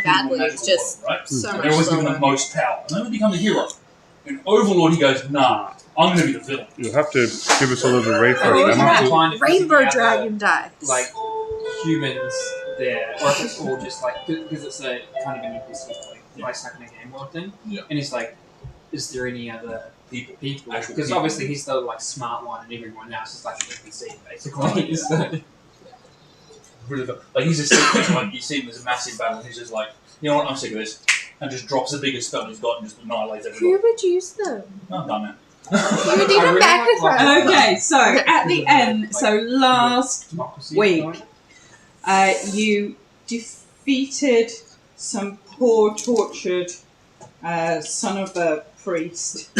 badly is just right? so much They're always given the slower. most power. And then they become the hero. In Overlord, he goes, nah, I'm going to be the villain. You'll have to give us a little refresh. Oh, Rainbow yeah. Dragon. Rainbow Dragon dies. Like humans there, or if it's all just like because it's a kind of an NPC like stuck in a game world thing. Yeah. And he's like, is there any other People. Because Actual obviously people. he's the like smart one, and everyone else is like an NPC basically. So- Really good. Like, he's just sitting there, like, you see him, there's a massive battle, and he's just like, you know what, I'm sick of this. And just drops the biggest spell he's got and just annihilates Who everyone. would use them? I'm done now. You would need them back in front. Okay, so at the end, so last Democracy, week, right? you defeated some poor, tortured son of a priest,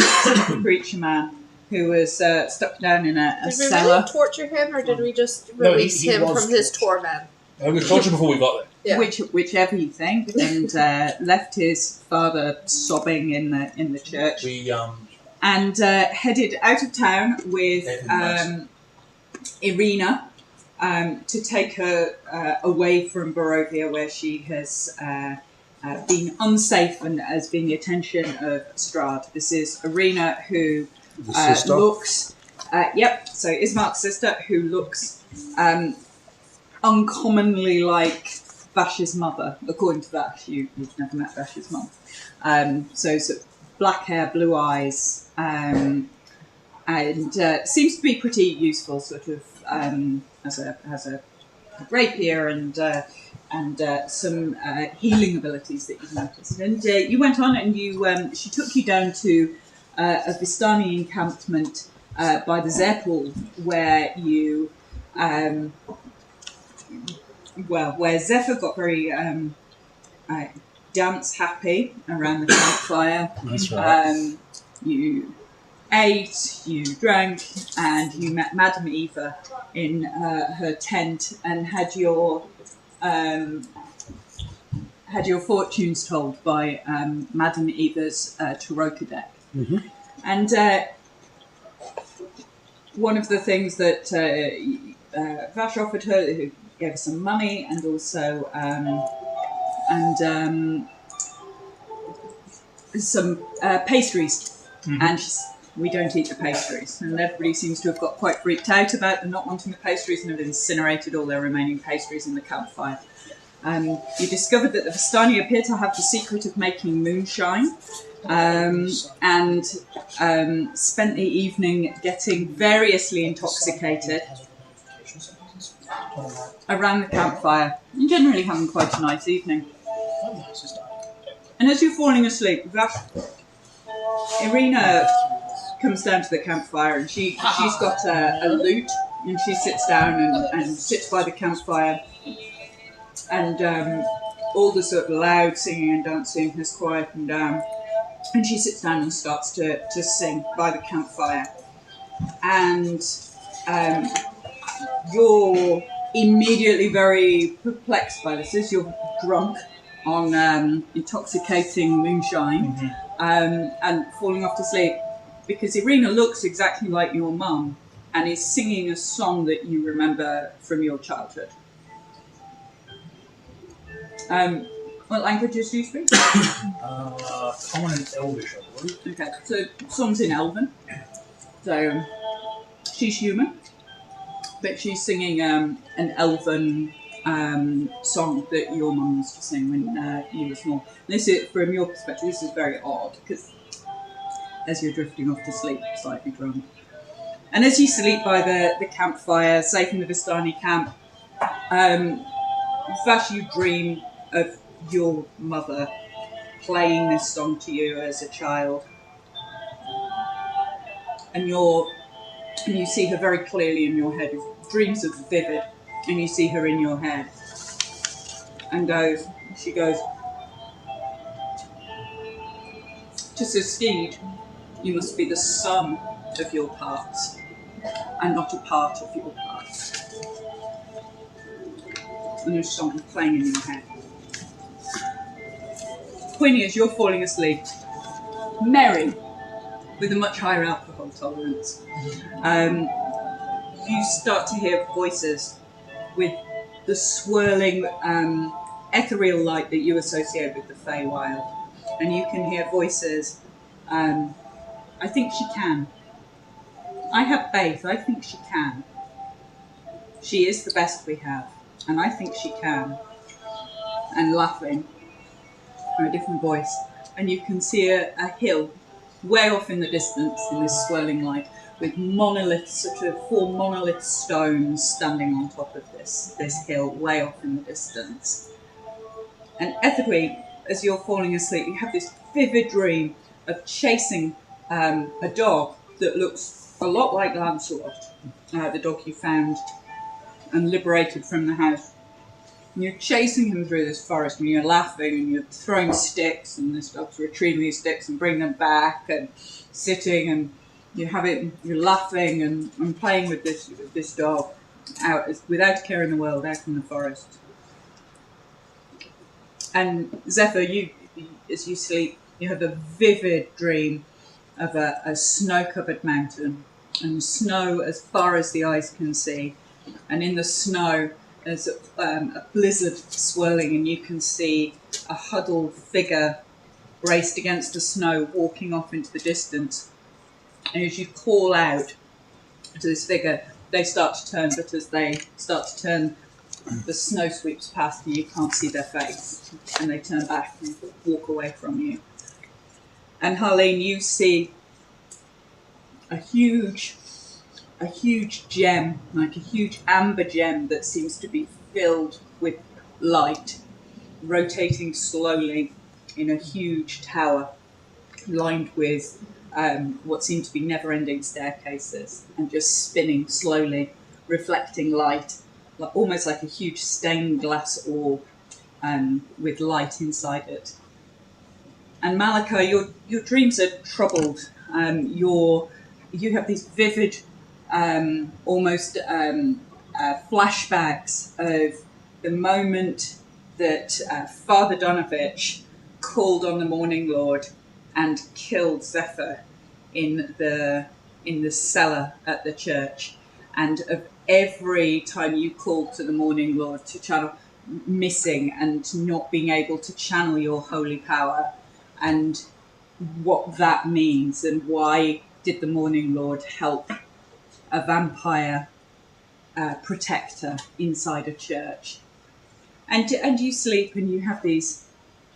preacher man, who was stuck down in a Did we cellar. really torture him, or did we just No, release he him was from his tortured. torment? I was tortured before we got there. Yeah. Whichever you think, and left his father sobbing in the church, We, and headed out of town with Irina to take her away from Barovia, where she has been unsafe and has been the attention of Strahd. This is Irina, who The sister. looks, so Ismark's sister, who looks uncommonly like Vash's mother, according to Vash. You've never met Vash's mum. So sort of black hair, blue eyes, and seems to be pretty useful, sort of has a rapier and some healing abilities that you've noticed. And you went on and she took you down to a Vistani encampment by the Tser Pool, where you where Zephyr got very dance happy around the campfire. That's right. You ate, you drank, and you met Madame Eva in her tent and had your fortunes told by Madame Eva's Taroka deck. Mm-hmm. And one of the things that Vash offered her, who gave her some money, and also some pastries. Mm-hmm. And we don't eat the pastries. And everybody seems to have got quite freaked out about them not wanting the pastries and have incinerated all their remaining pastries in the campfire. You discovered that the Vistani appear to have the secret of making moonshine, and spent the evening getting variously intoxicated around the campfire, and generally having quite a nice evening. And as you're falling asleep, Irina comes down to the campfire, and she's got a lute, and she sits down and sits by the campfire, and all the sort of loud singing and dancing has quietened down, and she sits down and starts to sing by the campfire, and you're immediately very perplexed by this, as you're drunk on intoxicating moonshine, and falling off to sleep, because Irina looks exactly like your mum and is singing a song that you remember from your childhood. What languages do you speak? Common and Elvish, I believe. Okay, so song's in Elven. So she's human, but she's singing an Elven song that your mum used to sing when you were small. And this is, from your perspective, this is very odd, because as you're drifting off to sleep, slightly drunk. And as you sleep by the campfire, safe in the Vistani camp, Vash, you dream of your mother playing this song to you as a child. And you see her very clearly in your head. Your dreams are vivid, and you see her in your head. And she goes, "To succeed, you must be the sum of your parts, and not a part of your parts." And there's something playing in your head. Queenie, as you're falling asleep, merry, with a much higher alcohol tolerance, you start to hear voices with the swirling ethereal light that you associate with the Feywild. And you can hear voices. I think she can. I have faith. I think she can. She is the best we have. And I think she can. And laughing. Or a different voice. And you can see a hill way off in the distance in this swirling light with monolith, sort of 4 monolith stones standing on top of this hill way off in the distance. And ethically, as you're falling asleep, you have this vivid dream of chasing a dog that looks a lot like Lancelot, the dog you found and liberated from the house. And you're chasing him through this forest, and you're laughing, and you're throwing sticks, and this dog's retrieving these sticks and bringing them back, and sitting, and you're laughing and playing with this dog out without a care in the world, out in the forest. And Zephyr, you as you sleep, you have a vivid dream of a snow-covered mountain, and snow as far as the eyes can see, and in the snow there's a blizzard swirling, and you can see a huddled figure braced against the snow walking off into the distance. And as you call out to this figure, they start to turn, but as they start to turn, the snow sweeps past and you can't see their face, and they turn back and walk away from you. And Harleen, you see a huge gem, like a huge amber gem that seems to be filled with light, rotating slowly in a huge tower lined with what seem to be never-ending staircases, and just spinning slowly, reflecting light, almost like a huge stained glass orb with light inside it. And Malika, your dreams are troubled. You have these vivid, almost flashbacks of the moment that Father Donovich called on the Morning Lord and killed Zephyr in the cellar at the church, and of every time you called to the Morning Lord to channel, missing and not being able to channel your holy power, and what that means, and why did the Morning Lord help a vampire protector inside a church. And you sleep and you have these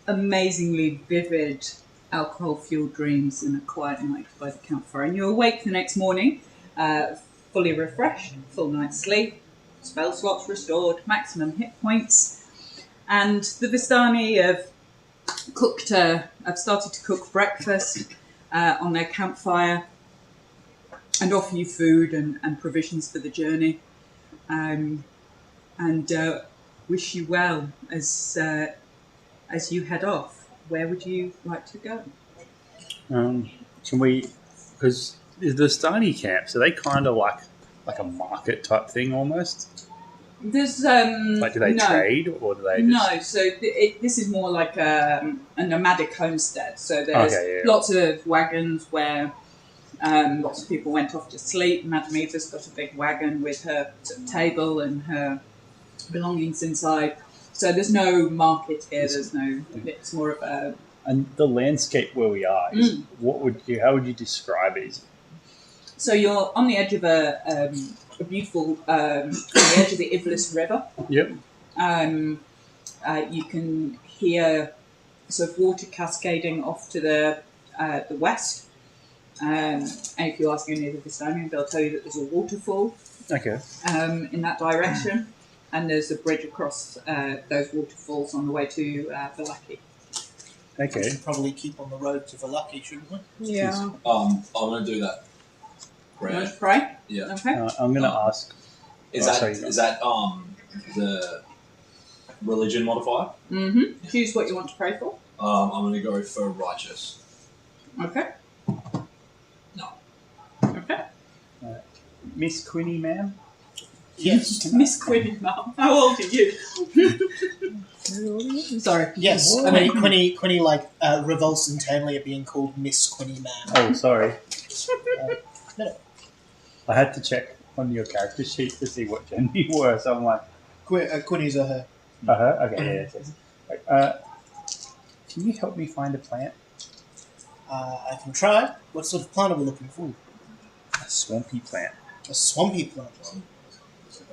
amazingly vivid alcohol-fueled dreams in a quiet night by the campfire. And you awake the next morning, fully refreshed, full night's sleep, spell slots restored, maximum hit points. And the Vistani have started to cook breakfast on their campfire and offer you food and provisions for the journey. And wish you well as you head off. Where would you like to go? Can we? Because the Stony camps, are they kind of like a market type thing almost? There's do they trade, or do they? No, so this is more like a nomadic homestead. So there's lots of wagons where lots of people went off to sleep. Madame Eva's got a big wagon with her table and her belongings inside. So there's no market here. It's more of a. And the landscape where we are, how would you describe it? So you're on the edge of a beautiful, on the edge of the Iblis River. Yep. You can hear sort of water cascading off to the west. And if you ask any of the Vistani, they'll tell you that there's a waterfall. Okay. In that direction. And there's a bridge across those waterfalls on the way to Valaki. Okay. We should probably keep on the road to Valaki, shouldn't we? Yeah. I'm going to do that. You want to pray? Yeah. Okay. I'm going to ask. Is that the religion modifier? Mm-hmm. Choose what you want to pray for. I'm going to go for righteous. Okay. No. Okay. Miss Quinny, ma'am? Yes. Miss Quinny, Mum. How old are you? Sorry. Yes. I mean, Quinny revulsed internally at being called Miss Quinny Man. Oh, sorry. No. I had to check on your character sheet to see what gender you were, so I'm like... Quinny's a her. Uh-huh, okay, yes. Can you help me find a plant? I can try. What sort of plant are we looking for? A swampy plant. A swampy plant.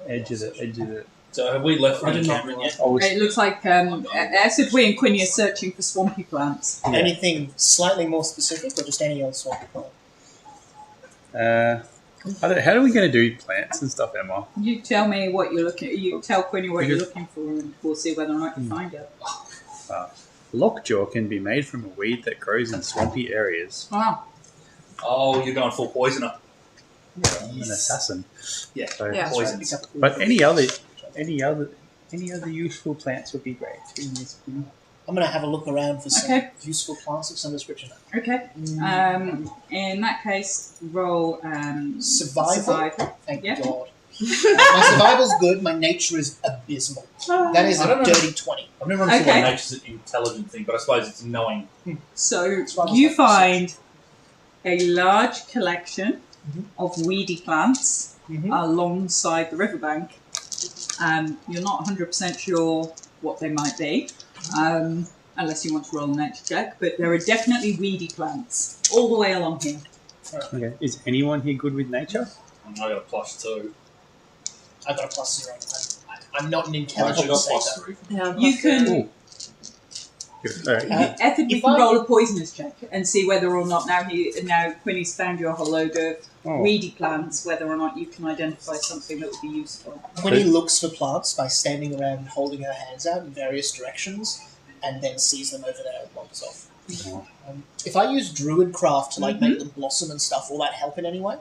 Edge of the. So have we left I the did not encampment realize. yet? Oh, It looks like Acid and Quinny are searching for swampy plants. Yeah. Anything slightly more specific, or just any old swampy plant? how are we going to do plants and stuff, Emma? You tell me what you're looking. You tell Quinny what you're Because- looking for, and we'll see whether or not you find it. Lockjaw can be made from a weed that grows in swampy areas. Wow. Oh, you're going full poisoner. An assassin. Yeah. So, Yeah. Poison. But any other useful plants would be great. I'm going to have a look around for some Okay. useful plants of some description. Okay. In that case, roll Survival? Thank Yeah. God. My survival's good, my nature is abysmal. That is I a don't know. dirty 20. I've never understood Okay. why nature's an intelligent thing, but I suppose it's knowing. So Survival's you like find a large collection Mhm. of weedy plants Mhm. alongside the riverbank. You're not 100% sure what they might be, unless you want to roll a nature check, but there are definitely weedy plants all the way along here. Okay. Is anyone here good with nature? I got a +2. I've got a +0. I'm not an I've actually intelligent got saver. +3. Yeah, You can, Good. All right. Ethan, you if can I- roll a poisonous check and see whether or not now Quinny's found you a whole load of Oh. weedy plants, whether or not you can identify something that would be useful. When he looks for plants by standing around and holding her hands out in various directions, and then sees them over there and wanders off. Oh. If I use druid craft to Mm-hmm. make them blossom and stuff, will that help in any way?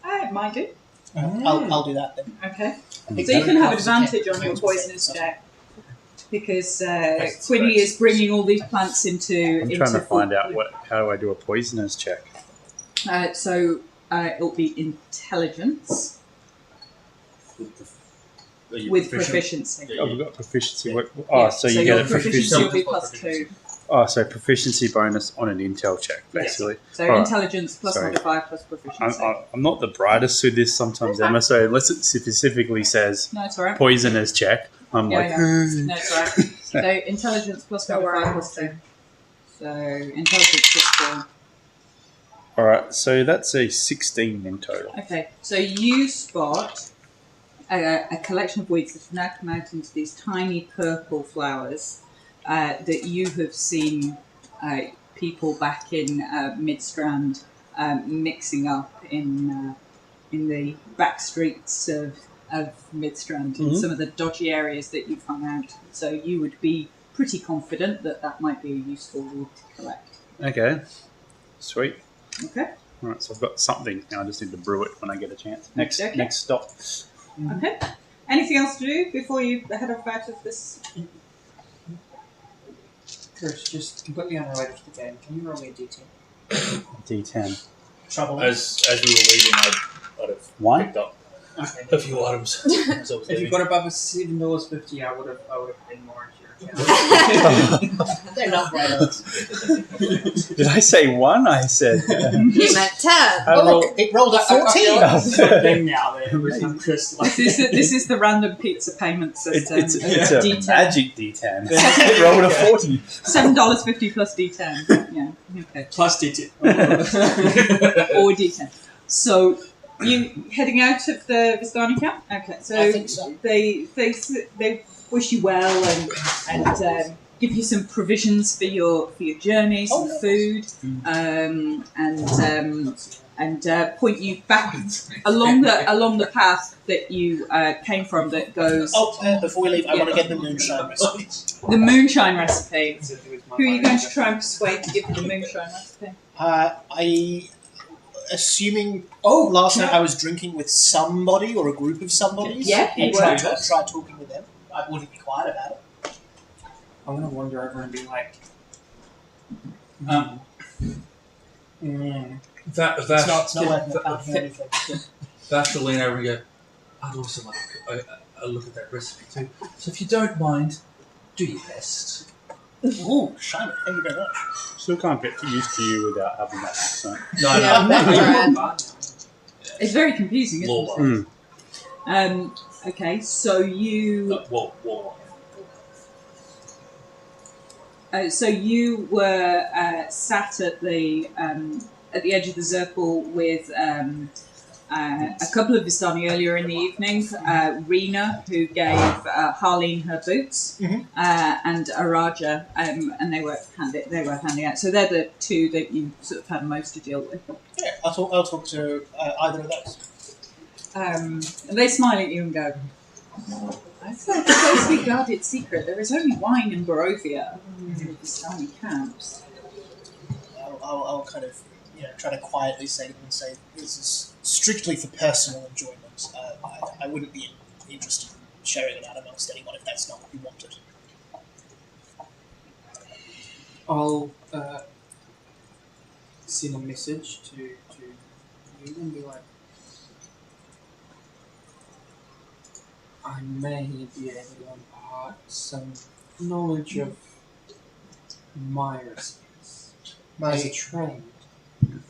It might do. I'll do that then. Okay. I think So you can have druid craft's advantage okay. on your poisonous check because That's Quinny correct. is bringing all these plants into. I'm into trying to full find out bloom. how do I do a poisonous check? So it'll be intelligence with proficiency. Yeah, Oh, yeah. we've got proficiency. Yeah. What- Oh, Yeah, so you your get a proficiency proficiency. will be +2. Oh, so proficiency bonus on an intel check, basically. So Alright. intelligence plus Sorry. modifier plus proficiency. I'm not the brightest with this sometimes, Okay. Emma. So unless it specifically says No, it's alright. poisonous check, I'm Yeah, like, yeah. No, it's alright. So intelligence plus Don't worry. modifier plus 2. So intelligence plus 4. all right. So that's a 16 in total. Okay, so you spot a collection of weeds that have now come out into these tiny purple flowers that you have seen people back in Midstrand mixing up in the back streets of Midstrand in Mhm. some of the dodgy areas that you've hung out. So you would be pretty confident that that might be a useful weed to collect. Okay, sweet. Okay. All right, so I've got something now. I just need to brew it when I get a chance. Next, Okay. next stop. Okay. Anything else to do before you head off out of this? Chris, just completely unrelated to the game. Can you roll me a d10? D10. Trouble. As we were leaving, I'd have One. picked up Okay. a few items. as I was If leaving. you got above a $7.50, I would have been more into your account. They're not right odds. Did I say one? I said. He meant 10. I Oh, rolled- look, it rolled a I feel 14! like it's a thing now that every Chris like This is the random pizza payment system. it's a D10. magic D10. It rolled a 40. $7.50 plus D10. Yeah. Okay. plus d10. Or D10. So you heading out of the Vistani camp? Okay. So I think so. they wish you well and give you some provisions for your journey, some Oh, food, and point you back along the path that you came from that goes Before we leave, I want to get the moonshine recipe. the moonshine recipe. Who are you going to try and persuade to give you the moonshine recipe? Assuming last night I was drinking with somebody or a group of somebodies. Yeah, and you try were. talking with them. I wouldn't be quiet about it. I'm gonna wander over and be like, It's not like I can't hear anything. Vash will lean over and go, I'd also like a look at that recipe too. So if you don't mind, do your best. Ooh, shiny. Thank you very much. Still can't get used to you without having that accent. No, Yeah, no. It's very confusing, isn't Law. it? Okay, so you. Whoa. So you were sat at the edge of the Tser Pool with a couple of Vistani earlier in the evening. Rena, who gave Harleen her boots, and Araja, and they were handing out. So they're the two that you sort of had most to deal with. Yeah, I'll talk to either of those. And they smile at you and go, "That's a closely guarded secret. There is only wine in Barovia in the Vistani camps." I'll kind of try to quietly say to them and say, this is strictly for personal enjoyment. I wouldn't be interested in sharing it out amongst anyone if that's not what you wanted. I'll send a message to you and be like, I may be able to impart some knowledge of my recipes as a trade.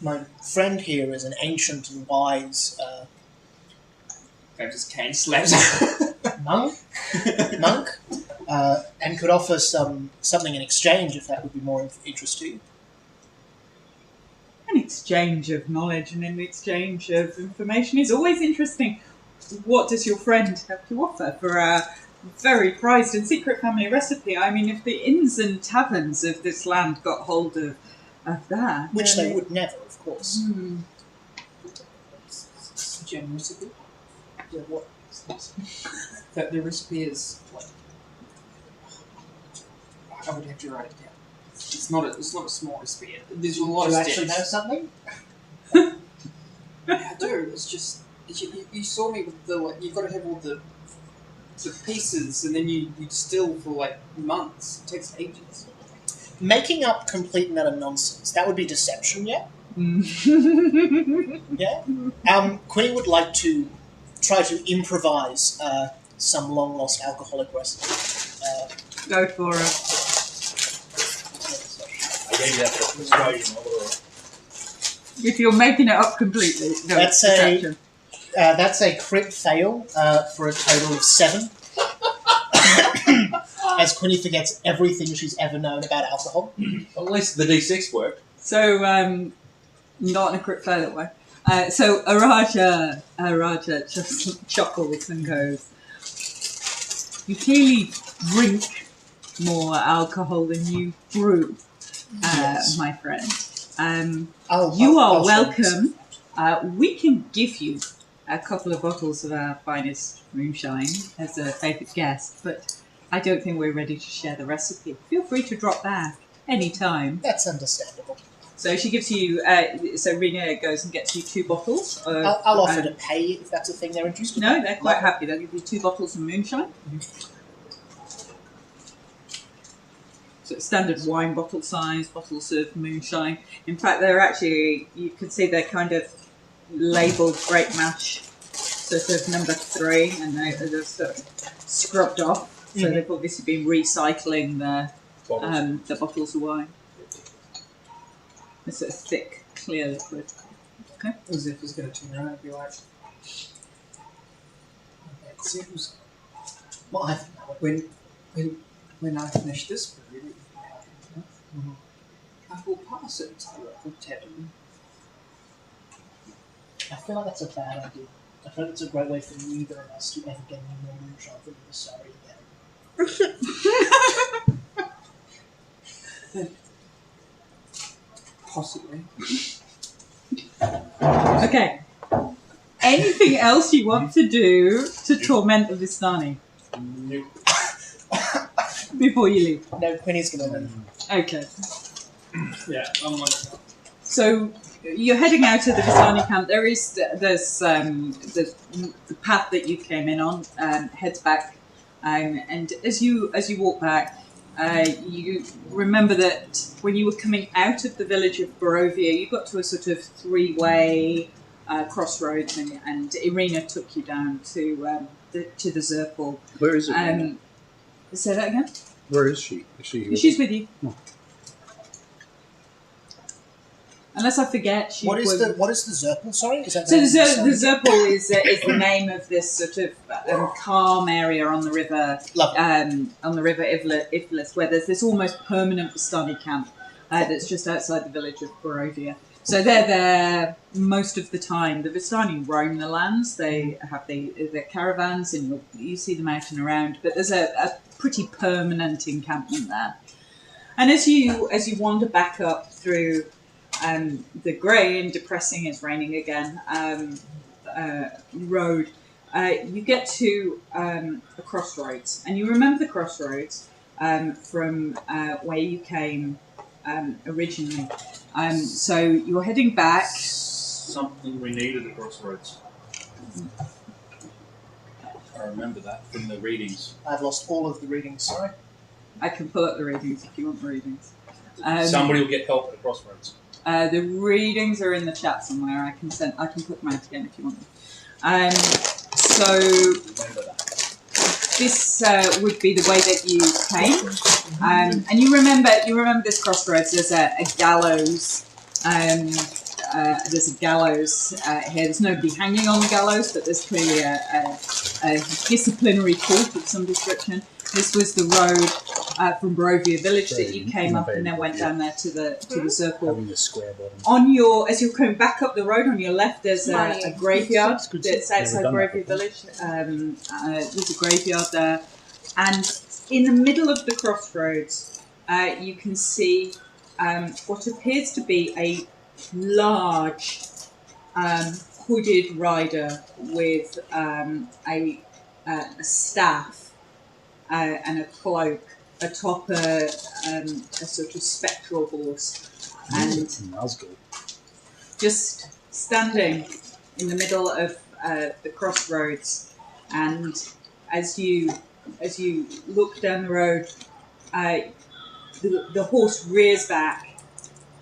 My friend here is an ancient and wise I just can't slap monk, and could offer something in exchange if that would be more of interest to you. An exchange of knowledge and an exchange of information is always interesting. What does your friend have to offer for a very prized and secret family recipe? I mean, if the inns and taverns of this land got hold of that... Which they would never, of course. It's a gem recipe. Yeah, what is this? That the recipe is like... I would have to write it down. It's not a small recipe. There's a lot Do of you actually steps. know something? Yeah, I do. It's just you saw me with the like. You've got to have all the pieces, and then you distill for like months. It takes ages. Making up complete and utter nonsense. That would be deception, yeah? Yeah? Queen would like to try to improvise some long-lost alcoholic recipe. Go for it. I gave you that for persuasion. If you're making it up completely, no, That's it's a- deception. That's a crit fail for a total of 7. As Quinny forgets everything she's ever known about alcohol. At least the D6 worked. So, not in a crit fail that way. So Araja just chuckles and goes, "You clearly drink more alcohol than you brew, Yes. my friend. I'll You are show welcome. We can give you a couple of bottles of our finest moonshine as a favoured guest, but I don't think we're ready to share the recipe. Feel free to drop back any time." That's understandable. So she gives you. So Rena goes and gets you 2 bottles. Of, I'll offer to pay if that's a thing they're interested in. No, they're quite happy. They'll give you 2 bottles of moonshine. So it's standard wine bottle size bottles of moonshine. In fact, they're actually, you can see they're kind of labelled Great Mash, sort of number 3, and they're sort of scrubbed off. So they've obviously been recycling the bottles of wine. It's sort of thick, clear liquid. Okay. As if it's going to turn around and be like, okay, so it was Well, when I finish this brew, I will pass it to the local tavern. I feel like that's a bad idea. I feel like it's a great way for neither of us to ever get any more moonshine from the sorry again. Possibly. Okay. Anything else you want to do to torment the Vistani Nope. before you leave? No, Quinny's going to leave. Okay. Yeah, I'm like, So you're heading out of the Vistani camp. There's the path that you came in on heads back, and as you walk back, you remember that when you were coming out of the village of Barovia, you got to a sort of 3-way crossroads, and Irina took you down to the Tser Pool. Where is it? Say that again. Where is she? Is she here? She's with you. Unless I forget, she What is was... the Tser Pool? Sorry, is that So the name? Tser Pool is the name of this sort of calm area on the river, Lovely. Iflis, where there's this almost permanent Vistani camp that's just outside the village of Barovia. So they're there most of the time. The Vistani roam the lands. They have their caravans, and you see them out and around. But there's a pretty permanent encampment there. And as you wander back up through the grey and depressing, it's raining again, road, you get to a crossroads. And you remember the crossroads from where you came originally. So you're heading back. Something we needed at Crossroads. I remember that from the readings. I've lost all of the readings. Sorry. I can pull up the readings if you want the readings. Somebody will get help at Crossroads. The readings are in the chat somewhere. I can put them out again if you want them. So Remember that. this would be the way that you came, and you remember this crossroads. There's a gallows. There's a gallows here. There's nobody hanging on the gallows, but there's clearly a disciplinary court of some description. This was the road from Barovia village that you came up and then went down there to the Tser Pool. Having a square bottom. As you're coming back up the road, on your left there's a graveyard that's outside Barovia village. There's a graveyard there, and in the middle of the crossroads, you can see what appears to be a large hooded rider with a staff and a cloak atop a sort of spectral horse, and just standing in the middle of the crossroads. And as you look down the road, the horse rears back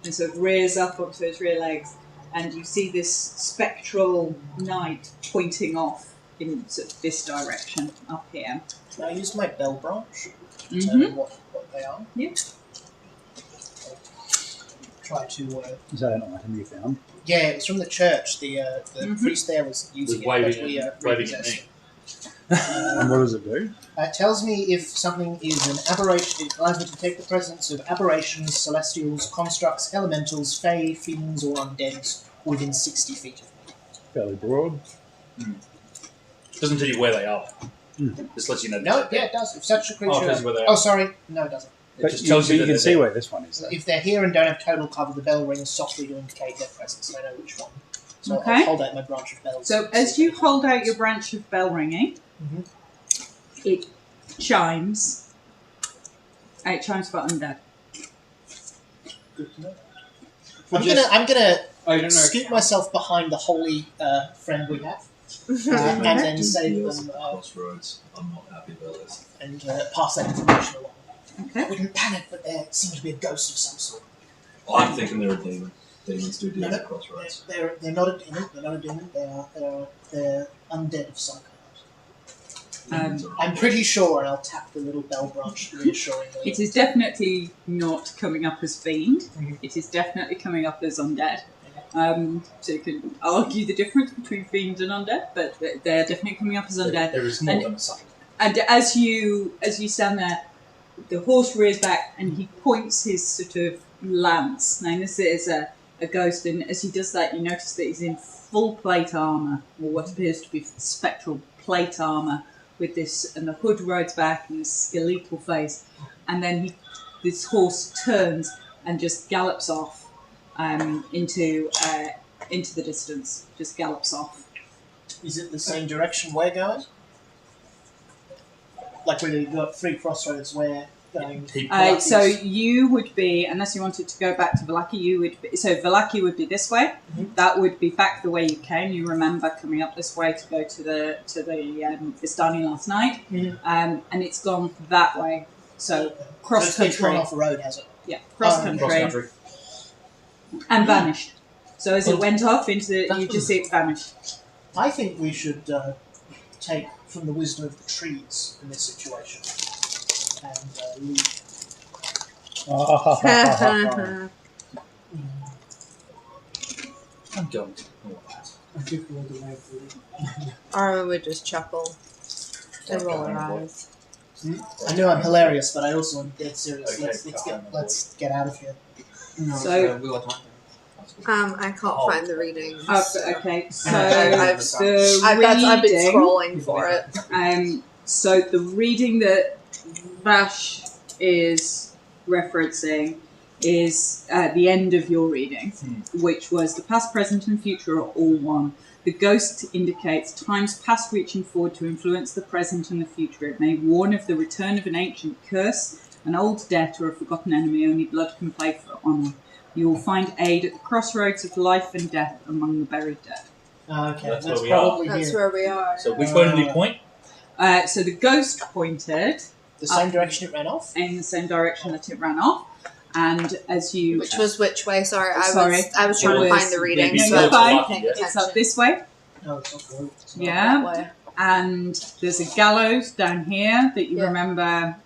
and sort of rears up onto its rear legs, and you see this spectral knight pointing off in sort of this direction up here. Can I use my bell branch to Mm-hmm. tell you what they are? Yep. Try to. Is that an item you found? Yeah, it was from the church. The priest there was using Was it, but we waving at repossessed. me. And what does it do? It tells me if something is an aberration. It allows me to detect the presence of aberrations, celestials, constructs, elementals, fae, fiends, or undeads within 60 feet of me. Fairly broad. Doesn't tell you where they are. Mm. Just lets you know. No, yeah, it does. If such a creature. Oh, it tells you where they are. Oh, sorry. No, it doesn't. It But just you, tells but you you that can see they're where this one is. Though. If they're here and don't have total cover, the bell rings softly to indicate their presence, and I know which one. So Okay. I'll hold out my branch of bells. So as you hold out your branch of bell ringing, Mhm. it chimes. It chimes for undead. Good to know. For I'm just- gonna I don't know. scoot myself behind the holy friend we have, and then say to Deals them at Crossroads. I'm not happy about this. and pass that information along. Okay. We didn't panic, but there seems to be a ghost of some sort. I'm thinking they're a demon. Demons do deals No, at Crossroads. They're not a demon. They're not a demon. They're undead of some kind. Demons are I'm pretty sure, and I'll tap the little bell branch reassuringly. It is definitely not coming up as fiend. Mhm. It is definitely coming up as undead. So you can argue the difference between fiend and undead, but they're definitely coming up as undead. There is more And- than a sign. And as you stand there, the horse rears back and he points his sort of lance. Now this is a ghost, and as he does that, you notice that he's in full plate armour, or what appears to be spectral plate armour, with this, and the hood rides back and this skeletal face, and then this horse turns and just gallops off into the distance. Just gallops off. Is it the same direction we're going? Like we've got three crossroads where going. So you would be, unless you wanted to go back to Valaki, Valaki would be this way. Mhm. That would be back the way you came. You remember coming up this way to go to the Vistani last night, Mhm. and it's gone that way. So cross So it's gone country, off the road, has it? yeah, cross Oh, country, Cross country. and vanished. So as it went off into, you just see it vanish. I think we should take from the wisdom of the trees in this situation and leave. I'm going to ignore that. I do feel the way of the Or we would just chuckle and roll our eyes. I know I'm hilarious, but I also am dead serious. Okay, Let's get out of here. No, So- Wheel of Time. I can't find the readings. Okay, so I've the I've been reading. scrolling for it. So the reading that Vash is referencing is at the end of your reading, which was the past, present, and future are all one. The ghost indicates times past reaching forward to influence the present and the future. It may warn of the return of an ancient curse, an old debt, or a forgotten enemy. Only blood can play for honour. You will find aid at the crossroads of life and death among the buried dead. Okay, That's that's where we are. probably That's here. where we are. So which way did we point? So the ghost pointed The same direction it ran off? in the same direction that it ran off, and as you Which was which way? Sorry, I Sorry. was trying It to was find the reading, maybe so it's I fine. wasn't paying it's attention. up this way, No, it's not good. It's not. yeah, That way. and there's a gallows down here that you Yeah. remember.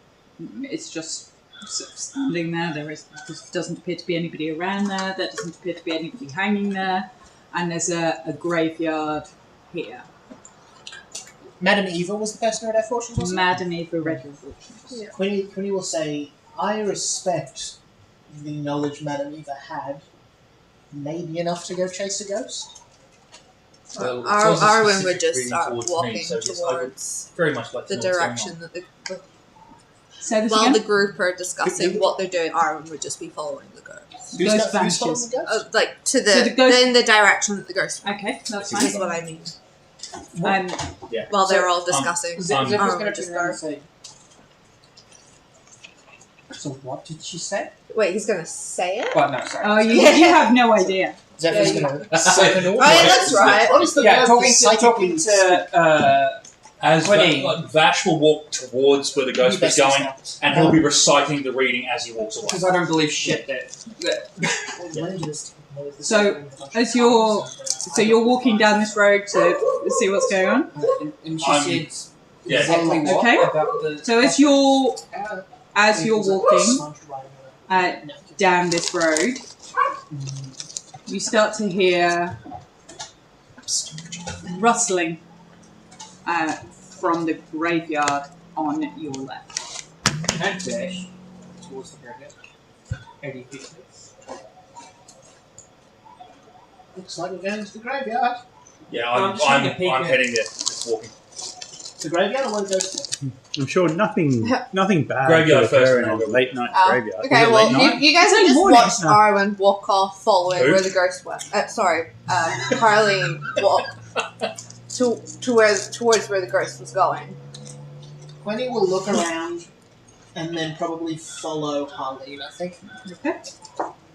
It's just sort of standing there. There doesn't appear to be anybody around there. There doesn't appear to be anybody hanging there, and there's a graveyard here. Madam Eva was the person who read our fortunes, wasn't it? Madam Eva read your fortunes. Yeah. Queenie will say, I respect the knowledge Madam Eva had. Maybe enough to go chase a ghost? So Arwen would just start towards me, walking so yes, I would towards very much like to the know what's going direction on. that the Say this while again. the group are discussing what they're doing. Arwen would just be following the ghost, Who's Ghost following vanishes. the ghost? like to So the, the ghost- in the direction that the ghost went. Okay, that's Is fine. what I mean. Yeah. While they're So, all discussing. I'm- Zephyr's Arwen going would to just turn around and go. say. So what did she say? Wait, he's gonna say it. Well, no, sorry. Oh, you have no idea. Zephyr's Yeah, going to say an Oh, yeah, that's right. What is the Yeah, verb talking for to As Winnie. Vash will walk towards where the ghost was going, and he'll be reciting the reading as he walks away. because I don't believe shit that. So, as you're walking down this road to see what's going on. And she I'm- said yeah. exactly what Okay. about the. So as you're walking down this road, you start to hear rustling from the graveyard on your left. And dash towards the graveyard. 80 feet. Looks like we're going to the graveyard. Yeah, I'm I'm just taking a peek I'm at- heading there, just walking. The graveyard or where the ghost? I'm sure nothing bad Graveyard could occur first, in and a I'll go. late night Oh, graveyard. okay, Is it well, late night? you guys It's can like just morning. watch Arwen walk off following Who? where the ghost went. Harleen walk towards where the ghost was going. Queenie will look around and then probably follow Harleen, I think. Okay.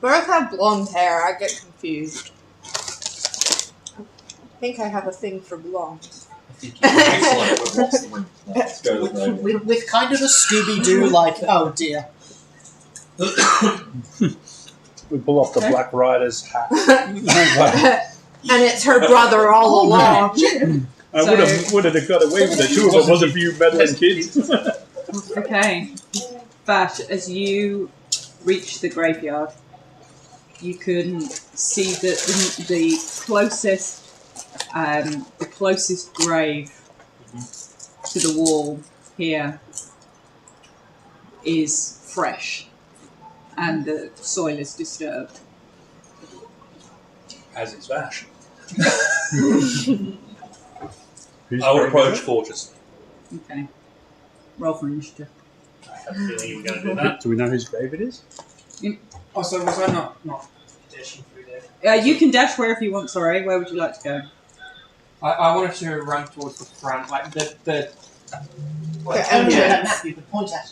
Both have blonde hair. I get confused. I think I have a thing for blonde. I think it's like what's the wind? Let's go to the graveyard. With kind of a Scooby-Doo like, oh dear. We pull off the Okay. Black Rider's hat. And it's her brother all along. I So- would have got away with it too if it wasn't for you meddling kids. Okay. But as you reach the graveyard, you can see that the closest grave to the wall here is fresh, and the soil is disturbed. As is Vash. Who's I will graveyard? approach cautiously. Okay. Roll for initiative. I have a feeling you were going to do that. Do we know whose grave it is? Oh, so was I not dashing through there? You can dash wherever you want. Sorry, where would you like to go? I wanted to run towards the front, like the The Yeah, entrance. that map you could point at.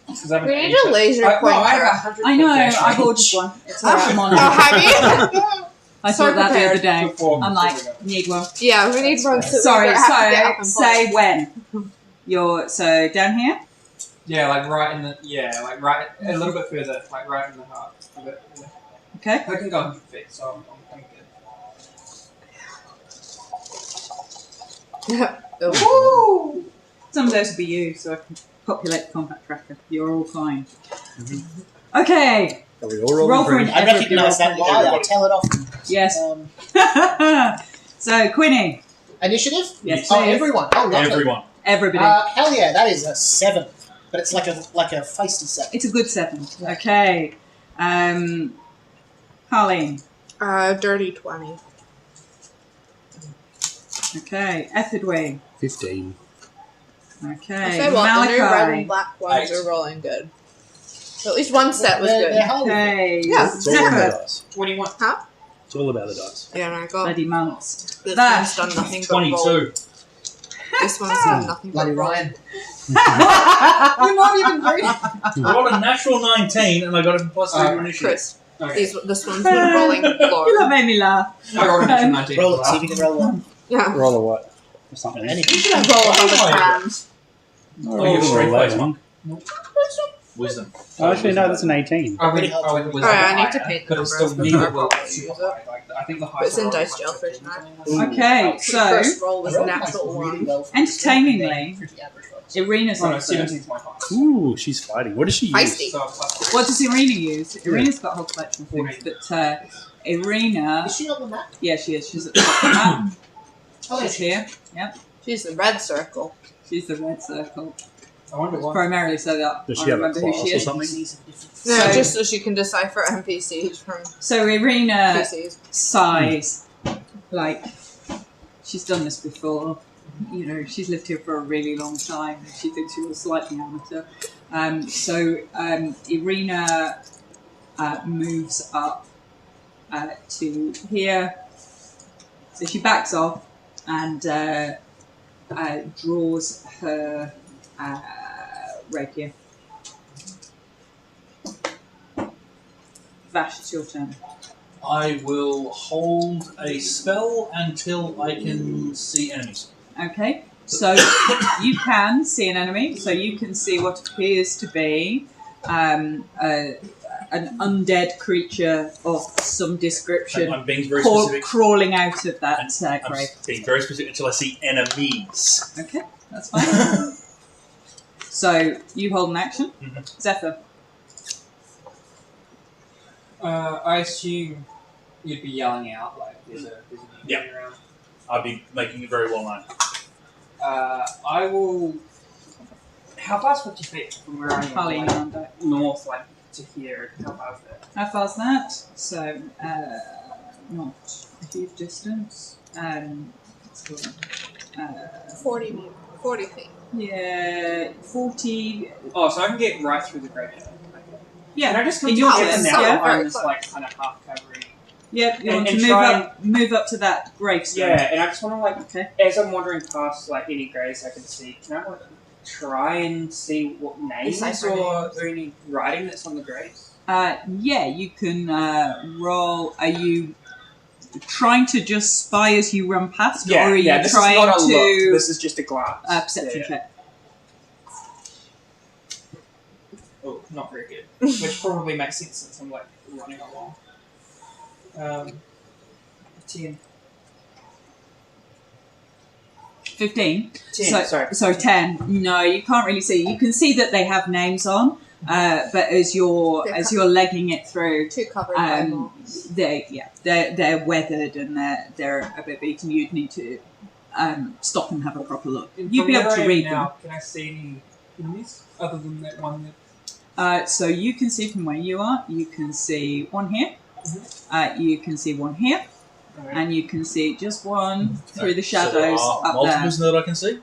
because I We need a laser I, no, I have pointer. 100 I know. dash I range. ordered one. It's alright. I'm on Oh, it. have you? I So thought that the other prepared. day. Before- I'm like, before need one. Yeah, we need one. So Sorry, we have to get up and say play. when. You're so down here. Yeah, like right in the like right a little bit further, like right in the heart. But, Okay. I can go 100 feet, so I'm good. Woo! Some of those will be you, so I can populate the combat tracker. You're all fine. Okay. Are we all rolling Roll for green? an I recognise that everybody. lie. I tell it often. Yes. Um, So, Quinny. initiative? Yes, Oh, please. everyone. Oh, lovely. Everyone. Everybody. Hell yeah, that is a 7. But it's like a feisty 7. It's a good 7. Okay. Harleen. Dirty 20. Okay. Etherdway. 15. I Okay. say what, the new red and Malachi. black ones 8. are rolling good. So at least one set was They're good. highly Okay. Yeah. It's all about the Zephyr. dice. What do you want? It's all about the dice. Yeah, and I got Bloody months. this Vash. one's done nothing but roll. 22. This one's done nothing but Bloody roll. Ryan. You're not even greedy. I got a natural 19 and I got a plus 3 to initiative. Chris, Okay. this one's been rolling That floor. made me laugh. I rolled a natural 19. Roll it, see if you can roll one. Yeah. Roll a what? Or something. Anything. You should have rolled on the times. Oh, you're straight face, 11. Wisdom. Oh, actually, no, that's an 18. I went Pretty hard with Alright, I need to paint because it's numbers still before neither I will probably super use it. high. Like, I think the But highest. it's in I rolled dice was jail like for 15. tonight. Okay, so First roll was I a rolled natural really one. well for entertainingly, pretty average rolls. Irena's Oh no, on 17 is my highest. Ooh, she's fighting. What does she use? Feisty. So plus What does Irina use? Irina's got a whole collection of things, 14. but Irina, Is she on the map? yeah, she is. She's at the top of the map. Oh, She's here. She's the red circle. She's the red circle, I wonder why. primarily so that Does I she have a remember who class she or is. something? No, So- just so she can decipher NPCs from So Irina PCs. sighs, like she's done this before. You know, she's lived here for a really long time. And she thinks she was slightly amateur. Irina moves up to here. So she backs off and draws her rapier. Vash, it's your turn. I will hold a spell until I can see enemies. Okay, so you can see an enemy, so you can see what appears to be an undead creature of some description I'm being very specific. crawling out of that I'm grave. being very specific until I see enemies. Okay, that's fine. So you hold an action. Mhm. Zephyr. I assume you'd be yelling out like there's a Yeah. enemy around. I'll be making it very well known. I will. How far is 50 feet from where I am? Harley Like, on deck. north, like to here. How far is that? How far's that? So not a huge distance. Let's go. 40 feet. Yeah, 40. Oh, so I can get right through the graveyard. Yeah, Can I just come in to your the turn, now yeah. on this like kind of half covering? Yeah, you And- want and to try move up to that gravestone. Yeah, and I just want to like, Okay. as I'm wandering past like any graves I can see, can I like try and see what names Decipher or names. any writing that's on the graves? Yeah, you can roll. Are you trying to just spy as you run past, or are you this trying is not a to look. This is just a glance. perception Yeah. check? Oh, not very good. Which probably makes sense since I'm like running along. 10. 15. 10, sorry. So 10. No, you can't really see. You can see that they have names on, but as you're legging it through, Too covered by moss. they're weathered and they're a bit beaten. You'd need to stop and have a proper look. And You'd from be able where to I am read now, can I see any enemies other than that one that... them. So you can see from where you are. You can see one here. You can see one here, Alright. and you can see just one through the So there shadows are up there. multiples that I can see.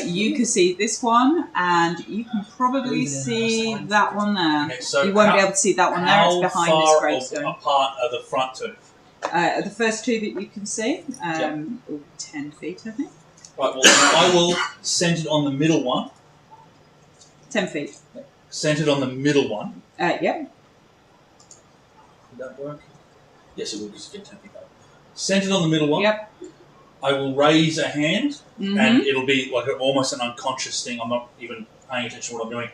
You can see this one, and you can probably Leave it in see the sign. that one there. Okay, so You won't how, be able to see that one there. It's behind how this far gravestone. apart are the front two? The first two that you can see, 10 feet, I think. Right, well, I will centered on the middle one. 10 feet. Centered on the middle one. Yep. Would that work? Yes, it will just get 10 feet up. Centered on the middle one. Yep. I will raise a hand, Mhm. and it'll be like almost an unconscious thing. I'm not even paying attention to what I'm doing.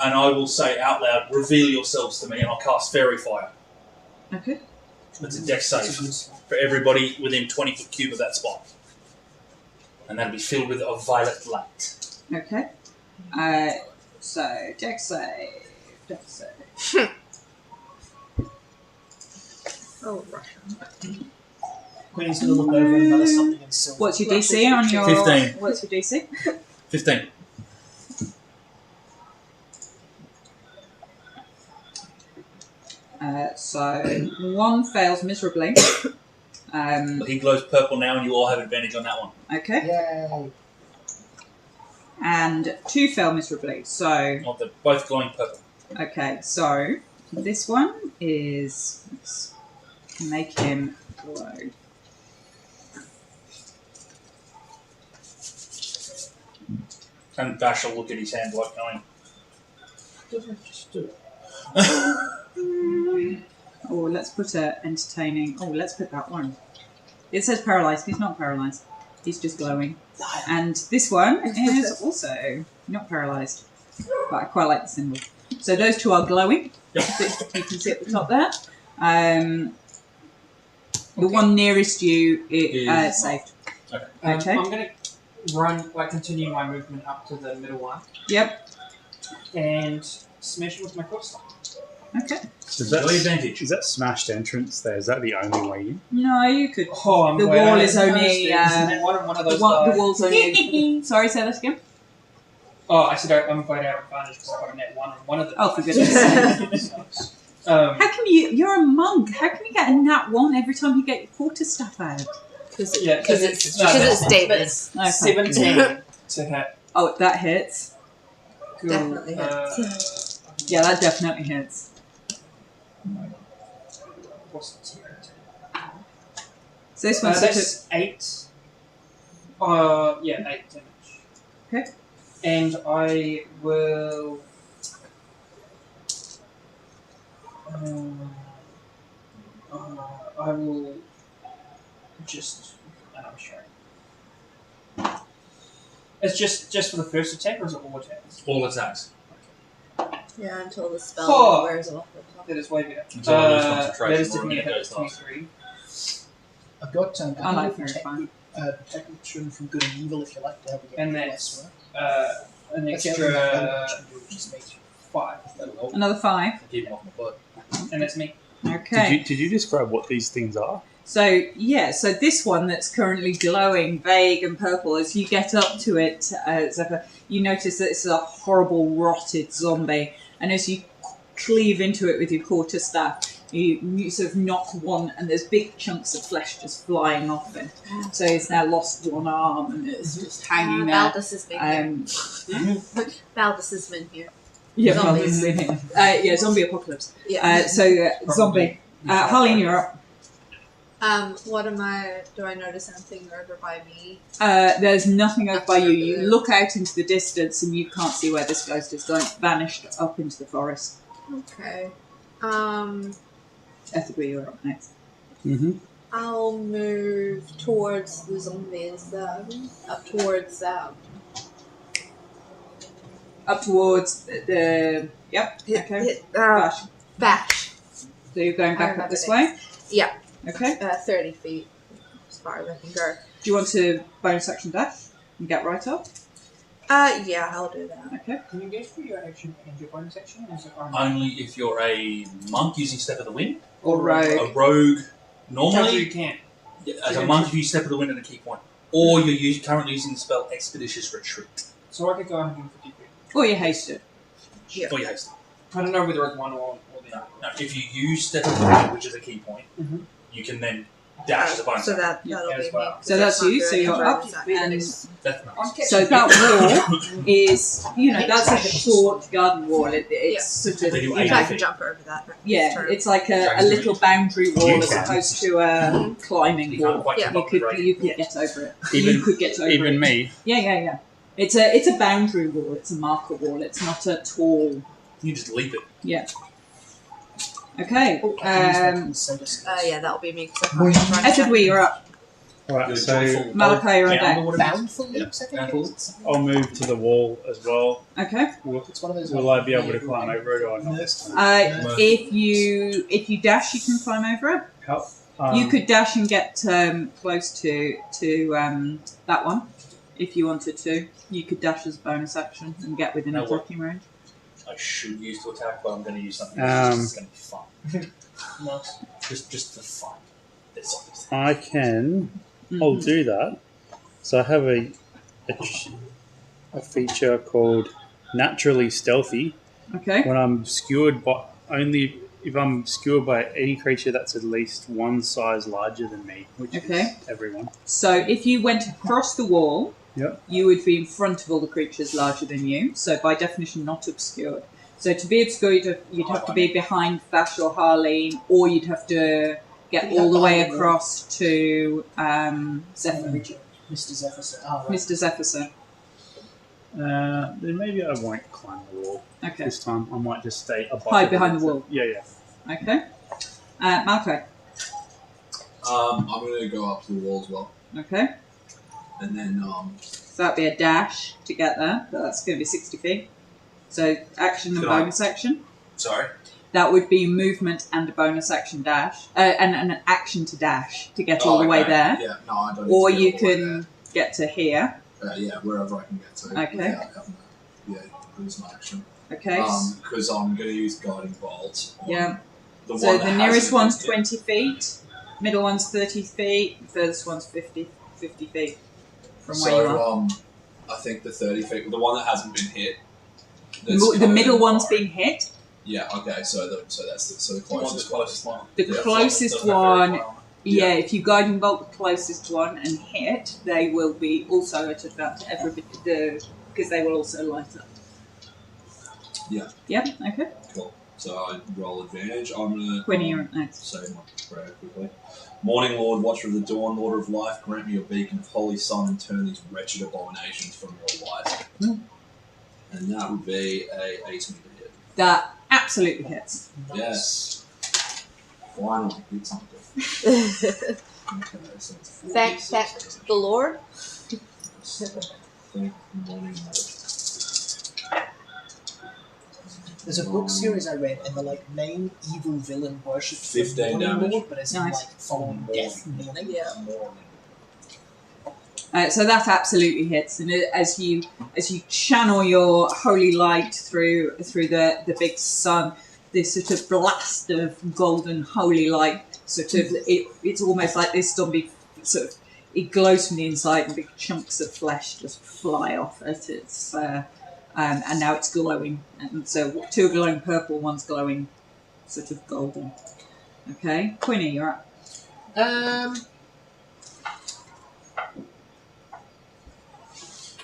And I will say out loud, "Reveal yourselves to me," and I'll cast Fairy Fire. Okay. It's a dex save for everybody within 20-foot cube of that spot. And that'll be filled with a violet light. Okay. So, dex save. Oh, Russia. Queenie's going to look over and notice something in silver. What's your DC on your? 15. What's your DC? 15. So one fails miserably. He glows purple now, and you all have advantage on that one. Okay. Yay. And 2 fail miserably. So Not they're both glowing purple. okay. So this one is let's make him glow. And Bash will look at his hand like going, Doesn't just do it. Oh, let's put a entertaining. Oh, let's put that one. It says paralyzed. He's not paralyzed. He's just glowing. And this one is also not paralyzed. But I quite like the symbol. So those 2 are glowing. Yep. You can see at the top there. The one nearest you is saved. Okay. Okay. I'm going to continue my movement up to the middle one Yep. and smash it with my crossbow. Okay. Is Glow advantage. is that smashed entrance there? Is that the only way in? No, you could. Oh, I'm The glad wall I is noticed only, it, 'cause then one of those The died. wall's only. Sorry, say that again. Oh, I said I'm glad I have advantage because I got a net 1 on one of the. Oh, for goodness sake. Um, How can you? You're a monk. How can you get a nat 1 every time you get your quarter staff out? Because Yeah, it's no, that's- Davis. Okay. 17 to hit. Oh, that hits. Cool. Definitely hits. Yeah, that definitely hits. What's the secret? So this one's That's 8. Yeah, 8 damage. Okay. And I will. I will just. And I'm sure. It's just for the first attack, or is it all attacks? All attacks. Yeah, until the spell Oh. wears off the top. That is way better. Until I lose That concentration, is or definitely a it hit. goes last. 23. I've got I like very fine. protection from good and evil if you like to have a And get that's less, an right? That's the only thing I extra can do, which is make 5. That'll help. Another 5. Keep him off my butt. And that's me. Okay. Did you describe what these things are? So yeah, so this one that's currently glowing, vague and purple, as you get up to it, Zephyr, you notice that it's a horrible, rotted zombie, and as you cleave into it with your quarterstaff, you sort of knock one, and there's big chunks of flesh just flying off it. So it's now lost one arm, and it's just hanging there. Baldus has been here. Baldus has been here. Yeah, Zombies. yeah, zombie apocalypse. Yeah. Zombie. Harleen, you're up. What am I? Do I notice anything over by me? There's nothing over by you. You Absolutely. look out into the distance and you can't see where this ghost is going. Vanished up into the forest. Okay. Ethically, you're up next. Mm-hmm. I'll move towards the zombies. Up towards Up towards the yep. Okay. Bash. Bash. So you're going I back remember up this this. way. Yeah. Okay. 30 feet as far as I can go. Do you want to bonus action dash and get right up? Yeah, I'll do that. Okay. Can you go through your action and your bonus action? Or is it Only if you're a monk using Step of the Wind. Or rogue. A rogue, Tell normally, you can. as a monk, if you Step of the Wind at a key point. Or you're currently using the spell Expeditious Retreat. So I could go 150 feet. Or you hasted. Yeah. Or you haste. I don't know whether it's one or the No, other. no. If you use Step of the Wind, which is a key point, Mhm. you can then dash the bonus. So action. that'll as be well. me. So that's you, so Not you're doing up, bonus and actions. That's nice. so that wall is, that's like a short garden wall. It's sort of, They do In 80 fact, I can feet. jump over that. yeah, turn. it's like a little boundary wall You as can. opposed to a climbing You can't wall. quite Yeah. keep You up with could the rate. you could get over it. Even- you could get over it. Even me. Yeah. It's a boundary wall. It's a marker wall. It's not a tall. You just leap it. Yeah. Okay. Yeah, that'll be me. 'Cause I can't run Edward, you're up. Alright, You're so joyful. Malachi, you're on Bound or deck. whatever it is. Bound for leaps, I think Bound it for is. I'll move to the wall as well. Okay. It's one of those. Will I be able to climb over it or not this time? If you dash, you can climb over it. How, You could dash and get close to that one if you wanted to. You could dash as a bonus action and get within No, what? attacking range. I should use to attack, but I'm going to use something that's going to be fun. Nice. Just for fun. That's all this. I can. I'll do that. So I have a feature called Naturally Stealthy. Okay. When I'm skewered by if I'm skewered by any creature that's at least one size larger than me, which is everyone. So if you went across the wall, Yep. you would be in front of all the creatures larger than you. So by definition, not obscured. So to be obscured, you'd have to be behind Vash or Harleen, or you'd have to get all the way across to Zephyr. Mr. Zephyr. Oh, right. Mr. Zephyr. Then maybe I won't climb the wall Okay. this time. I might just stay above. Hide behind the wall. Yeah. Okay. Malco. I'm going to go up to the wall as well. Okay. And then, So that'd be a dash to get there. But that's going to be 60 feet. So action and Can I- bonus action. sorry? That would be movement and a bonus action dash. And an action to dash to get all the way okay. there. Yeah, no, I don't need Or to get you all the way can get to here. there. Yeah, wherever I can get to. Okay. Without having to, lose my action. Okay. Because I'm going to use Guiding Bolt. On Yeah. The So one the that nearest hasn't one's been hit. 20 feet. Middle one's 30 feet. The furthest one's 50 feet from where you are. I think the 30 feet, the one that hasn't been hit. The middle one's being hit. Yeah. Okay. So that's the closest one. The Yeah, closest Doesn't have very one, far. yeah, if you guiding bolt the closest one and hit, they will be also at advantage because they will also light up. Yeah. Yep, okay. Cool. So I roll advantage. I'm gonna When you're next. say my prayer quickly. Morning Lord, Watcher of the Dawn, Lord of Life, grant me your beacon of holy sun and turn these wretched abominations from your light. And that would be a 18 to hit. That absolutely hits. Yes. Finally, hit something. Okay, so it's 4d6. Thank the Lord. Thank Morning Lord. There's a book series I read, and the main evil villain worshipped 15 the damage. Lord, but as in Nice. following death mourning. Yeah. So that absolutely hits, and as you channel your holy light through the big sun, this sort of blast of golden holy light, it's almost like this zombie it glows from the inside, and big chunks of flesh just fly off at its, and now it's glowing, and so two are glowing purple, one's glowing sort of golden. Okay, Quinny, you're up.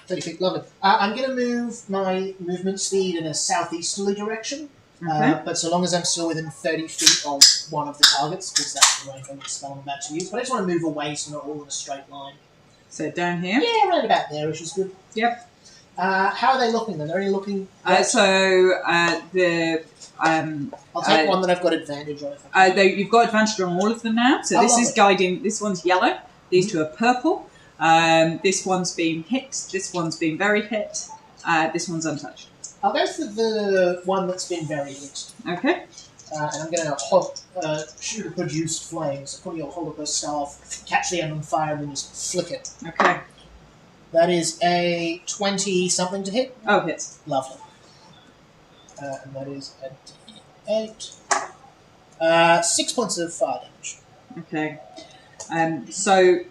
30 feet, lovely. I'm going to move my movement speed in a southeasterly direction, Okay. but so long as I'm still within 30 feet of one of the targets, because that's the range I'm about to use. But I just want to move away so we're not all in a straight line. So down here. Yeah, right about there, which is good. Yep. How are they looking then? They're only looking... I'll I'll take one that I've got advantage on. you've got advantage on all of them now. So this is guiding. This one's yellow. These two are purple. This one's been hit. This one's been very hit. This one's untouched. I'll go for the one that's been very hit. Okay. And I'm going to shoot a produced flame. So put your hold up a staff, catch the end on fire, and then just flick it. Okay. That is a 20-something to hit. Oh, hits. Lovely. And that is a D8. 6 points of fire damage. Okay. So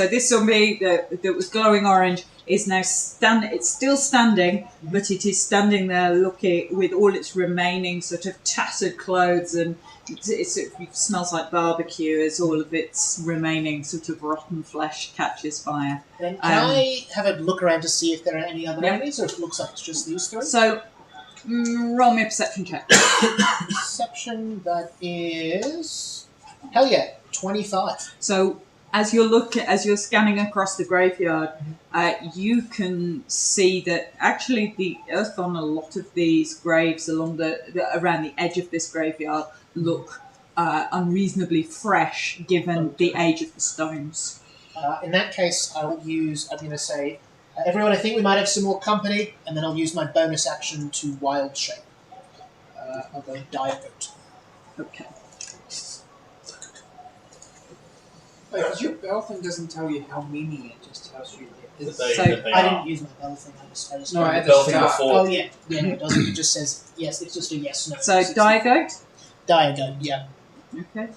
this zombie that was glowing orange is now It's still standing, but it is standing there looking with all its remaining sort of tattered clothes, and it smells like barbecue as all of its remaining sort of rotten flesh catches fire. Then can I have a look around to see if there are any other enemies, or if it looks like it's just these three? So roll me a perception check. Perception, that is... Hell yeah, 25. So as you're scanning across the graveyard, you can see that actually the earth on a lot of these graves along around the edge of this graveyard look unreasonably fresh given the age of the stones. In that case, I'm going to say, everyone, I think we might have some more company, and then I'll use my bonus action to wild shape. I'll go Dire Goat. Okay. Wait, because your bell thing doesn't tell you how many, it just tells you it is. That they, So, that they I are. didn't use my bell thing. I just No, at the Bell thing start. before. Oh yeah, yeah. No, it doesn't. It just says yes. It's just a yes no. So, Diagoat? Diagon, yeah. Okay.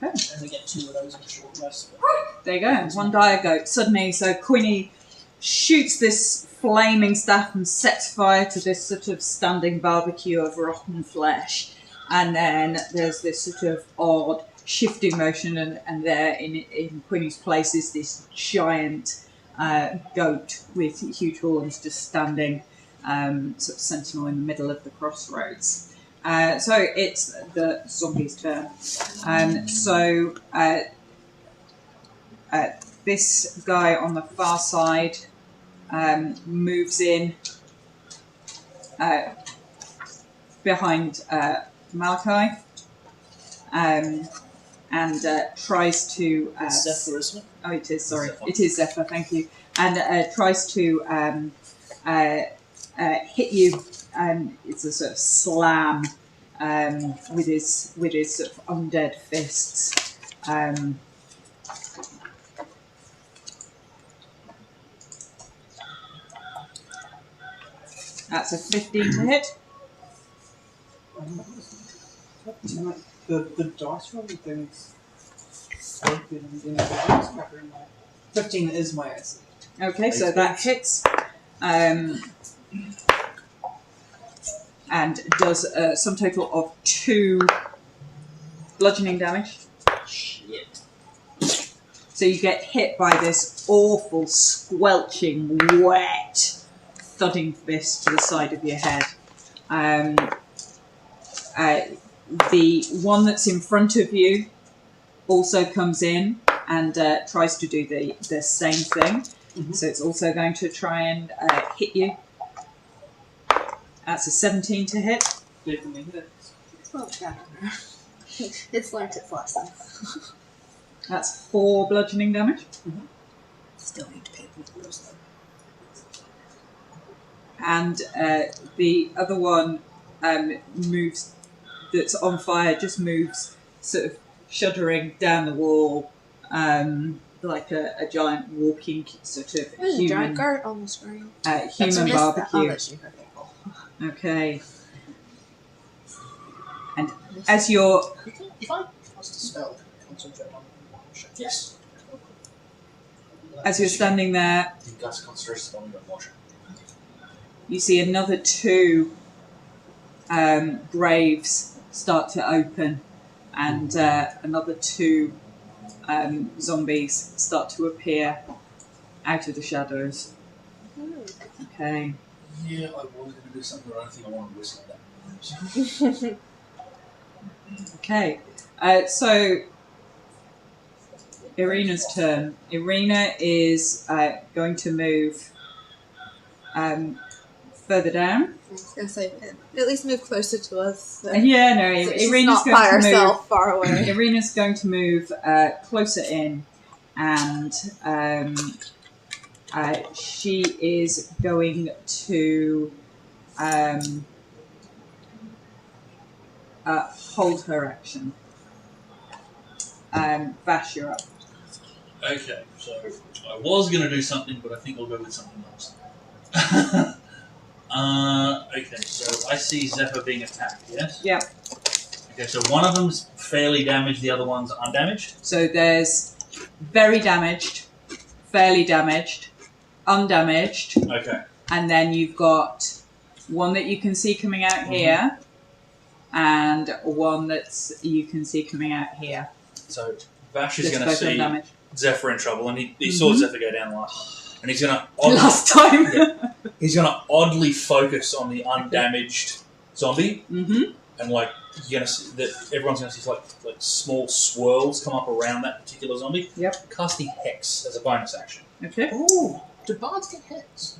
I only get 2 of those in a short rest. There you go. One Diagoat. Suddenly, so Queenie shoots this flaming staff and sets fire to this sort of standing barbecue of rotten flesh. And then there's this sort of odd shifting motion, and there in Queenie's place is this giant goat with huge horns just standing sort of sentinel in the middle of the crossroads. So it's the zombie's turn. This guy on the far side moves in behind Malachi and tries to... It's Zephyr, isn't it? Oh, it is, sorry. Zephyr. It is Zephyr, thank you. And tries to hit you. It's a sort of slam with his sort of undead fists. That's a 15 to hit. The dice roll things. 15 is my AC. Okay, so that hits. And does some total of 2 bludgeoning damage. Shit. So you get hit by this awful, squelching, wet, thudding fist to the side of your head. The one that's in front of you also comes in and tries to do the same thing. Mhm. So it's also going to try and hit you. That's a 17 to hit. Definitely hit. Well, it's learned its lesson. That's 4 bludgeoning damage. Still need to pay for those though. And the other one moves, that's on fire, just moves sort of shuddering down the wall like a giant walking sort of There's a giant human, guard on the screen. human Missed that. Oh, barbecue. that's super cool. Okay. And as you're... If I cast a spell, concentrate on motion. Yes. As you're standing there, You guys concentration on your motion. you see another 2 graves start to open, and another 2 zombies start to appear out of the shadows. Okay. Yeah, I was going to do something, but I don't think I want to whistle at that. Okay. So Irina's turn. Irina is going to move further down. I was gonna say, at least move closer to us. So Yeah, no, so she's Irina's not going by to move. herself, far away. Irina's going to move closer in, and she is going to hold her action. Vash, you're up. Okay, so I was going to do something, but I think I'll go with something else. Okay, so I see Zephyr being attacked, yes? Yeah. Okay, so one of them's fairly damaged, the other one's undamaged? So there's very damaged, fairly damaged, undamaged, Okay. and then you've got one that you can see coming out here, and one that's you can see coming out here. So Vash is Just going to both see undamaged. Zephyr in trouble, and he saw Zephyr go down last, and he's going to Last time. he's going to oddly focus on the undamaged zombie, Mm-hmm. and like you're going to see that everyone's going to see like small swirls come up around that particular zombie. Yep. Casting Hex as a bonus action. Okay. Ooh, do bards get hits?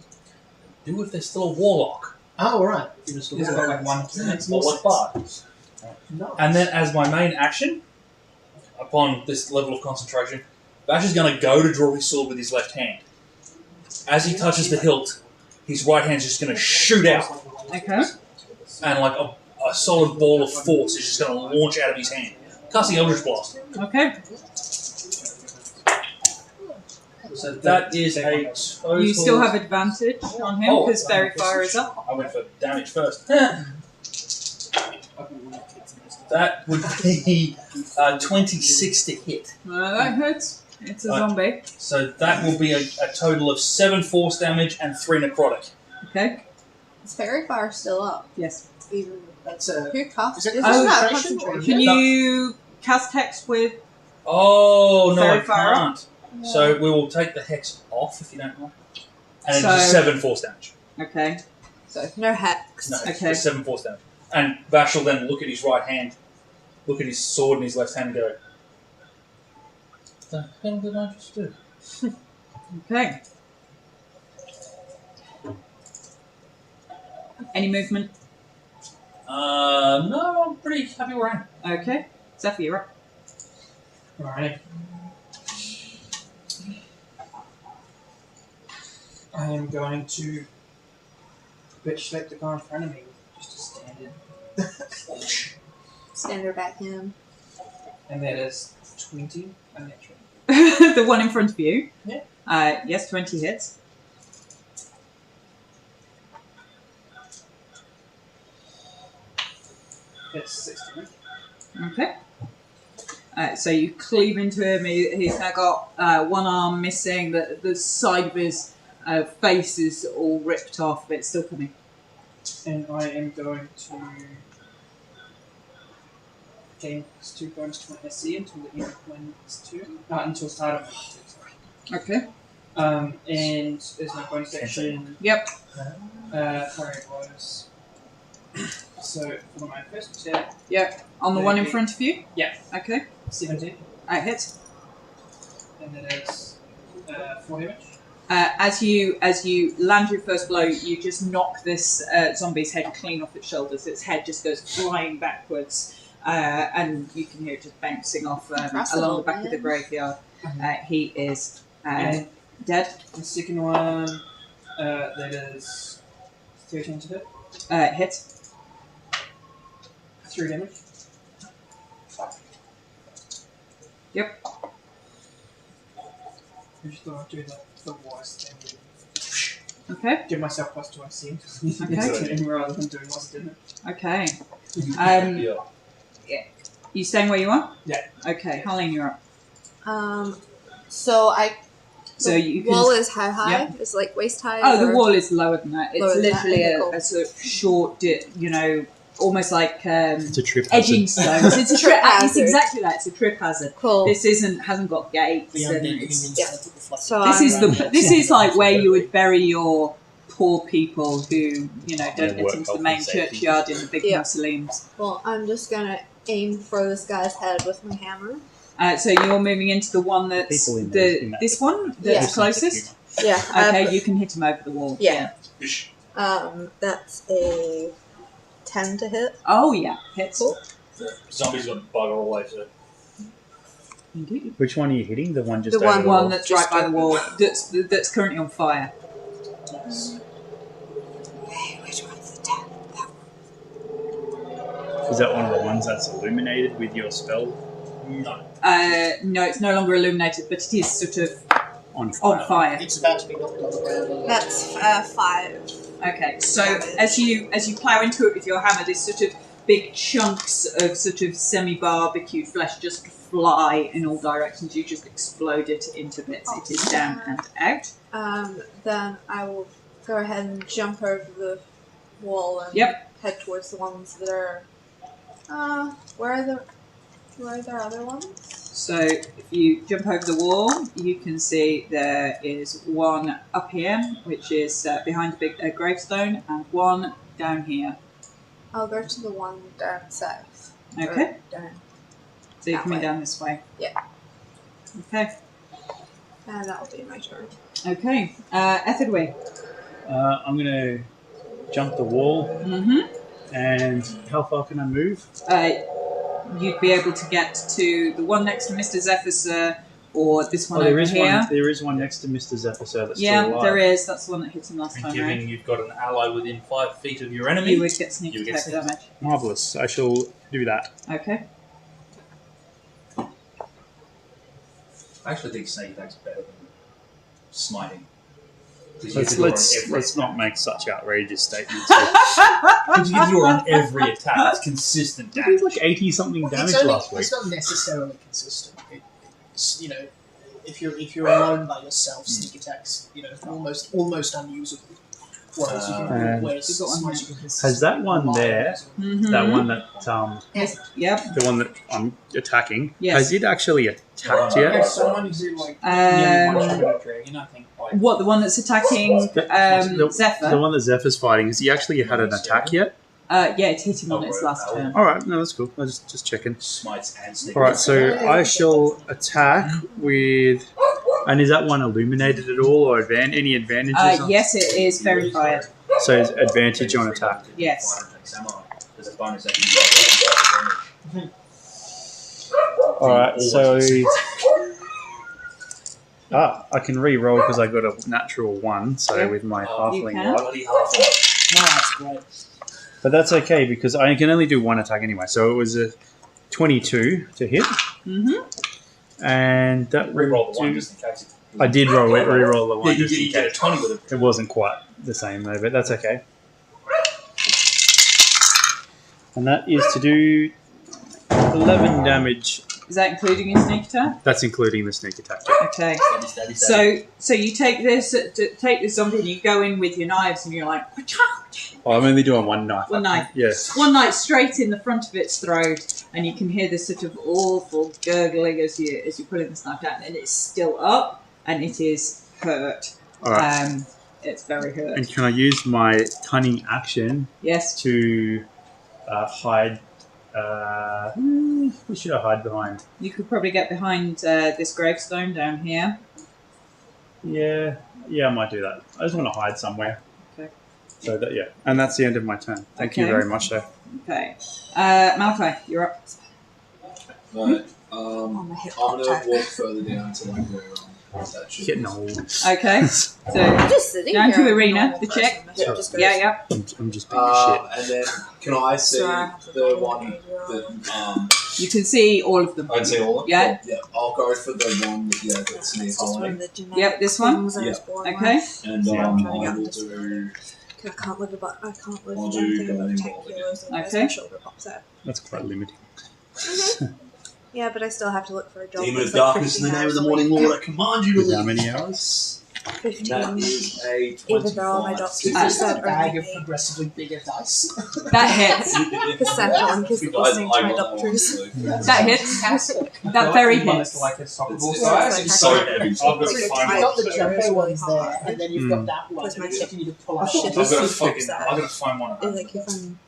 Do if they're still a warlock. Oh, right. You just He's got like 1 to Makes Or more like sense. bard. No. And then as my main action, upon this level of concentration, Vash is going to go to draw his sword with his left hand. As he touches the hilt, his right hand's just going to shoot out, Okay. and like a solid ball of force is just going to launch out of his hand, Casting Eldritch Blast. Okay. So that is a total... You still have advantage on him Oh, because Fairy Fire is up. I went for damage first. That would be 26 to hit. That hurts. It's a zombie. So that will be a total of 7 force damage and 3 necrotic. Okay. Is Fairy Fire still up? Yes. Even That's a. who cast? Is it not concentration? concentration? Can you cast Hex with... Oh, no, Fairy I Fire can't. So we will take the Hex off, if you don't mind. And So- it's 7 force damage. Okay. So no hex. No, Okay. it's 7 force damage. And Vash will then look at his right hand, look at his sword in his left hand and go, what the hell did I just do? Okay. Any movement? No, I'm pretty happy where I am. Okay. Zephyr, you're up. Alright. I am going to bitch slap the guy in front of me with just a standard. Stand her back in. And that is 20 unnatural. The one in front of you? Yeah. Yes, 20 hits. That's 16. Okay. So you cleave into him. He's now got one arm missing. The side of his face is all ripped off, but it's still coming. And I am going to gain +2 bonus to my SC until the end of my next turn. Until start of my next turn, sorry. Okay. And as my bonus action, Yep. current bonus. So for my first attack, Yep. On the one in front of you? yeah, Okay. 17, Hit. and that is 4 damage. As you land your first blow, you just knock this zombie's head clean off its shoulders. Its head just goes flying backwards, and you can hear it just bouncing off along the back of the graveyard. He is And dead. the second one, that is 13 to hit, Hit. 3 damage. Yep. I just thought I'd do the wise thing. Okay. Give myself +2 IC Okay. rather than doing what's doing it. Okay. Yeah. You staying where you are? Yeah. Okay. Harleen, you're up. So So the you can. wall is how high? Yep. It's like waist high. Oh, the or- wall is lower than that. It's Lower than that, literally okay, cool. a sort of short, almost like It's a trip. edging hazard. stones. It's a trip. Trip It's hazard. exactly that. It's a trip hazard. Cool. This hasn't got gates. The And undead it's, humans yeah. that put the flag. So this is I'm- this is like where you would bury your poor people who don't Yeah, get work into the health main and safety. churchyard in the big Yeah. mausoleums. Well, I'm just gonna aim for this guy's head with my hammer. So you're moving into the one that's People in this one that's Yeah. closest. Yeah. Okay, you can hit him over the wall. Yeah. Ish. That's a 10 to hit. Oh yeah, hits. Cool. The zombies got bugger all way, so. Indeed. Which one are you hitting? The one just The over one- the One wall? that's right by the wall. That's currently on fire. Hey, which one's the 10? Is that one of the ones that's illuminated with your spell No. No, it's no longer illuminated, but it is sort of on fire? on fire. It's about to be knocked on the ground. That's 5. Okay, so as you plough into it with your hammer, this sort of big chunks of sort of semi-barbecued flesh just fly in all directions. You just explode it into bits. It is down and out. Then I will go ahead and jump over the wall and head towards the ones that are. Where are there other ones? So if you jump over the wall, you can see there is one up here, which is behind a big gravestone, and one down here. I'll go to the one down south. Okay, Or down. so you're that coming way. down this way. Yeah. Okay. And that will be my turn. Okay. Ethelwyn. I'm going to jump the wall, Mm-hmm. and how far can I move? You'd be able to get to the one next to Mr. Zephyr, or this one Oh, there over is here. one. There is one next to Mr. Zephyr that's Yeah, still alive. there is. That's the one that hit him last And time, given right? you've got an ally within 5 feet of your enemy, You would get sneak You would get attack sneak damage. Marvelous. I shall do that. Okay. I actually think sneak attack's better than smiting. 'Cause you get to do it on every Let's not make such outrageous statements. Because you get to do it on every attack. It's consistent It was damage. like 80-something damage It's last week. It's not necessarily consistent. It's, you know, if you're alone by yourself, sneak attacks, you know, almost unusable. Whereas you can Has that one there, that one that Yep. the one that I'm attacking, Yes. has it actually attacked yet? Yeah, someone who's in like nearly one shot at a dragon, I think. Like, What, the one that's attacking Zephyr? The one that Zephyr's fighting, has he actually had an attack yet? Yeah, it hit him on its last turn. Alright, no, that's cool. I was just checking. Smites and sneak Alright, attack. so I shall attack with... And is that one illuminated at all, or any advantages? on- Yes, it is verified. So it's advantage on attack. Yes. There's a bonus that you get. Alright, so... I can re-roll because I got a natural 1, so Yeah. with my You halfling can. luck. Bloody half. No, that's great. But that's okay because I can only do one attack anyway. So it was a 22 to hit, and that Reroll the one will do- just in case. I did re-roll the Yeah, one. you just in get a case. 20 with it. It wasn't quite the same though, but that's okay. And that is to do 11 damage. Is that including your sneak attack? That's including the sneak attack. Okay. Steady, steady. So you take this zombie and you go in with your knives and you're like, Oh, I'm only doing one knife. One knife. Yes. one knife straight in the front of its throat, and you can hear this sort of awful gurgling as you're pulling this knife down, and it's still up, and it is hurt. All right. It's very hurt. And can I use my cunning action Yes. to hide? What should I hide behind? You could probably get behind this gravestone down here. Yeah, I might do that. I just want to hide somewhere. Okay. So that and that's the end of my turn. Thank you Okay. very much, though. Okay. Malachi, you're up. Right. On the hip I'm hop gonna tag. walk further down to like where that should Getting be. old. Okay. So Just sitting Down here, to I'm a arena, normal the person. check. My shit just goes- yeah. I'm just being shit. And then can I see So I have to the follow one it as well. that You can see all of them. I can see all of them? Yeah. Yeah. I'll go for the one that's near It's just one Holly. of the genetic Yep, this one? things I was Yeah. born Okay. with. And Yeah, I'm trying to I get will this- do 'Cause I can't live about I'll do anything above Golden 10 Ball kilos and Okay. my shoulder pops out. That's quite limiting. Yeah, but I still have to look for a job. Demon of that's like Darkness in the 15 name of the hours a Morning week. Lord, I command you to With how leave. many hours? 15. That is a 25. Even though all my jobs Is are this set a bag only of progressively bigger dice? That hits. percentile in case of listening to my doctors. That hits. That very hits. Like a soccer ball It's size. like it's so heavy. I've got It's to like find a You've got the tight jumbo shirt, ones really there, hard. and then you've got that one. Because my and you need to pull my out. shit I've got to just fucking. pops I've out. got to find one. It's like if I'm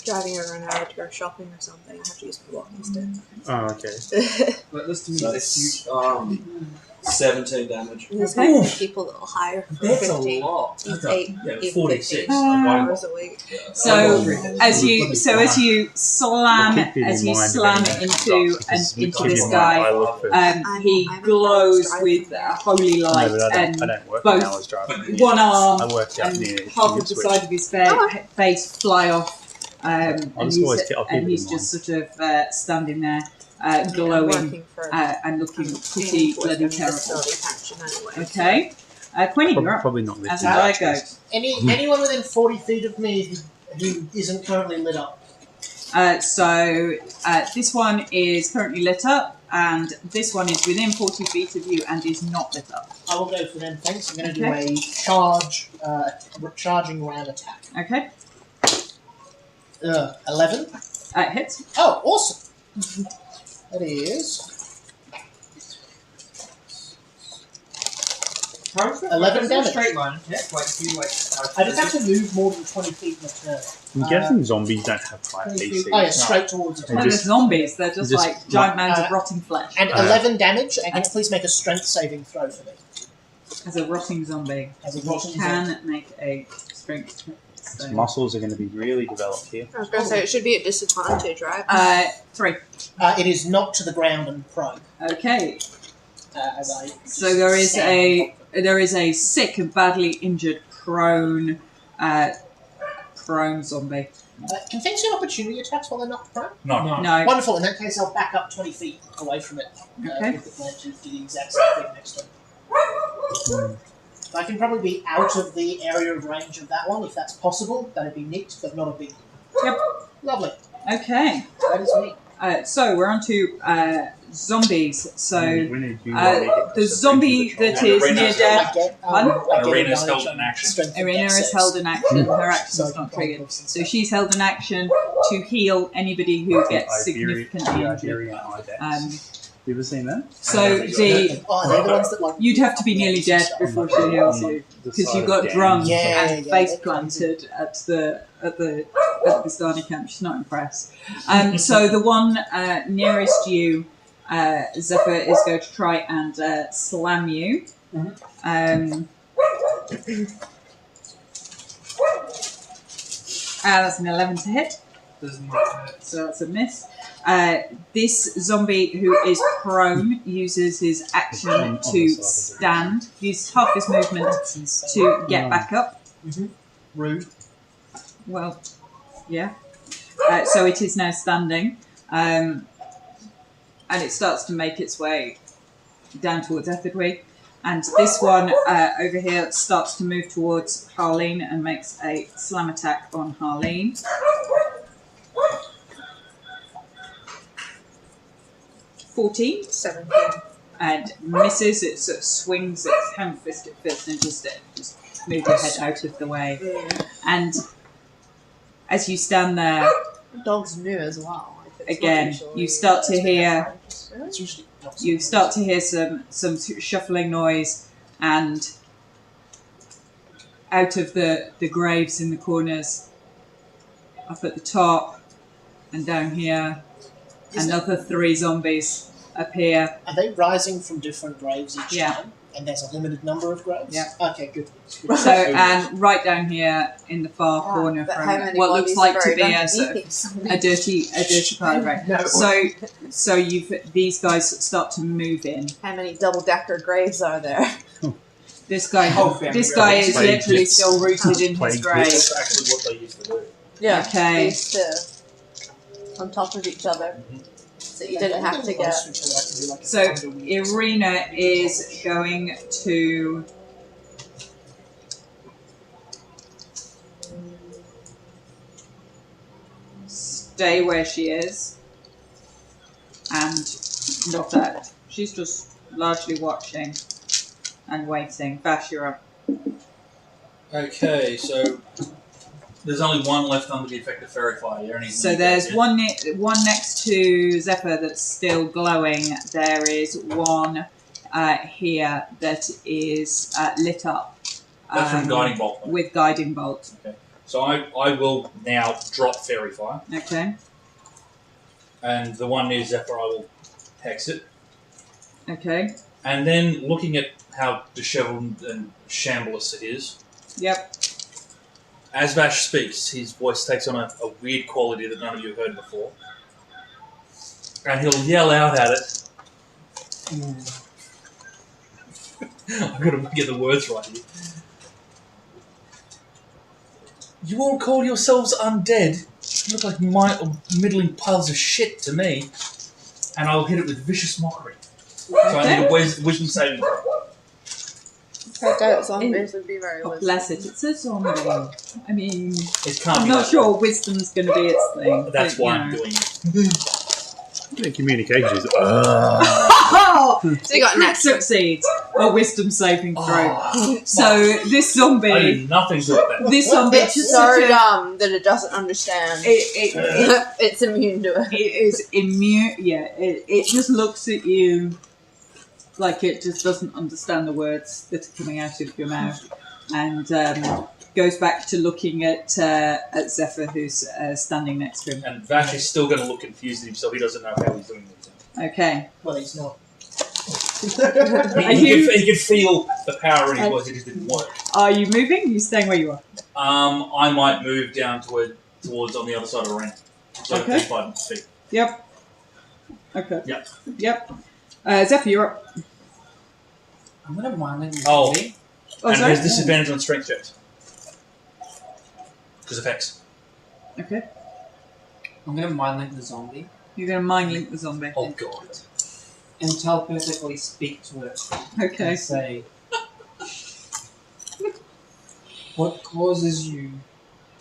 driving over an hour to go shopping or something, I have to use my walking stick. Oh, okay. But this to me So is huge. that's 17 damage. There's Okay. many people that will hire for 15. lot. It's 8, Yeah, even 46. 15 hours a week. So as you slam We'll keep it as in you mind slam if anything into stops, because into keep this in mind, I guy, look for- he I'm a glows driver. with holy No, light but I and don't work both- when I was driving. one arm I worked out and near half of the Ipswich. side of his face fly off, and I'll he's, always keep- I'll keep and it he's in just sort of standing there, I'm glowing working for and looking pretty bloody terrible. disability pension anyway. Okay, Queenie, you're up. Probably not As lifting did I go. batteries. Anyone within 40 feet of me who isn't currently lit up. So this one is currently lit up, and this one is within 40 feet of you and is not lit up. I will go for them. Thanks. I'm going to Okay. do a charging ram attack. Okay, 11. hits. Oh, awesome. That is 11 damage. Straight line. Yeah, like if you like. I just have to move more than 20 feet in a turn. I'm guessing zombies don't have high 20 AC. feet. Oh yeah, straight towards They it. They're just- zombies. They're just just- like giant mounds of uh, rotting flesh. And 11 damage. And can you please make a strength saving throw for me? As a rotting zombie, As a you rotting can make a strength. Its muscles are going to be really developed here. I was going to say, it should be a disadvantage, right? 3. It is knocked to the ground and prone. Okay, As I so there is a sick and badly injured prone prone zombie. Can things do opportunity attacks while they're not prone? No. No. Wonderful. In that case, I'll back up 20 feet away from it Okay. with the plan to do the exact same thing next time. I can probably be out of the area of range of that one if that's possible. That'd be nicked, but not a big. Yep. Lovely. Okay. That is me. So we're on to zombies. So we need you the zombie that is Arena. near death. I get, Pardon? I get Arena's advantage held on in action. strength and Irina dex is saves. held in action. Her action So I is can not roll triggered. plus and So stuff. she's held in action to heal anybody who gets significantly injured. Iberian Ibex. Um, You ever seen that? so the Oh, they're the ones that like. you'd have to be nearly dead before she heals you because you got drunk Yeah, and yeah, face they're planted at the Bastani camp. She's not impressed. So the one nearest you, Zephyr, is going to try and slam you. That's an 11 to hit. So that's a miss. This zombie who is prone uses his action to stand, uses half his movement to get back up. Rude. Well, yeah. So it is now standing. And it starts to make its way down towards Etherdwig. And this one over here starts to move towards Harleen and makes a slam attack on Harleen. 14. 17. And misses. It sort of swings its ham-fisted fist and just move your head out of the way. And as you stand there, The dog's new as well. Like, it's Again, not usually- you start to hear- Really? It's usually not you start to hear some shuffling noise, and out of the graves in the corners, up at the top and down here, another 3 zombies appear. Are they rising from different graves each Yeah. time? And there's a limited number of graves? Yeah. Okay, good. Good. So, and right down here in the far Wow, corner but from how many what looks bodies like are to be buried a sort of underneath something? a dirty pile of grave. No. So these guys start to move in. How many double-decker graves are there? This guy, Whole family this guy is Plague literally pits. still rooted in his Plague grave. pits. That's actually what they used to do. Yeah. Okay. They used to on top of each other, so you didn't have to get. So Irina is going to stay where she is and not act. She's just largely watching and waiting. Bash, you're up. Okay, so there's only one left under the effect of fairy fire. You're only So there's one next to Zephyr that's still glowing. There is one here that is lit up. That's from guiding bolt. With guiding bolt. So I will now drop fairy fire, Okay. and the one near Zephyr I will hex it. Okay. And then looking at how dishevelled and shambless it is, Yep. as Vash speaks, his voice takes on a weird quality that none of you have heard before. And he'll yell out at it. I've got to get the words right here. You all call yourselves undead? You look like middling piles of shit to me. And I'll hit it with vicious mockery. So I need a wisdom saving throw. I doubt zombies would be very Oh, wisdom. bless it. It's a zombie. I mean, It can't I'm be not that sure wisdom's going to be its thing. bad. That's but, why you I'm know. doing it. The communication is. Oh! So you got an Crit extra. succeeds a wisdom saving throw. Oh, So this I zombie, did nothing to it. this zombie It's just so sort of, dumb that it doesn't understand. It's immune to it. it is immune. Yeah, it just looks at you like it just doesn't understand the words that are coming out of your mouth, and goes back to looking at Zephyr, who's standing next to him. And Vash is still going to look confused at himself. He doesn't know how he's doing these things. Okay. Well, he's not. He could feel the power in his voice. It just didn't work. Are you moving? Are you staying where you are? I might move down towards on the other side of the ring. So Okay. 35 feet. Yep. Okay. Yep. Yep. Zephyr, you're up. I'm gonna mind it. Oh. Oh, And sorry. there's disadvantage on strength checks. Because of Hex. Okay. I'm gonna mind link the zombie You're going to mind link the zombie. Oh god. and telepathically speak to it Okay. and say, "What causes you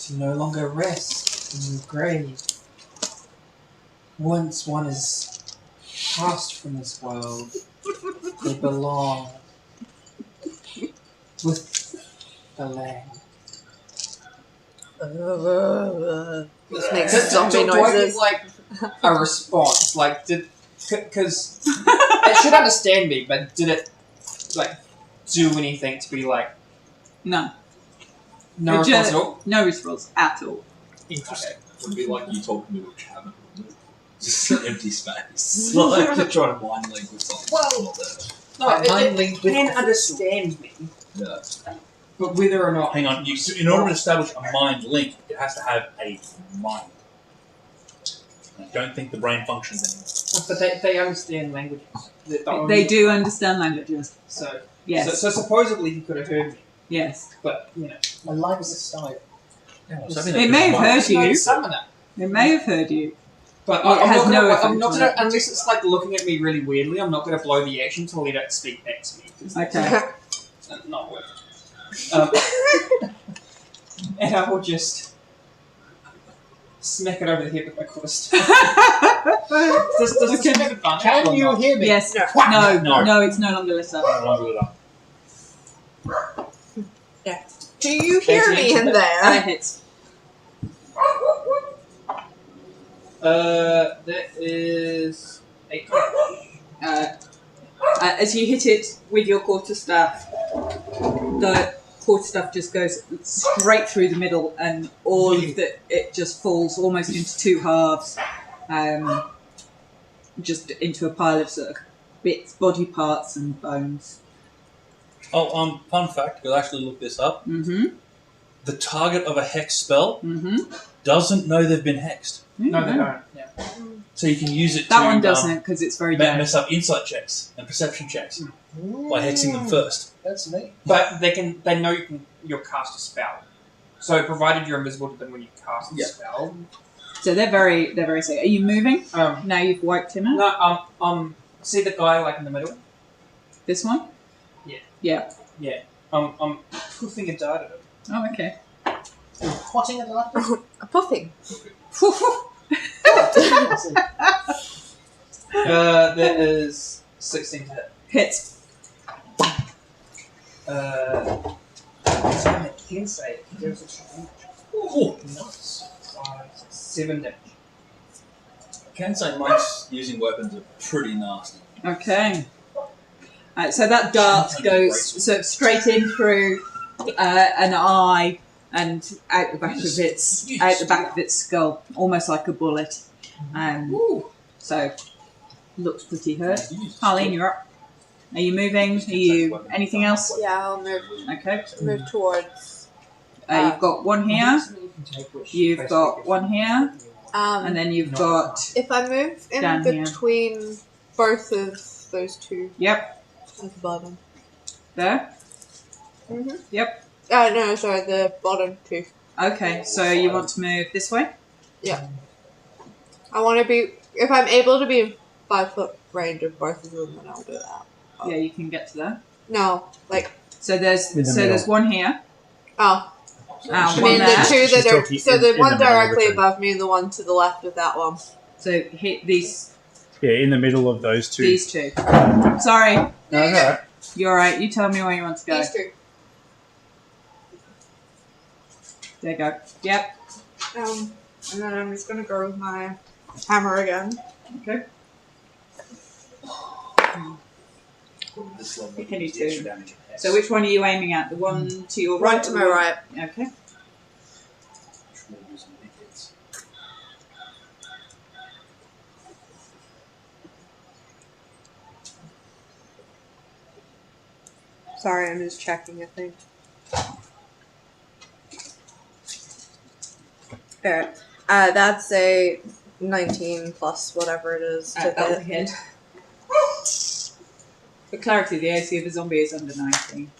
to no longer rest in your grave? Once one is passed from this world, they belong with the land." This makes Do zombie I get, noises. like, a response? Like, because it should understand me, but did it, like, do anything to be like, No. no response at all? No response at all. Interesting. It would be like you talking to a cabin. Just an empty space. Like you're trying to mind link with something. Well, Not no, mind it link with can the understand me, there. but whether or not... Hang on, in order to establish a mind link, it has to have a mind. I don't think the brain functions anymore. But they understand languages. They do understand languages. So, Yes. so supposedly he could have heard me, Yes. but, you know. My lives aside. It may have heard you. Summon it. It may have heard you. But It I'm has not gonna, no effect I'm not on gonna, it. unless it's like looking at me really weirdly, I'm not gonna blow the action to let it speak back to me. 'Cause Okay. that's not worth it. And I will just smack it over the head with my CoS. Does this Okay. have advantage Can or you not? hear me? Yes. No. No, it's no longer lit up. No longer lit up. Do you hear me in And there? it hits. That is 8. As you hit it with your quarterstaff, the quarterstaff just goes straight through the middle, and all of it just falls almost into two halves, just into a pile of sort of bits, body parts, and bones. Oh, fun fact, because I actually looked this up. Mm-hmm. The target of a hex spell Mm-hmm. doesn't know they've been hexed. No, they don't. Yeah. So you can use it That to one doesn't, because it's very dead. mess up insight checks and perception checks by hexing them first. That's neat. But they know you'll cast a spell. So provided you're invisible to them when you cast the spell. So they're very safe. Are you moving? Now you've wiped him out? No, see the guy like in the middle? This one? Yeah. I'm poofing a dart at him. Oh, okay. Potting at the A puffing. That is 16 to hit. Hits. So I can say it. There's a strange. Oh, Nice. 5, 7 damage. I can say monks using weapons are pretty nasty. Okay. So that dart goes straight in through an eye and out the back of its skull, almost like a bullet. So looks pretty hurt. Harleen, you're up. Are you moving? Are you anything else? Yeah, I'll move Okay. towards. You've got one here. You've got one here, and then you've got. If I move in Down here. between both of those two Yep. at the bottom. There. Mm-hmm. Yep. No, sorry, the bottom two. Okay. So you want to move this way? I want to be. If I'm able to be in 5 foot range of both of them, then I'll do that. Yeah, you can get to there. No, like. So there's In the middle. there's one here. Oh. I One mean, there. the two She's that are. talking So in the the one middle of directly the two. above me and the one to the left of that one. So hit these Yeah, in the middle of those two. two. Sorry, No, that's all right. you're right. You tell me where you want to go. These two. There you go. Yep. And then I'm just gonna go with my hammer again. Okay. This level You can do is the extra two. damage it has. So which one are you aiming at? The one to your right? Right to or my the one- right. Okay. Trolls and midgets. Sorry, I'm just checking, I think. Alright. That's a 19 plus whatever it is to That'll hit. hit. For clarity, the AC of a zombie is under 19.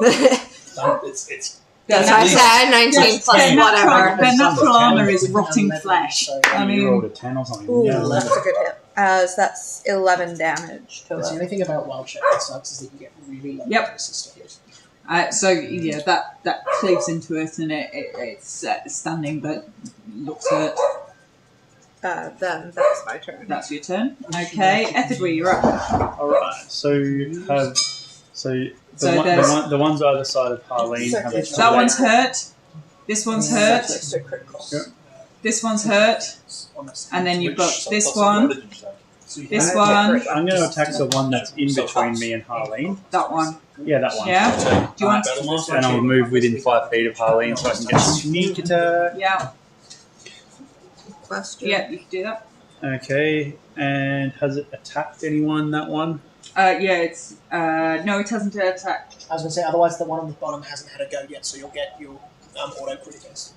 It's That's what I said. 19 plus Their whatever. natural armour is rotting flesh. So, I You mean, rolled a 10 or something. Ooh, Yeah. that's a good hit. So that's 11 damage to the it. only thing about wild shape that sucks is that you get really low Yep. bonuses to hit. so yeah, that cleaves into it, and it's standing, but looks hurt. Then that's my turn. That's your turn. Okay, Ethidwe, you're up. Alright, so the ones either side of Harleen have a That one's hurt. This one's hurt. That's just a critical. Yep. This one's hurt. And then you've got this one. This one. I'm going to attack the one that's in between me and Harleen. That one. Yeah, that one. Yeah. Do you want? And I'll move within 5 feet of Harleen so I can get sneak attack. Yeah. Question. Yeah, you can do that. Okay, and has it attacked anyone, that one? Yeah, it's no, it hasn't attacked. I was going to say, otherwise the one on the bottom hasn't had a go yet, so you'll get your auto crit against.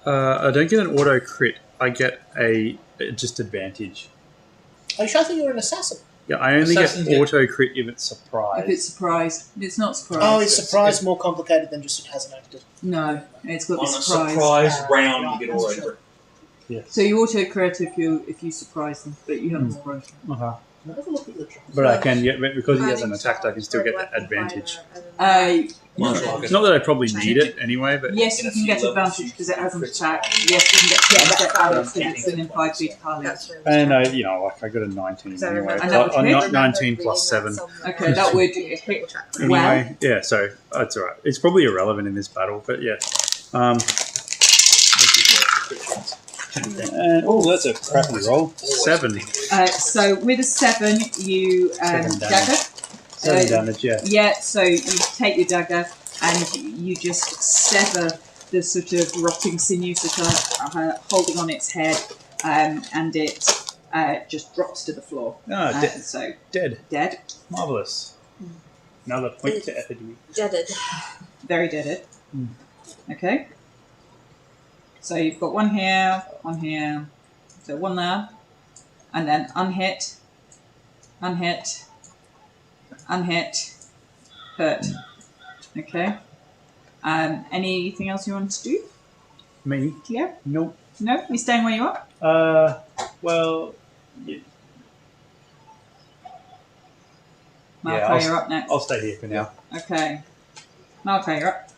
I don't get an auto crit. I get a just advantage. Are you sure I think you're an assassin? Yeah, I only Assassins get get- auto crit if it's surprised. If it's surprised, it's not surprised. Oh, is surprise more complicated than just it hasn't acted? No, it's got On the a surprise. surprise round, you get all That's over. So you auto crit if you surprise them, but you haven't surprised them. Uh-huh. Can I have a look at the drawing? But I can get, because he hasn't attacked, I can still get that advantage. Much like It's not that I probably need it anyway, but Yes, you can get advantage because it hasn't attacked. Yes, you can get advantage because it's within 5 feet of Harley. and I got a 19 anyway. And that would I'm hit? not 19 plus 7. Okay, that would hit well. Anyway, yeah, so that's alright. It's probably irrelevant in this battle, but yeah. That's a crappy roll. 7. So with a 7, you 7 dagger. 7 damage, yeah. Yeah, so you take your dagger and you just sever the sort of rotting sinews that are holding on its head, and it just drops to the floor. Ah, So dead. dead, Marvellous. Another point to Ethidwe. Deaded. very deaded. Okay. So you've got one here, so one there, and then unhit, unhit, unhit, hurt. Okay. Anything else you want to do? Me? Yeah. Nope. No, you staying where you are? Well, yeah. Marco, you're up next. I'll stay here for now. Okay. Marco, you're up.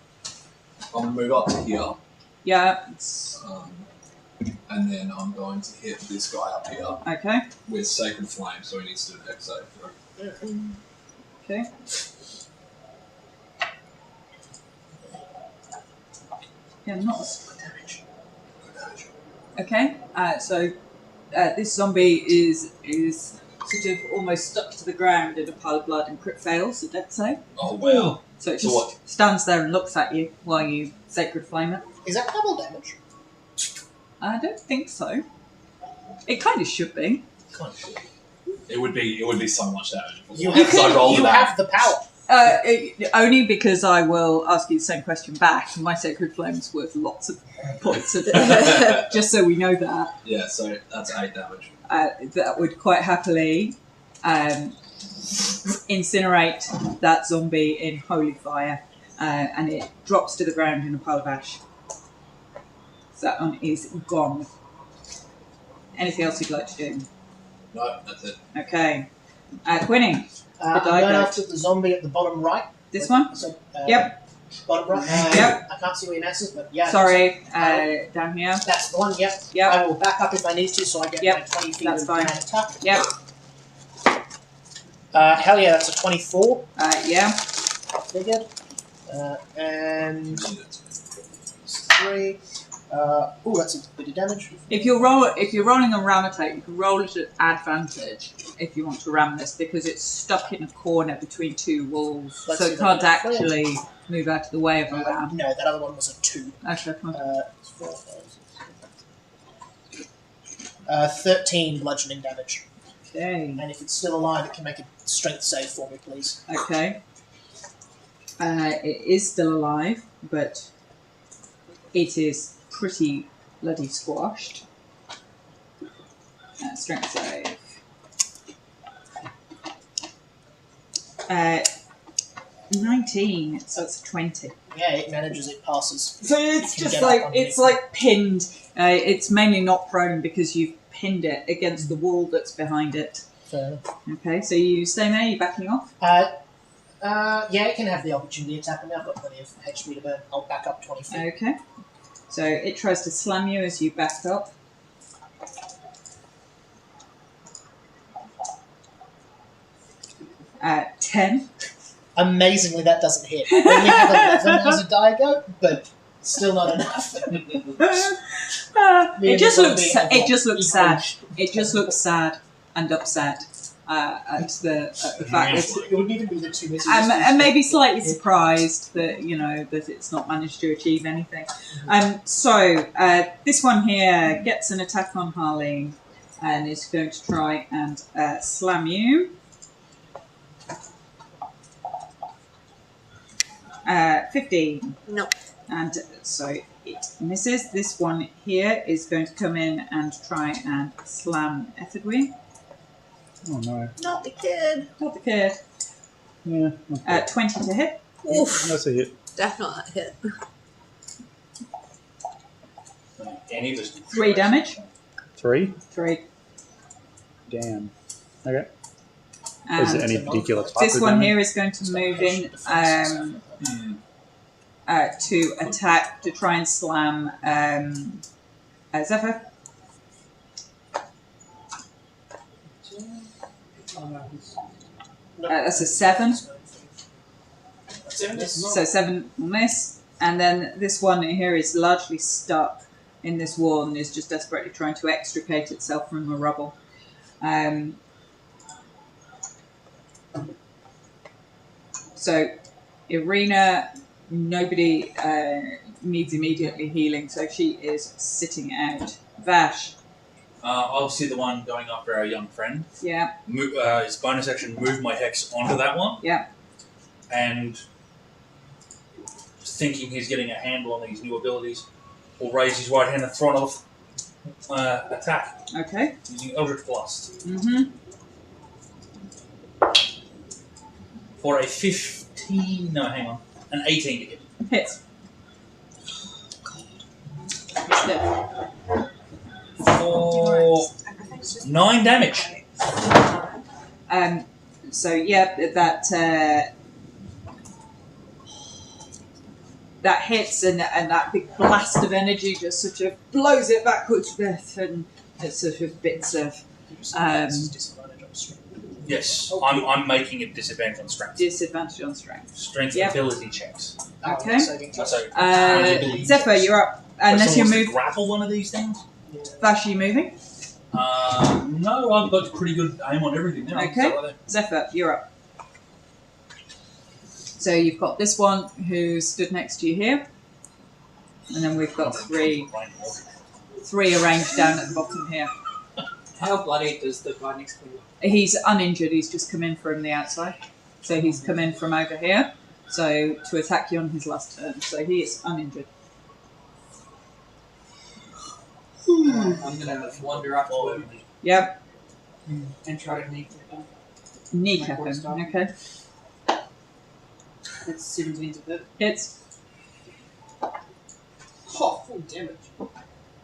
I'm going to move up to here, Yeah. It's, and then I'm going to hit this guy up here okay. with Sacred Flame, so he needs to do an X save throw. Okay. Yeah, not Good damage. Good damage. okay. So this zombie is sort of almost stuck to the ground in a pile of blood and crit fails a death save. Oh, wow. So it So just what? stands there and looks at you while you sacred flame it. Is that double damage? I don't think so. It kind of should be. Kind of shit. It would be so much damage. You Because I rolled you that. have the power. Only because I will ask you the same question back. My sacred flame is worth lots of points of it. Just so we know that. Yeah, so that's 8 damage. That would quite happily incinerate that zombie in holy fire, and it drops to the ground in a pile of ash. So that one is gone. Anything else you'd like to do? No, that's it. Okay. Quinny, I'm die going goat. after the zombie at the bottom right. this one? So, Yep. Bottom right. Yep. I can't see where your mass is, but yeah. Sorry, down here. That's the one, yep. Yep. I will back up if I need to, so I get Yep, my 20 feet that's of fine. grand attack. Yep. Hell yeah, that's a 24. Yeah. Figured. And 3. That's a bit of damage. If you're rolling a ram attack, you can roll it at advantage if you want to ram this because it's stuck in a corner between two walls, Let's so see it can't that. actually move out of the way of a ram. No, that other one was a 2. Okay, fine. 13 bludgeoning damage. Okay. And if it's still alive, it can make a strength save for me, please. Okay. It is still alive, but it is pretty bloody squashed. Strength save. 19, so it's a 20. Yeah, it manages, it passes. So it's Can just get up like underneath it's like pinned. It's mainly not prone because you've pinned it against the wall that's behind it. Fair enough. Okay, so you stay there. You backing off? Yeah, it can have the opportunity attack on me. I've got plenty of HP to burn. I'll back up 20 feet. Okay. So it tries to slam you as you back up. At 10. Amazingly, that doesn't hit. I only have 11 as a die go, but still not enough. It just looks sad. Equal. It just looks sad and upset at the fact that, It wouldn't even be the two misses. and maybe slightly surprised that that it's not managed to achieve anything. So this one here gets an attack on Harleen and is going to try and slam you. 15. No. And so it misses. This one here is going to come in and try and slam Ethelwyn. Oh no. Not the kid. Not the kid. Yeah. Okay. 20 to hit. Oof. That's a hit. Definitely not hit. Any of us 3 damage. 3? 3. Damn. Okay. And Is it any particular type this of one damage? here is going to move in to attack, to try and slam Zephyr. That's a 7. So 7 will miss. And then this one here is largely stuck in this wall and is just desperately trying to extricate itself from the rubble. So Irina, nobody needs immediately healing, so she is sitting out. Vash. I'll see the one going after our young friend. Yeah. His bonus action, move my hex onto that one. Yeah. And thinking he's getting a handle on these new abilities, will raise his right hand and throw off attack Okay. using Eldritch Blast. Mm-hmm. For a 15, no, hang on, an 18 to hit. Hits. For 9 damage. So yeah, that hits and that big blast of energy just sort of blows it backwards a bit, and it's sort of bits of Yes, I'm making a disadvantage on strength. disadvantage on strength. Strength Yep. ability checks. Okay. So, Zephyr, you're up. Unless you move. grapple one of these things? Vash, are you moving? No, I've got pretty good aim on everything now. Okay. So, Zephyr, you're up. So you've got this one who stood next to you here, and then we've got three arranged down at the bottom here. How bloody does the guy next to me look? He's uninjured. He's just come in from the outside, so he's come in from over here. So to attack you on his last turn. So he is uninjured. I'm gonna wander up to him Yep. and try to sneak him. Kneecap him. Okay. That's 17 to hit. Hits. Oh, full damage.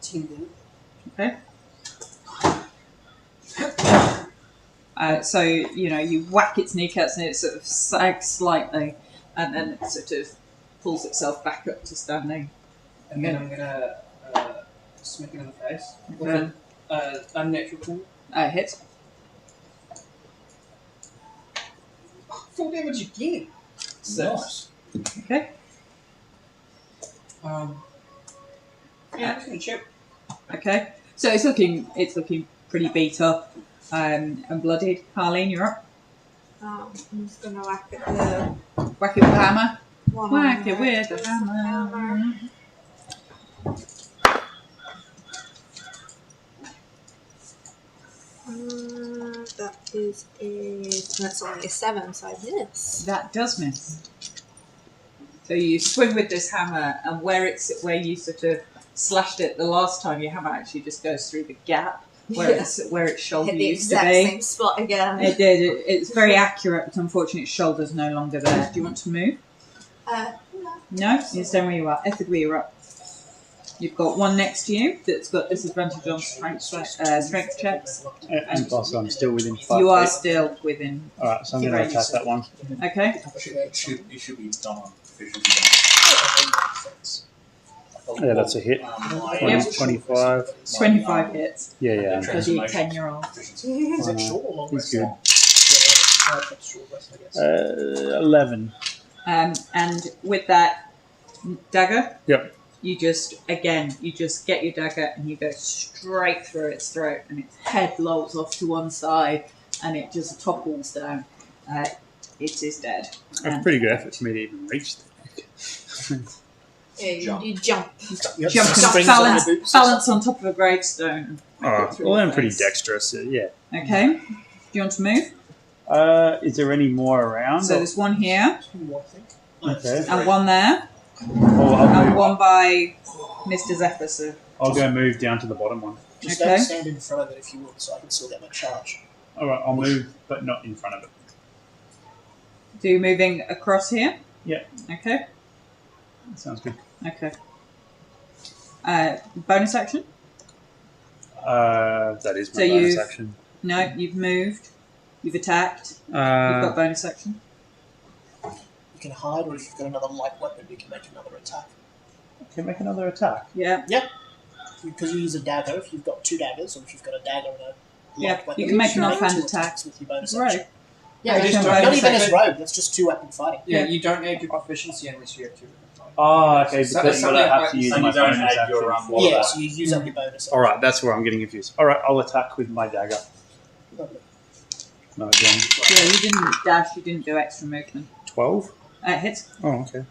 10 damage. Okay. So you whack its kneecaps and it sort of sags slightly, and then it sort of pulls itself back up to standing. And then I'm gonna smack it in the face with Okay. an unnatural 20. Hit. Full damage again. nice. Okay. Yeah, I'm just gonna check. Okay. So it's looking pretty beat up and bloodied. Harleen, you're up. I'm just gonna whack at the Whack it with the hammer. one. Whack on it the with the just hammer. That's only a 7, so I miss. That does miss. So you swing with this hammer, and where you sort of slashed it the last time, your hammer actually just goes through the gap where its shoulder Hit the used to exact be. same spot again. It did. It's very accurate, but unfortunately, its shoulder's no longer there. Do you want to move? No. No, you're staying where you are. Ethically, you're up. You've got one next to you that's got disadvantage on strength checks. And plus, I'm still within 5 You are feet. still within. Alright, so I'm going to attack that one. Okay. It should be done on efficiency. Yeah, that's a hit. 25. 25 hits. Yeah. For the 10-year-old. Is it short or long He's rest? good. 11. And with that dagger, Yep. you just get your dagger and you go straight through its throat, and its head lolls off to one side and it just topples down. It is dead. That's a pretty good effort for me to even reach the Yeah, you jump. Jump up, balance on top of a gravestone. well, I'm pretty dexterous, so yeah. Okay. Do you want to move? Is there any more around? So there's one here, Okay. and one there, Oh, I'll and move. one by Mr. Zephyr. So I'll go move down to the bottom one. Just Okay. stand in front of it if you would, so I can still get my charge. Alright, I'll move, but not in front of it. do you moving across here? Yeah. Okay. That sounds good. Okay. Bonus action? That is my So bonus you've- action. No, you've moved. You've attacked. You've got bonus action. You can hide, or if you've got another light weapon, you can make another attack. Can make another attack. Yeah. Because you use a dagger, if you've got 2 daggers, or if you've got a dagger and a light Yeah, weapon, you can make an make offhand 2 attack. attacks with your bonus Right. action. Yeah, Okay, just so Not bonus even as action. rogue, that's just 2 weapon fighting. Yeah, you don't need your proficiency unless you have to. Oh, okay, So- because so I have like- to use and my you don't bonus add your, action. what Yeah, about- so you use up your bonus action. Alright, that's where I'm getting confused. Alright, I'll attack with my dagger. Lovely. No, again. Yeah, you didn't dash. You didn't do extra movement. 12? Hits. Oh, okay. And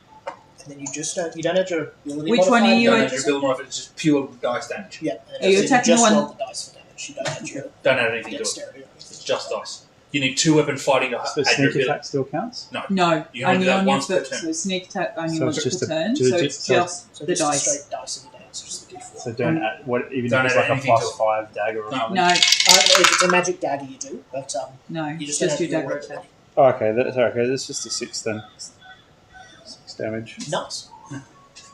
then you just you don't add your ability Which one modifier, are you don't Don't at? add add your build modifier, it's just pure dice damage. Yeah, and Are you so attacking just the one- roll the dice for damage. You don't add your Don't add anything to it. dexterity or anything. It's just dice. You need 2 weapon fighting to So add your sneak ability. attack still counts? No, You only do only that on your once per foot. turn. So sneak attack only So once it's per just a- turn. ju- So ju- it's so- just So the just a dice. straight dice of your damage, just the d4. So don't add, what, even Don't if it's add like a anything to plus it. 5 dagger or No. something? No, If it's a magic dagger, you do, but no, you just just don't your have dagger your attack. ability. Oh, okay, that's just a 6 then. 6 damage. Nice.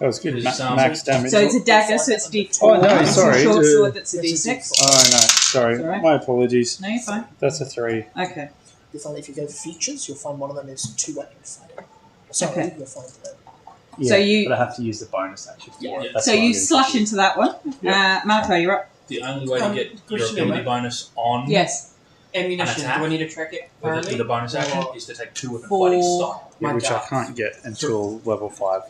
That was good. Does it sound Max damage. So it's a dagger, so it's D4. Oh, no, It's a sorry, short uh, sword that's a it's a D6. Oh, no, sorry. It's alright. My apologies. No, you're fine. That's a 3. Okay. You'll find if you go for features, you'll find one of them is 2 weapon fighting. Sorry, Okay. you'll find that. Yeah, So you- but I have to use the bonus action for Yeah. it. That's So why I'm you getting slash confused. into that one. Malachi, you're up. The only way to get your question, ability mate. bonus on Yes. Ammunition, An attack? do I need to track it with thoroughly? a bonus action Or- is to take 2 weapon For- fighting style. Yeah, My which I God. can't get until level 5.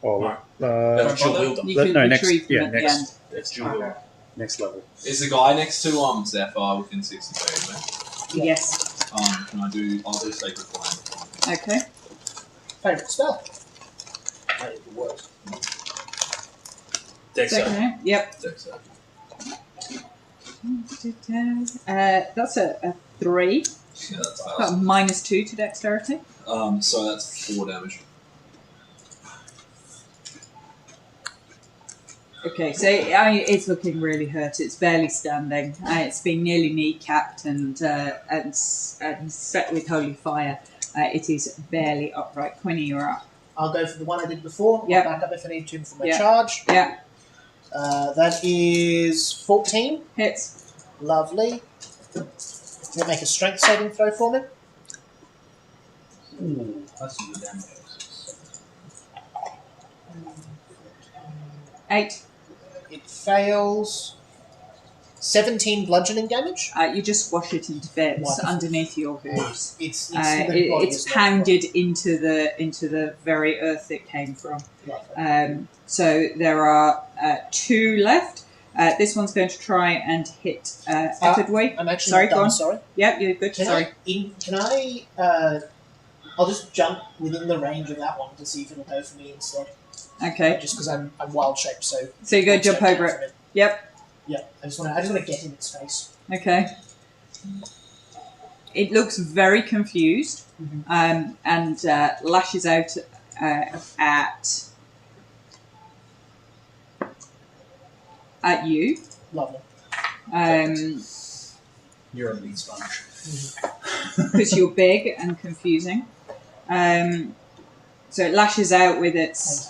Or Right. uh, That's dual wielder. You Let- could no, next- retrieve them yeah, at next. the end. That's dual wielder. next level. Is the guy next to Zephyr within 60 feet of me? Yes. Can I do? I'll do Sacred Flame. Okay. Favourite spell? Hey, it works. Dex save. Okay. Yep. Dex save. That's a 3. Yeah, that's Got awesome. -2 to dexterity. So that's 4 damage. Okay, so it's looking really hurt. It's barely standing. It's been nearly kneecapped and set with holy fire. It is barely upright. Quinny, you're up. I'll go for the one I did before. Yeah. I'll back up if I need to for my Yeah. charge. Yeah, That is 14. hits. Lovely. Will make a strength saving throw for me. Ooh, that's some good damage. 8. It fails. 17 bludgeoning damage. You just squash it into bits Wonderful. underneath your hooves. It's It's pounded into the very earth it came from. So there are 2 left. This one's going to try and hit Etherdway. I'm actually Sorry, not go done, on. sorry. Yep, you're good. Sorry. I'll just jump within the range of that one to see if it'll go for me instead. Okay. Just because I'm wild shaped, so. So you go I'll jump step over down it. from Yep. Yeah, I just want to get in its face. Okay. It looks very confused, and lashes out at you. Lovely. You're a meat sponge. Because you're big and confusing. So it lashes out with its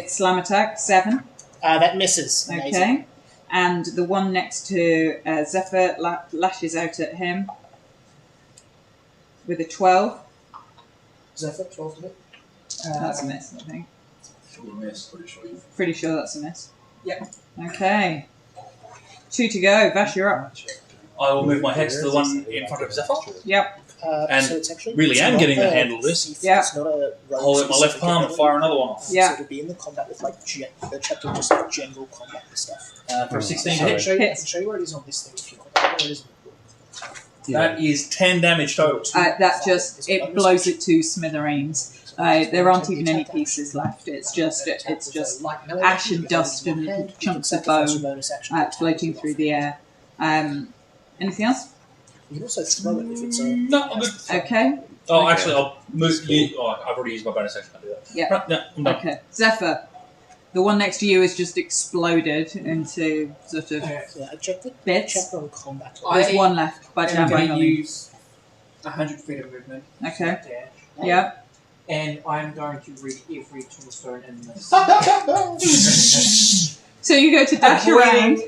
slam attack, 7. That misses. Amazing. Okay. And the one next to Zephyr lashes out at him with a 12. Zephyr, 12 to hit. That's a miss, I think. Sure miss, pretty sure you. Pretty sure that's a miss. Yep. Okay. 2 to go. Vash, you're up. I will move my hex to the one in front of Zephyr. Yep. And so it's actually, really it's am not getting a a- handle of this. Yeah. It's not a rogue Hold it in my left specific palm and ability. fire another one off. So Yeah. it'll be in the combat with like the chapter just like general combat and stuff. For a 16 So I can hit. show you, I Hits. can show you where it is on this thing if you want. I don't know where it is in the book. That is 10 damage total. That just, it blows it to smithereens. There aren't even any pieces left. It's just ash and dust and little chunks of bone floating through the air. Anything else? You can also throw it if it's a. No, I'm good. Okay. Oh, actually, I'll move you. Oh, I've already used my bonus action. I'll do that. Yeah. Right, no, I'm done. Okay. Zephyr, the one next to you has just exploded into sort of Yeah, I checked the bits. chapter on combat. There's one left by I'm down going by to use 100 feet of movement. Okay. Dash. Yeah. And I'm going to read every tombstone in this. So you go to dash around.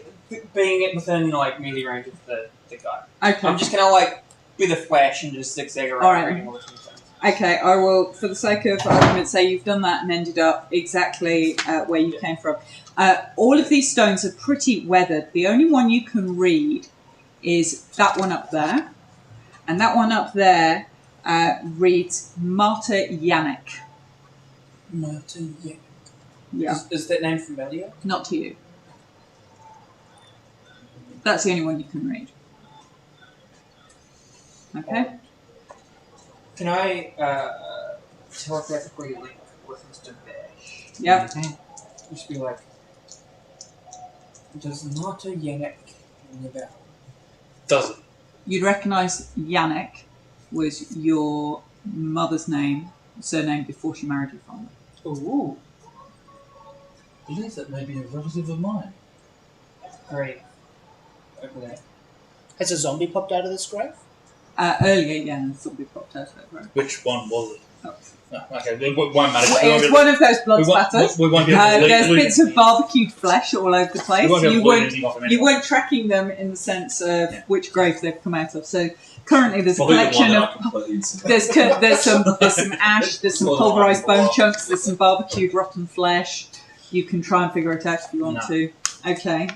Being it within like melee range of the guy. Okay. I'm just gonna like with a flash and just zigzag around. All right. reading all the tombstones. Okay, I will, for the sake of argument, say you've done that and ended up exactly where you came from. All of these stones are pretty weathered. The only one you can read is that one up there. And that one up there reads Marta Yannick. Martin, yeah. Yeah, Is that name familiar? not to you. That's the only one you can read. Okay? Can I telegraphically link with Mr. Bash? Yep. Just be like, does Marta Yannick ring a bell? Doesn't. You'd recognise Yannick was your mother's surname before she married your father. Ooh, I believe that may be a relative of mine. great. Over there. Has a zombie popped out of this grave? Earlier, yeah, and somebody popped out of it, right? Which one was it? Oh. No, okay, it won't matter. It's one of those blood spatters. We won't be able to There's bits of barbecued flesh all over the place. We won't be able to You bleed weren't, anything off him you anyway. weren't tracking them in the sense of which grave they've come out of. So currently there's a Probably the one collection that of I completely insane. there's some ash, there's some pulverized bone chunks, there's some barbecued rotten flesh. You can try and figure it out if you want to. Okay,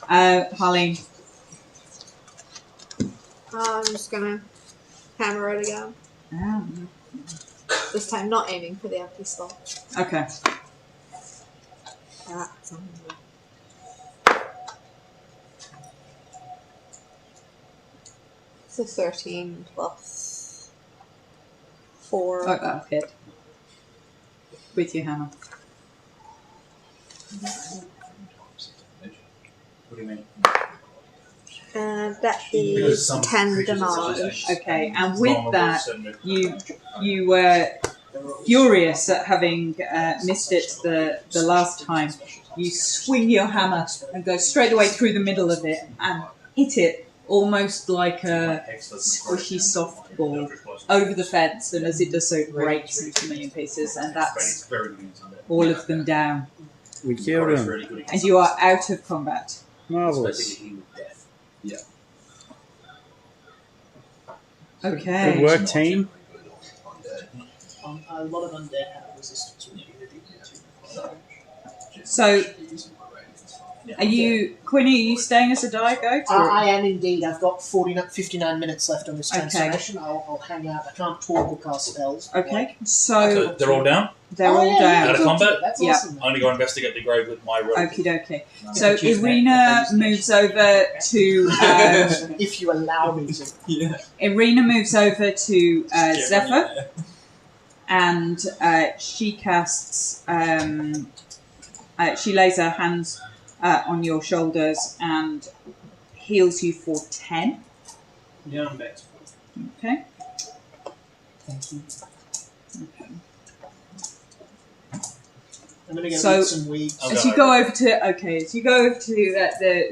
Harleen. I'm just gonna hammer it again. Ah, This time not aiming for the empty spot. okay. That's on So 13 plus 4. Oh, that'll hit with your hammer. What do you mean? And that Because is some 10 creatures are damage. Okay, and with Vulnerable that, to certain you were furious at having missed it the last time. You swing your hammer and go straight away through the middle of it and hit it almost like a squishy softball over the fence, and as it does so, it breaks into a million pieces, and that's all of them down. We killed him. And you are out of combat. Marvellous. Okay. Good work, team. A lot of undead have resistance with immunity too. So, are you, Quinny, are you staying as a dire goat? or- I am indeed. I've got 59 minutes left on this Okay. transformation. I'll hang out. I can't talk or cast spells. Okay, So so they're all down? they're all yeah, down. Out of combat? That's Yeah. awesome. I'm going to go investigate the grave with my rope. Okie dokie. So Irina moves over to If you allow me to. Yeah. Irina moves over to Zephyr, and she casts. She lays her hands on your shoulders and heals you for 10. Yeah, I'm back to 4. Okay. Thank you. I'm going to go So- eat some weeds. I'll As go you go over to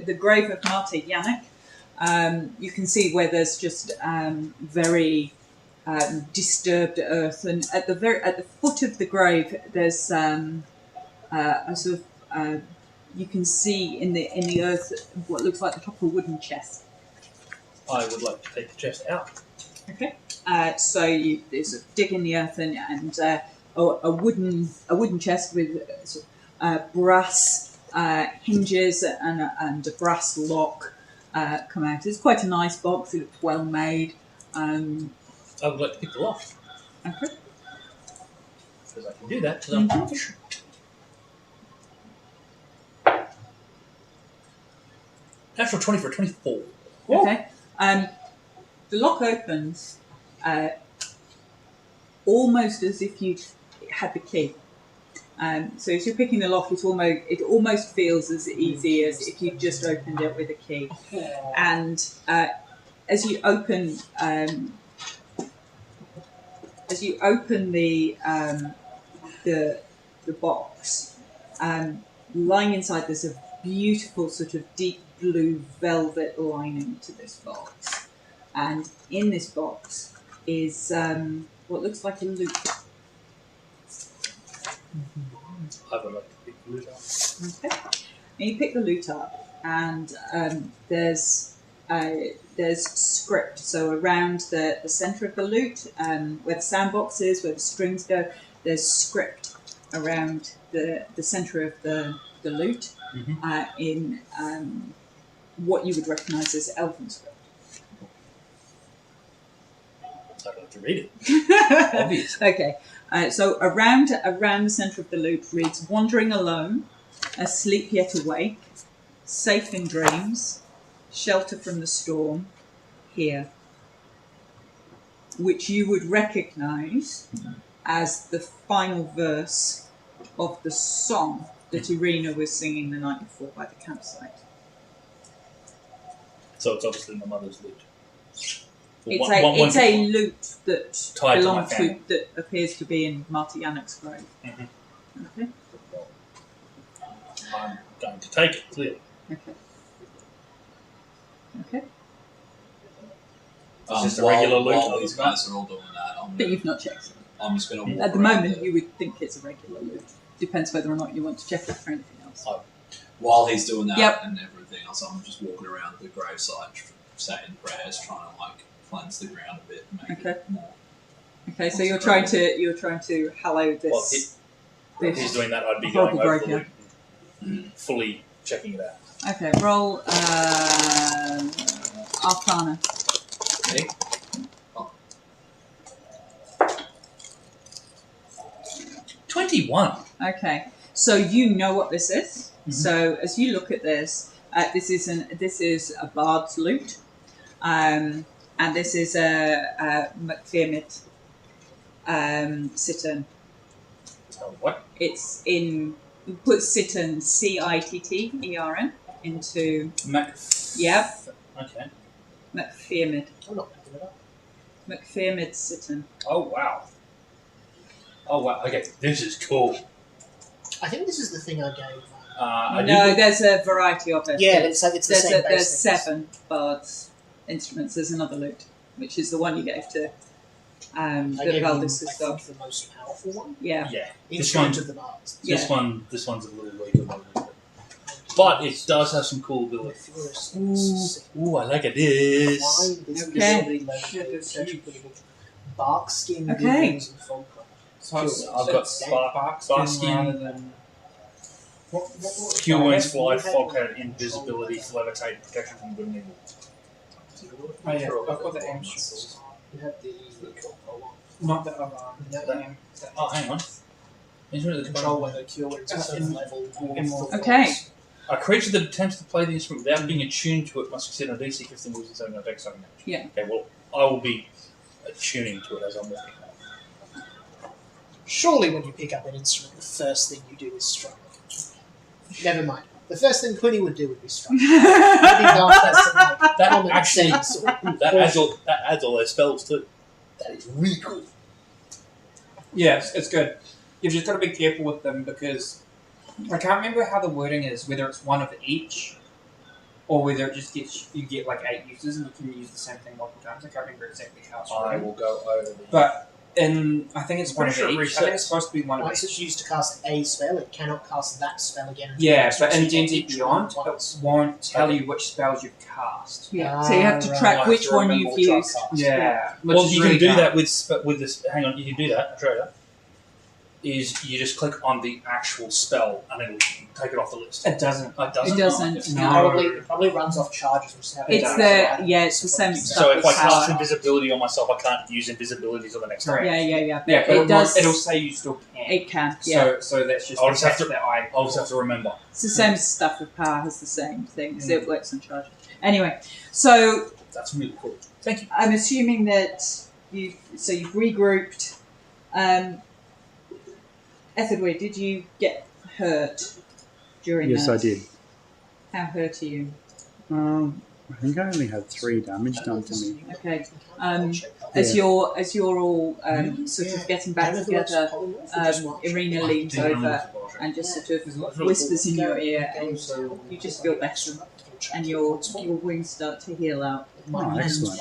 the grave of Marta Yannick, you can see where there's just very disturbed earth, and at the foot of the grave, there's a sort of you can see in the earth what looks like the top of a wooden chest. I would like to take the chest out. Okay. So you sort of dig in the earth and a wooden chest with sort of, brass hinges and a brass lock come out. It's quite a nice box. It looks well made. I would like to pick the lock. Okay. Because I can do that because I'm proficient. Natural 20 for 24. Okay. The lock opens almost as if you had the key. So as you're picking the lock, it almost feels as easy as if you just opened it with a key. And as you open the box, lying inside there's a beautiful sort of deep blue velvet lining to this box, and in this box is what looks like a lute. I would like to pick the loot up. Okay, and you pick the lute up, and there's script. So around the centre of the lute, where the sound box is, where the strings go, there's script around the centre of the lute, in what you would recognise as Elven script. I'd like to read it. Obviously. Okay, so around the centre of the lute reads: "Wandering alone, asleep yet awake, safe in dreams, shelter from the storm, here." Which you would recognise as the final verse of the song that Irina was singing the night before by the campsite. So it's obviously my mother's lute. It's a lute that Tied to belongs my family. that appears to be in Marty Yannick's grave. Okay. I'm going to take it, clearly. Okay. Okay. It's just a regular lute. While these guys are all doing that, But you've not checked it. I'm just going to walk At the around moment, you would think it's a regular lute. Depends whether or not you want to check it for anything else. While he's doing that Yep. and everything else, I'm just walking around the gravesite, saying prayers, trying to cleanse the ground a bit. And make Okay. it more. Okay, so you're trying to hallow this. Well, if he's doing that, I'd be horrible going over the graveyard. lute and fully checking it out. Okay, roll Arcana. Okay. Oh, 21. Okay, so you know what this is. So as you look at this, this is a bard's lute, and this is a McPhermid Cittern. Oh, what? It's in you put Cittern Cittern into Yep. Okay. McPhermid. I'm not picking it up. McPhermid Cittern. Oh, wow. Oh, wow. Okay, this is cool. I think this is the thing I gave. I No, did there's a variety of it. Yeah, but it's the same There's base 7 bards instruments. There's another lute, which is the one you gave to I the gave him, Valdis' I dog. think, the most powerful one. Yeah. Yeah. Instrument of the bards. This one's a little weaker. But it does have some cool abilities. Ooh, I like it. This. Okay. Bark skin, Okay. gibbons, and fog cloud. So I've got spark skin, rather than cure wounds, fly, fog cloud, invisibility, levitate, protection from good and evil. oh yeah, I've got the M strips. You have the Not the other one. Yeah. The M. Oh, hang on. control Control when the cure wounds are in- level. Okay. A creature that attempts to play the instrument without being attuned to it must succeed on a DC 15 moves and 7 attacks damage. Yeah. Okay, well, I will be attuning to it as I'm walking. Surely, when you pick up an instrument, the first thing you do is strike. Never mind. The first thing Quinny would do would be strike. Maybe Darth has some That common actually, sense. that adds all their spells too. That is really cool. Yes, it's good. You've just got to be careful with them because I can't remember how the wording is, whether it's one of each or whether it just gets you get like 8 uses and you can use the same thing multiple times. I can't remember exactly how it's I written. will go over the. But I think it's one of Pretty sure it each. I think resets. it's supposed to be one of Once each. it's used to cast a spell, it cannot cast that spell again. Yeah, but in It's D&D each Beyond, one it once. won't tell you which spells you've cast. Yeah. So you have to Ah, track right. which To one remember you've which one used. cast. Yeah. Well, which is you really can do hard. that with this. Hang on, you can do that. I'll show you that. Is you just click on the actual spell and it'll take it off the list. It doesn't. It doesn't. It doesn't. No. It probably runs off charges, which is how It's it's the same stuff. So if I as cast power. invisibility on myself, I can't use invisibilities on the next time. Correct. Yeah. Yeah, But but it does. it'll say you still can. It can. Yeah. So that's just I'll the just have fact to- that I'll just have to remember. It's the same stuff with power. Has the same thing. So it works on charge. Anyway, so That's really cool. Thank you. I'm assuming that you've regrouped. Ethelwyd, did you get hurt during Yes, that? I did. How hurt are you? I think I only had 3 damage done to me. Okay. As you're all sort of getting back together, Irina leans over and just sort of whispers in your ear, and you just feel better, and your wounds start to heal out. Oh, excellent.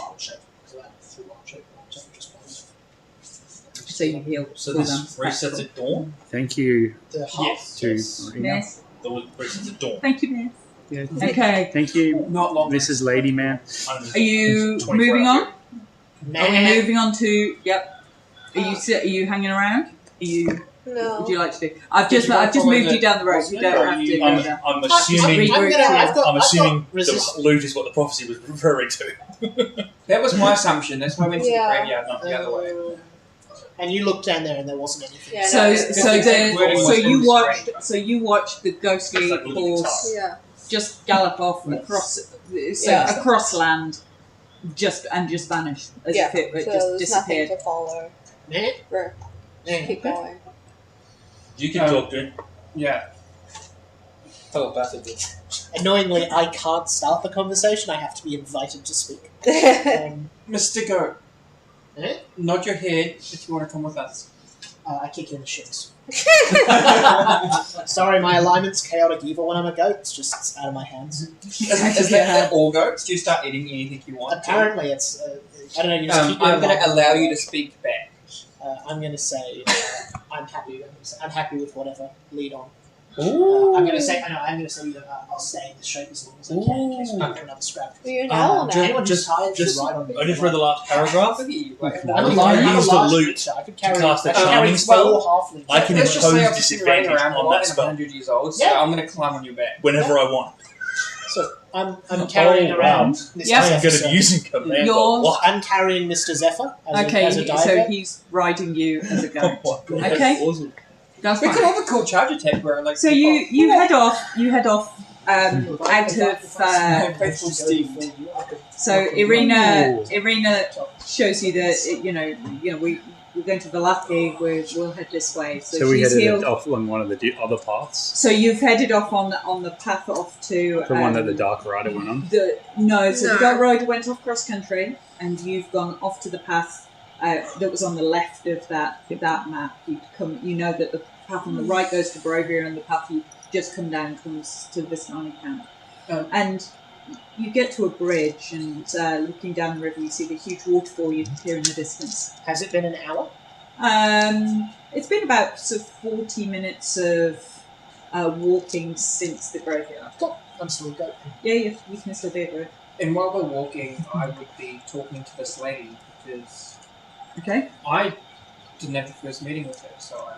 So you heal. So well this done. resets at dawn. Thank you The Yes. to Marina. Yes. The resets at dawn. Thank you, Miss. Yeah. Okay. Thank you, Not long. Mrs. Ladyman. Are you 24 moving hours. on? Are we moving on to? Yep. Are you hanging around? Are you? No. Would you like to do? I've Did just you go moved follow you down the road. You don't have to go down. I'm assuming. I'm assuming resist. the loot is what the prophecy was referring to. That was my assumption. That's why I went to the Yeah. graveyard, not the other way. And you looked down there and there wasn't anything. Yeah, So no, so you watched the ghostly It's like looking at horse Yeah. just gallop off across land, just vanish as Yeah. if it So just there's nothing disappeared. to follow. Eh? Or Eh. keep going. You can talk to him. Yeah. Telepathically. Annoyingly, I can't start the conversation. I have to be invited to speak. Mr. Goat, Eh? nod your head if you want to come with us. I kick you in the shins. Sorry, my alignment's chaotic evil when I'm a goat. It's just out of my hands. Is that all goats? Do you start eating anything you want? Apparently, it's. I don't know. You just keep I'm going to alignment. allow you to speak back. I'm going to say I'm happy. I'm happy with whatever. Lead on. Ooh. I'm going to say. I know. I'm going to say that I'll stay in this shape as long as I can in case we Ooh. get another scrap. Well, you're an owl now. Anyone just tired just- to ride on me? I just read the last paragraph. Look at you. Like, No. I'm a I large- I'm a used the large loot creature. I could carry. cast a I could carry charming 12 spell. halflings. I can let's just say impose I've just been running disadvantage around a on lot that and I'm spell 100 years old, so Yeah. I'm going to climb on your back. whenever I want. So I'm carrying around Mr. Yeah. I'm Zephyr. good at using command. You're- What? I'm carrying Mr. Zephyr as Okay, a so diver. he's riding you as a goat. Oh, Okay. awesome. That's We could fine. have a cool charge attack where like. So you head off. You head off out of. Faithful Steve. So Irina shows you that we're going to Valaki. We'll head this way. So, So we she's headed healed. off along one of the other paths. So you've headed off on the path off to The one that the Dark Rider went on. the No. Dark Rider went off cross country, and you've gone off to the path that was on the left of that map. You know that the path on the right goes to Barovia, and the path you just come down comes to the Vistani camp. And you get to a bridge, and looking down the river, you see the huge waterfall you hear in the distance. Has it been an hour? It's been about sort of 40 minutes of walking since the graveyard. I'm still a goat. Yeah, you can still do it. And while we're walking, I would be talking to this lady because Okay. I didn't have the first meeting with her, so I.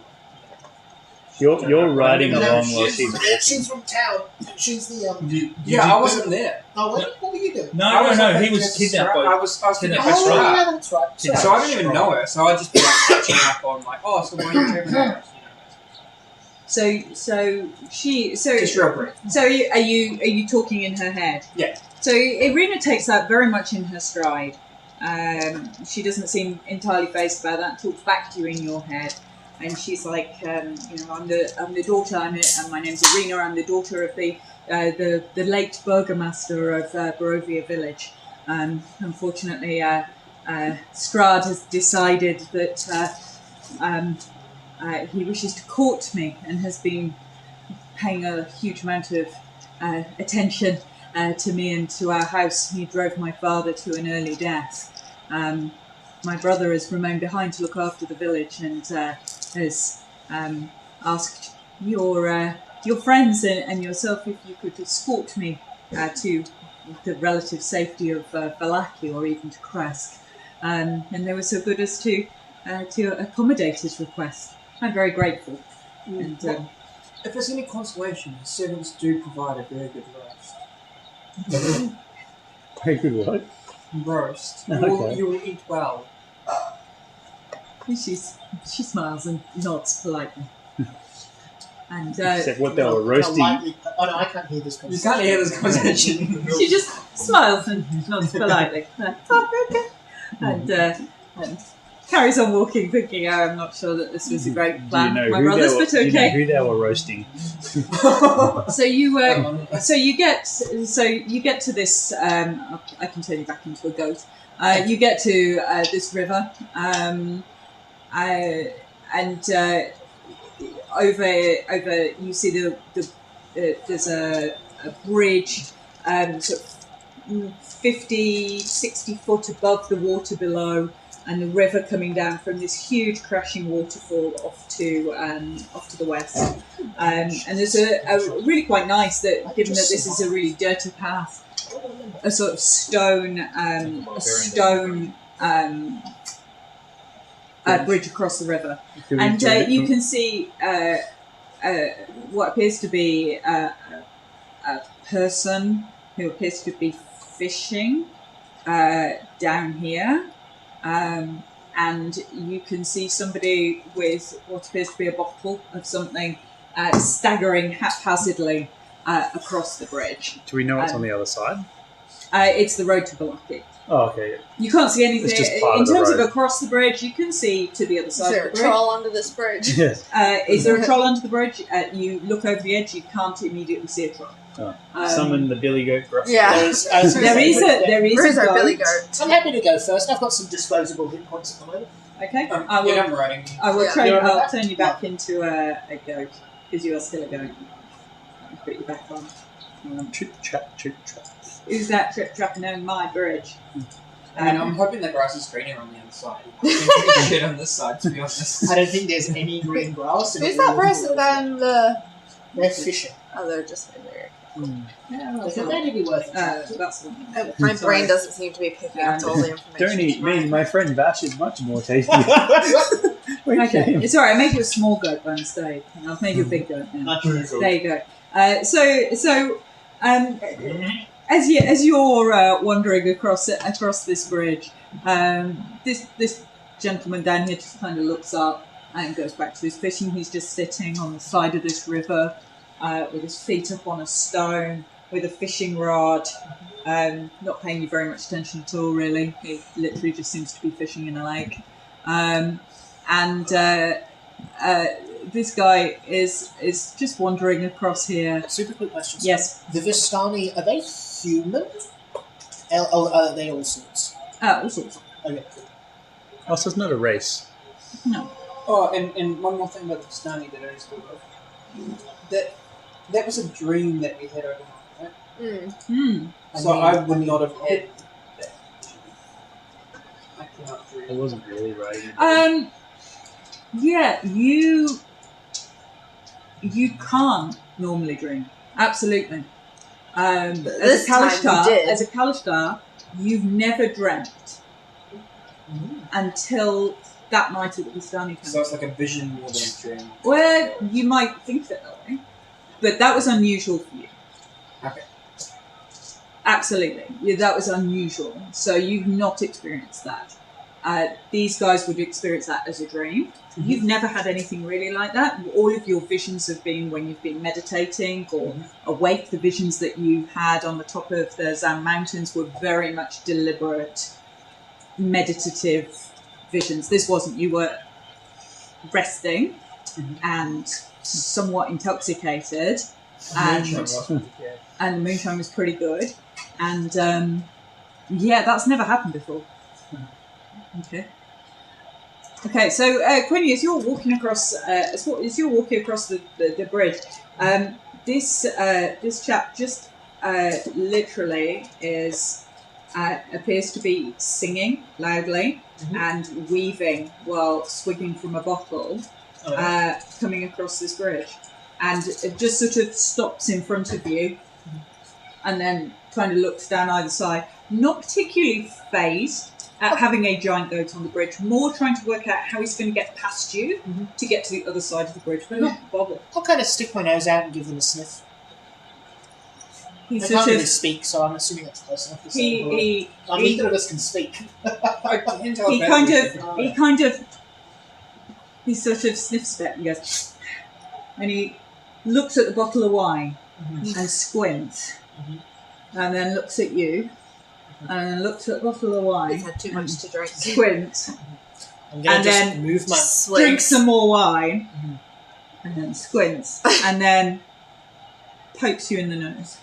You're riding No, along while she's walking. She's from town. She's the Yeah, I wasn't there. Oh, what were you doing? No, he was kidnapped by. I was kidnapped by That's Oh, Strahd. yeah, that's right. Yeah. So I didn't even know her. So I'd just be like catching up on like, oh, so why are you traveling with us? So Just real quick. are you talking in her head? Yeah. So Irina takes that very much in her stride. She doesn't seem entirely phased by that. Talks back to you in your head, and she's like, I'm the daughter. And my name's Irina. I'm the daughter of the late burgomaster of Barovia village. Unfortunately, Strahd has decided that he wishes to court me and has been paying a huge amount of attention to me and to our house. He drove my father to an early death. My brother has remained behind to look after the village and has asked your friends and yourself if you could escort me to the relative safety of Valaki or even to Kresk. And they were so good as to accommodate his request. I'm very grateful. And if there's any consolation, the servants do provide a very good roast. Very good what? Roast. Okay. You will eat well. she smiles and nods politely. And Except what they were Oh roasting. no, I can't hear this You conversation. can't hear this conversation. she just smiles and nods politely. Okay. And carries on walking, thinking, I'm not sure that this was a great plan. Do you know My who brothers, they were, but do you know okay. who they were roasting? So you get to this. I can turn you back into a goat. You get to this river, and over you see there's a bridge, sort of 50, 60 foot above the water below, and the river coming down from this huge crashing waterfall off to the west. And there's a really quite nice that, given that this is a really dirty path, a sort of stone bridge across the river, and you can see what appears to be a person who appears to be fishing down here. And you can see somebody with what appears to be a bottle of something staggering haphazardly across the bridge. Do we know what's on the other side? It's the road to Balaki. Oh, okay. You can't see anything. It's just part In of the terms of road. across the bridge, you can see to the other Is side there of a the bridge. troll under this bridge? Yes. Is there a troll under the bridge? You look over the edge, you can't immediately see a troll. Oh. Summon the Billy Goat Gruff. Yeah. I was gonna There say, is Where's a our goat. Billy Goat? I'm happy to go first. I've got some disposable hit points at the moment. Okay, I'm writing. I will Yeah. train. You're on I'll that? turn you back into a goat because you are still a goat. I'll put you back on. Chit chat, chit chat. Who's that trip trapping on my bridge? I mean, I'm hoping the grass is greener on the other side. It's pretty shit on this side, to be honest. I don't think there's any green grass. in Who's all that of the person world. down the... They're fishing. Oh, they're just in there. Yeah, It's going to be worth it. that's the one. My Sorry. brain doesn't seem to be picking up all the information. Don't eat me. My friend Vash is much more tasty. Okay, it's alright. I made you a small goat by mistake. I've made you a big goat now. There you go. So as you're wandering across this bridge, this gentleman down here just kind of looks up and goes back to his fishing. He's just sitting on the side of this river with his feet up on a stone with a fishing rod, not paying you very much attention at all, really. He literally just seems to be fishing in a lake. This guy is just wandering across here. Super quick question. Yes. The Vistani, are they human? Are they all sorts? All sorts. Okay. Oh, so it's not a race. No. Oh, and one more thing about the Stani that I just thought of. That was a dream that we had overnight, right? Hmm. So I would not have had that. I cannot It dream. wasn't really right. Yeah, you can't normally dream. Absolutely. This time you did. As a Kalishtar, you've never dreamt until that night at the Vistani camp. So it's like a vision more than a dream. Well, you might think that way, but that was unusual for you. Okay. Absolutely. Yeah, that was unusual. So you've not experienced that. These guys would experience that as a dream. Mm-hmm. You've never had anything really like that. All of your visions have been when you've been meditating or awake. The visions that you had on the top of the Zam Mountains were very much deliberate, meditative visions. This wasn't. You were resting and somewhat intoxicated, and the moonshine was pretty good. And yeah, that's never happened before. Okay, so Quinny, as you're walking across, the bridge, this chap just literally is appears to be singing loudly and weaving while swigging from a bottle, coming across this bridge, and it just sort of stops in front of you, and then kind of looks down either side. Not particularly phased at having a giant goat on the bridge, more trying to work out how he's going to get past you to get to the other side of the bridge, but not bothered. I'll kind of stick my nose out and give them a sniff. He They sort can't really of, speak, so I'm assuming that's close enough to say. he Neither of us can speak. he sort of sniffs a bit and goes, and he looks at the bottle of wine and squints, and then looks at you, and then looks at the bottle of wine. He's had too much to drink. Squints, I'm going and to just then move my... drinks some more wine, and then squints, and then pokes you in the nose.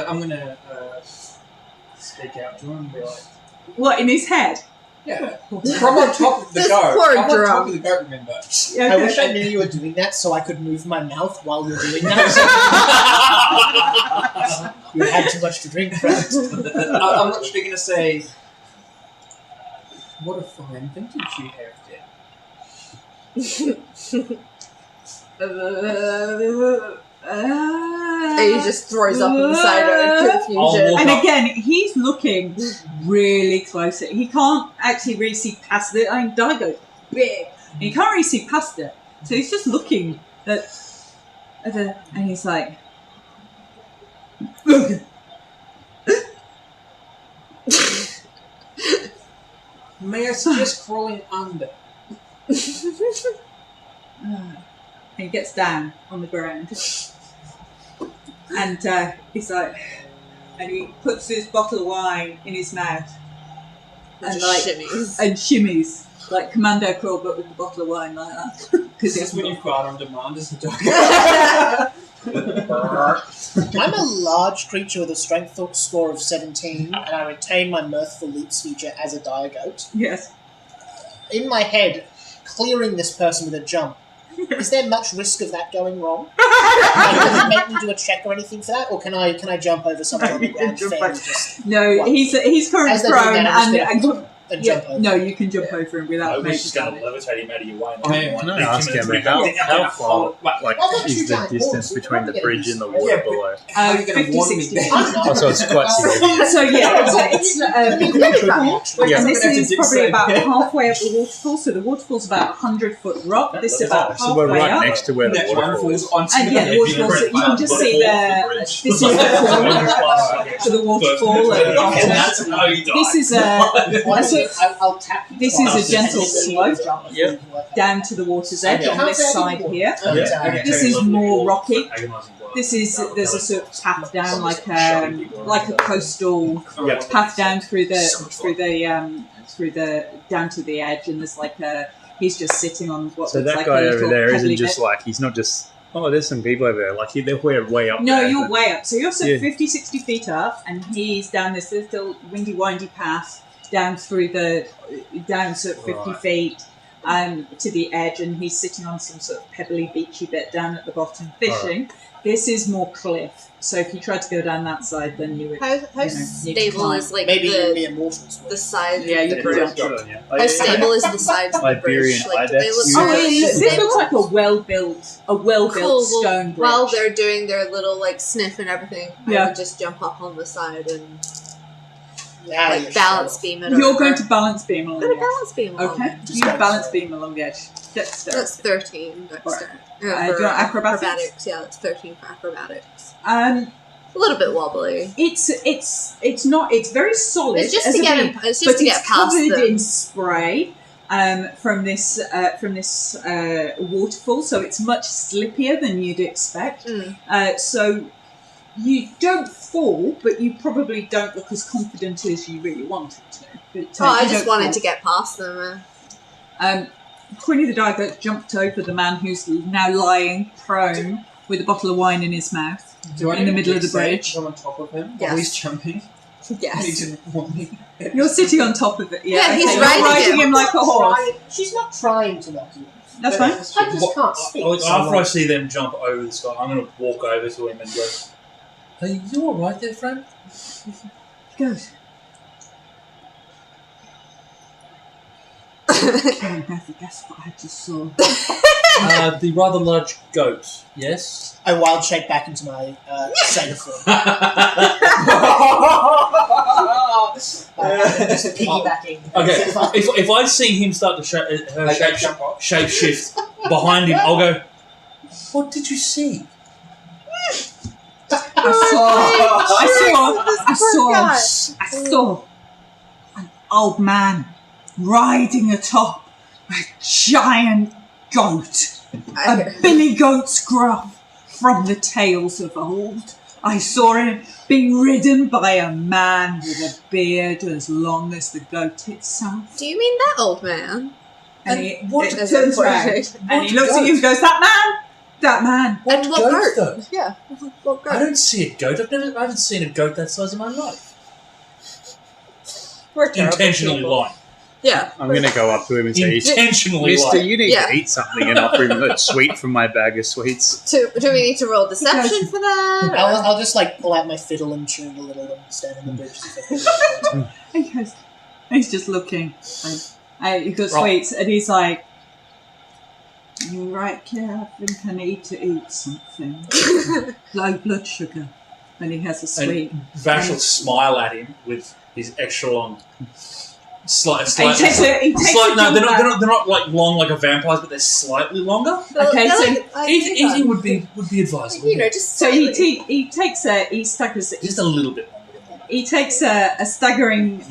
I'm gonna speak out to him and be like, What, in his head? yeah, from on top of the This goat. poor I'm on top drum. of the goat, remember? Yeah, I okay. wish I knew you were doing that so I could move my mouth while you're doing that. You had too much to drink, friend. I'm literally gonna say, what a fine vintage you have there. And he just throws up inside her in confusion. walk And up. again, he's looking really close. He can't actually really see past it. I mean, Daigo's big. And he can't really see past it. So he's just looking at the... And he's like... May I suggest crawling under? And he gets down on the ground. And he's like... And he puts his bottle of wine in his mouth. And Just like... shimmies. And shimmies. Like commando crawl, but with the bottle of wine like that. Because That's when you've got on demand as a dog. I'm a large creature with a strength score of 17, and I retain my mirthful leaps feature as a dire goat. Yes. In my head, clearing this person with a jump, is there much risk of that going wrong? Does it make me do a check or anything for that, or can I jump over someone on the ground Jump fairly over. just No, What? he's currently As they're doing prone that, I'm just and and yeah, jump over? no, you can jump over him I without was making just going to damage. levitate him out of your way. Can I ask him how far like I've got is two the giant distance balls, we between can the probably bridge get and the these. water Yeah, but- below? How are you going to 50, warn me 60. then? Oh, so it's quite significant. So yeah, it's waterfall, Yeah. and this I'm gonna have to is dig probably some. about halfway up the waterfall. So the waterfall's about 100-foot rock. This is about So we're halfway right up. next to where the That one waterfall is. falls onto And yeah, the waterfall. So you can just see this is the fall to the waterfall. And That's how you die. this is I'll tap you this twice. is a gentle slope Yep. down to the water's edge on this side here. Yeah. This is more rocky. This is there's a sort of path down like a coastal Yeah. path down through the down to the edge, and there's like he's just sitting on what So looks that like guy a over little there pebbly isn't just bit. like, he's not just, oh, there's some people over there. Like, they're way up No, there. you're way up. So you're sort of Yeah. 50, 60 feet up, and he's down this little windy, windy path down through down sort of 50 Right. feet to the edge, and he's sitting on some sort of pebbly, beachy bit down at the bottom fishing. This is more cliff. So if you tried to go down that side, then you would. How need to stable climb. is like Maybe even the the immortals will. side Yeah, of you the could bridge? jump. How stable is the sides of the bridge? Iberian Like, do they look Ibex. Oh, really this stable? looks like a well-built Cool. Well, stone bridge. while they're doing their little like sniff and everything, I Yeah. would just jump up on the side and Yeah, like you're balance sure. beam it. You're over. going to balance beam along I'm the gonna edge. balance beam. along Okay, it. Just you go balance slow. beam along the edge. Dexter. That's 13. Dexter. do you want acrobatics? Yeah, that's 13 for acrobatics. Um, A little bit wobbly. it's not. It's very solid. It's just as to a get beam, him. It's just but to get it's past covered them. in spray from this waterfall, so it's much slippier than you'd expect. So you don't fall, but you probably don't look as confident as you really wanted to. But, I you just don't wanted fall. to get past them. Quinny the Diver jumped over the man who's now lying prone with a bottle of wine in his mouth. Do I In the need middle of to the say bridge. I'm on top of him Yes. while he's jumping. He Yes. didn't want me. You're sitting on top of it. Yeah, he's you're riding him. him like a horse. She's not trying to knock you. That's fine. I just can't speak. After I see them jump over this guy, I'm going to walk over to him and go, Are you alright there, friend? Good. Okay, Matthew, guess what I just saw? The rather large goat, yes? I wild shape back into my satyr form. Just piggybacking. Okay, if I see him start to shape shift behind him, I'll go, what did you see? I saw an old man riding atop a giant goat, a Billy Goat Gruff from the tales of old. I saw him being ridden by a man with a beard as long as the goat itself. Do you mean that old man? And he what- turns around and he looks at you and goes, "That man! That man!" And what goat? Though? Yeah. What goat? I don't see a goat. I haven't seen a goat that size in my life. We're terrible Intentionally people. lying. Yeah. I'm going to go up to him and say, Intentionally Mister, lying. you need Yeah. to eat something and offer him a sweet from my bag of sweets. Do we need to roll deception for that? I'll just pull out my fiddle and tune a little and stand on the bridge. He goes, he's just looking. He got Roll. sweets, and he's like, "You're right, Claire. I think I need to eat something. Low blood sugar." And he has a sweet. Vash will smile at him with his extra long. He takes a No, they're jump not like long like a vampire's, but they're slightly longer. Okay, so Eating would be advisable. You know, just So he slightly. he staggers. Just a little bit longer than that. He takes a staggering.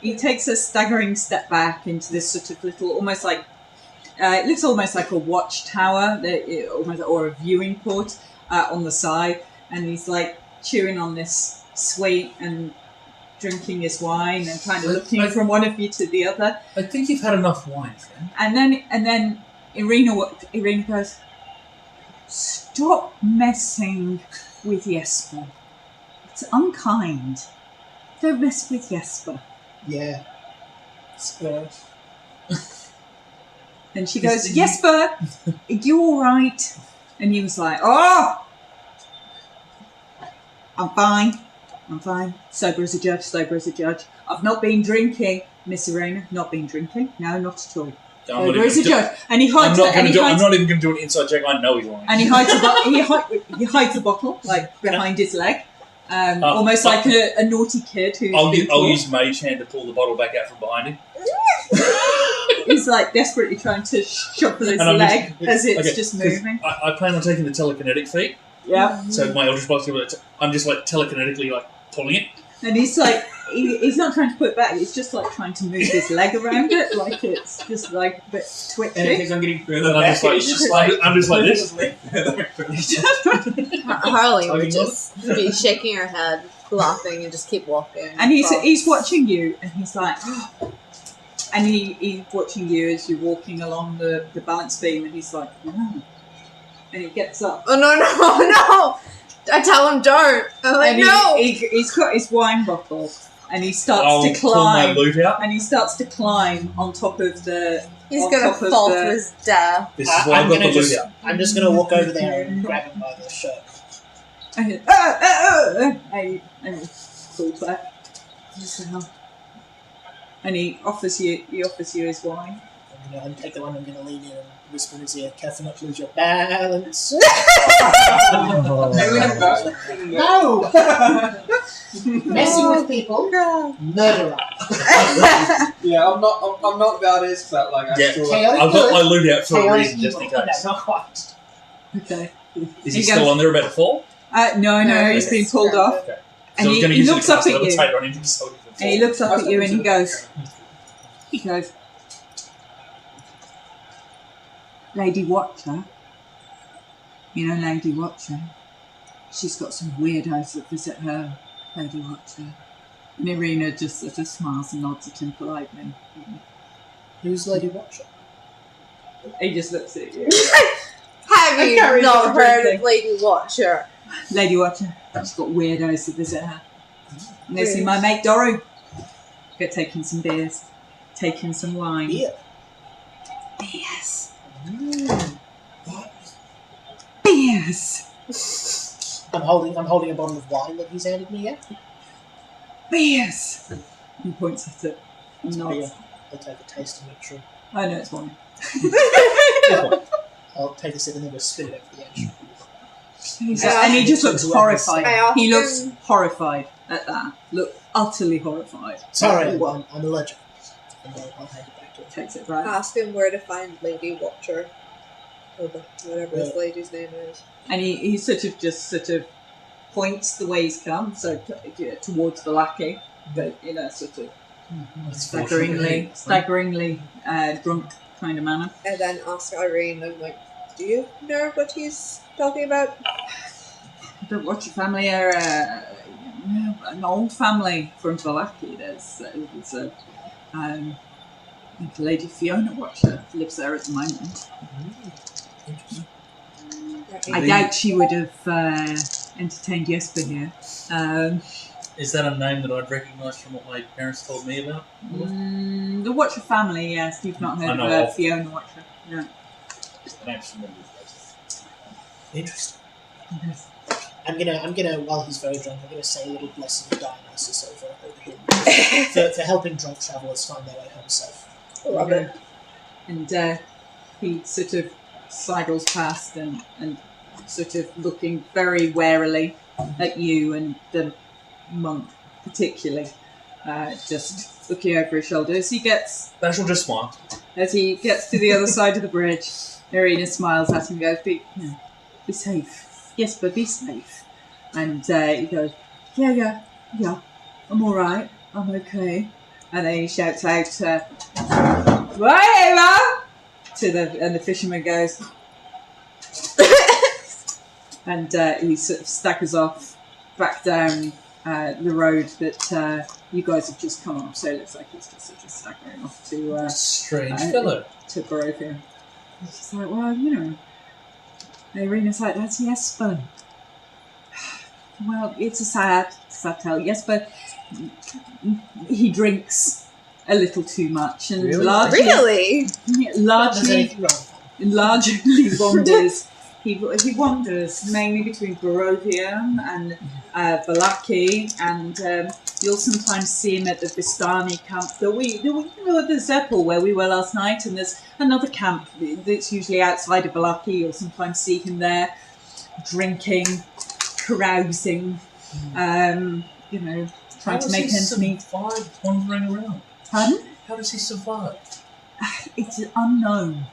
He takes a staggering step back into this sort of little, almost like. It looks almost like a watchtower, almost, or a viewing port on the side, and he's like chewing on this sweet and drinking his wine and kind of looking from one of you to the other. I think you've had enough wine, friend. And then Irina goes, "Stop messing with Jesper. It's unkind. Don't mess with Jesper." Yeah. Spurs. And she goes, "Jesper, are you all right?" And he was like, "Oh, I'm fine. Sober as a judge, I've not been drinking, Miss Irena, not been drinking. No, not at all. Sober as a judge." And he hides I'm not even going to do an inside check. I know he's lying. And he hides he hides the bottle, like, behind his leg. Almost like a naughty kid who's I'll been caught. use Mage Hand to pull the bottle back out from behind him. He's like desperately trying to shuffle his And I'm leg as it's okay, just 'cause moving. I plan on taking the telekinetic feat. Yeah. So my Eldritch Blast, I'm just like telekinetically like pulling it. And he's like, he's not trying to put it back, he's just like trying to move his leg around it, like it's just like a bit And it twitchy. keeps on getting And further I'm back. just like, It's just like I'm just like this. Harley would Tugging just be shaking her head, laughing, and just keep walking. And he's watching you, and he's like, and he's watching you as you're walking along the balance beam, and he's like, "Oh." And he gets up. Oh no! I tell him don't. I'm like, And no. he's got his wine bottle, and he starts I'll to pull my climb. loot out. And he starts to climb on top of the. He's on gonna top of fall the- to his death. This is why I've got the loot out. I'm just gonna walk over there and grab him by the shirt. And he pulls back. And he offers you his wine. I'm gonna take the one. I'm gonna lean in and whisper in his ear, "Careful not to lose your balance." No! Messing with people, murderer. Yeah, I'm not Valdez, but like I Yeah. still. Chaotic I've got my good, loot out for a chaotic reason, just in evil. case. No, not quite. Okay. Is He he still goes- on there about to fall? No, he's been pulled off. Okay. And So I was going to he use it looks to up cast at you. levitate on him so he can fall. And he looks up at you and he goes, "Lady Watcher, you know Lady Watcher, she's got some weirdos that visit her, Lady Watcher." And Irina just sort of smiles and nods at him politely. Who's Lady Watcher? He just looks at you. Have you carried not on heard drinking. of Lady Watcher? Lady Watcher, she's got weirdos that visit her. And they see my mate Doru. Get taking some beers, taking some wine. Beer. Beers. Beers. I'm holding a bottle of wine that he's handed me. Yeah. Beers! He points at it and nods. I'll take a taste and make sure. I know it's wine. I'll take a sip and then just spit it over the edge. And he just looks horrified. I He looks often- horrified at that. Look, utterly horrified. Sorry, I'm allergic. And I'll hand it back to him. Takes it right. Ask him where to find Lady Watcher. Or whatever this lady's name is. And he sort of points the way he's come, so towards the lackey, but in a sort of staggeringly drunk kind of manner. And then ask Irene, I'm like, do you know what he's talking about? The Watcher family are an old family from Valaki. There's Lady Fiona Watcher lives there at the moment. I doubt she would have entertained Jesper here. Is that a name that I'd recognise from what my parents told me about? The Watcher family, yes. You've not heard I of know of. Fiona Watcher. No. The name's familiar. Interesting. I'm gonna while he's very drunk, I'm gonna say a little blessing of Dionysus over him for helping drunk travellers find their way home safe. Love it. And he sort of sidles past and sort of looking very warily at you and the monk particularly, just looking over his shoulder as he gets Bash will just smile. to the other side of the bridge. Irina smiles at him and goes, be safe. Yes, but be safe. And he goes, yeah, I'm alright, I'm okay. And then he shouts out, whatever! And the fisherman goes, and he sort of staggers off back down the road that you guys have just come up. So it looks like he's just sort of staggering off to Strange fellow. to Barovia. It's just like, well, Irina's like, that's Jesper. Well, it's a sad tale. Jesper, he drinks a little too much and Really? largely Anything wrong? largely wanders. He wanders mainly between Barovia and Valaki, and you'll sometimes see him at the Vistani camp. At the Tser Pool where we were last night, and there's another camp that's usually outside of Valaki. You'll sometimes see him there, drinking, carousing, trying to make ends meet. Survive wandering around? Pardon? How does he survive? It's unknown.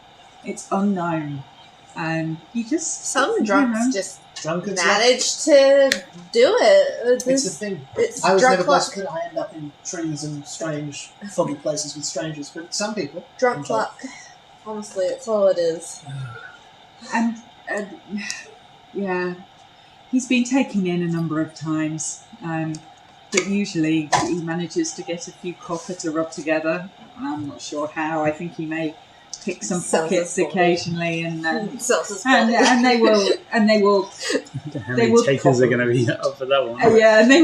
You just Some drunks just Drunkards manage to do it. It's the thing. It's I was drunk never luck. blessed that I end up in trees and strange, foggy places with strangers, but some people. Drunk enjoy. luck. Honestly, it's all it is. And yeah, he's been taken in a number of times, but usually he manages to get a few copper to rub together. I'm not sure how. I think he may pick some Sells pockets his body. occasionally, and Sells his body. and they will How They many will takers are going to be up for that one? yeah, and they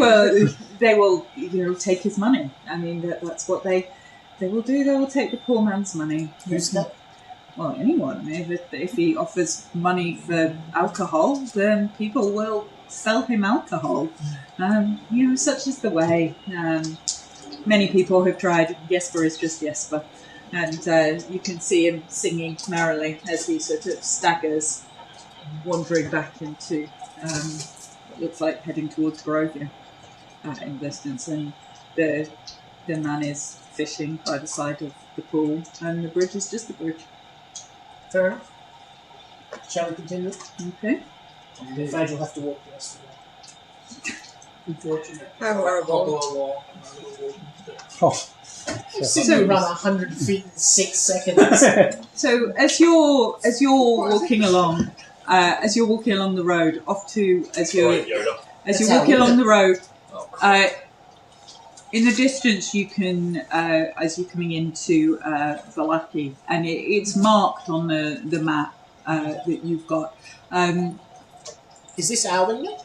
will take his money. I mean, that's what they will do. They will take the poor man's money. Who's that? Well, anyone. If he offers money for alcohol, then people will sell him alcohol. Such is the way. Many people have tried. Jesper is just Jesper. And you can see him singing merrily as he sort of staggers, wandering back into what looks like heading towards Barovia in distance. And the man is fishing by the side of the pool, and the bridge is just the bridge. Fair enough. Shall we continue? Okay. I'm afraid you'll have to walk the rest of the way. Unfortunately. How horrible. Oh, So you run 100 feet in 6 seconds. So as you're walking along the road, as you're walking along the road, in the distance you can, as you're coming into Valaki, and it's marked on the map that you've got. Is this our windmill?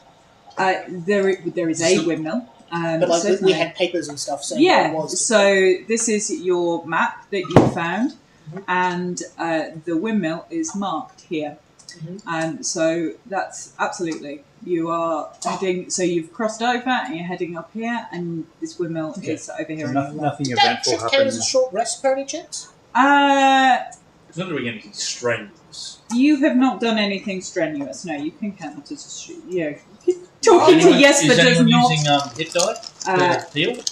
There is a windmill. But like we certainly. had papers and stuff saying where it Yeah, was. so this is your map that you found, and the windmill is marked here. So that's absolutely. You are heading, so you've crossed over and you're heading up here, and this windmill is over here. Nothing That eventful should count as a happened. short rest, per any chance? It's not doing anything strenuous. You have not done anything strenuous. No, you can count that as talking to Jesper Is does anyone not. using hit die to heal?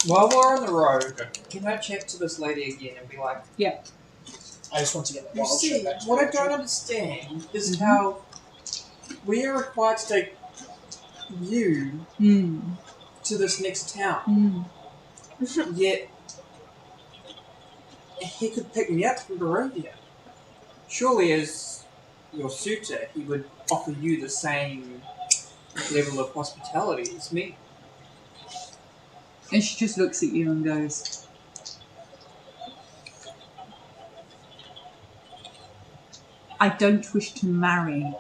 While we're on the road, can I chat to this lady again and be like, I just want to get the you wild see, shape back to what I the don't understand is how we are required to take you to this next town. Yet, he could pick me up from Barovia. Surely, as your suitor, he would offer you the same level of hospitality as me. And she just looks at you and goes, I don't wish to marry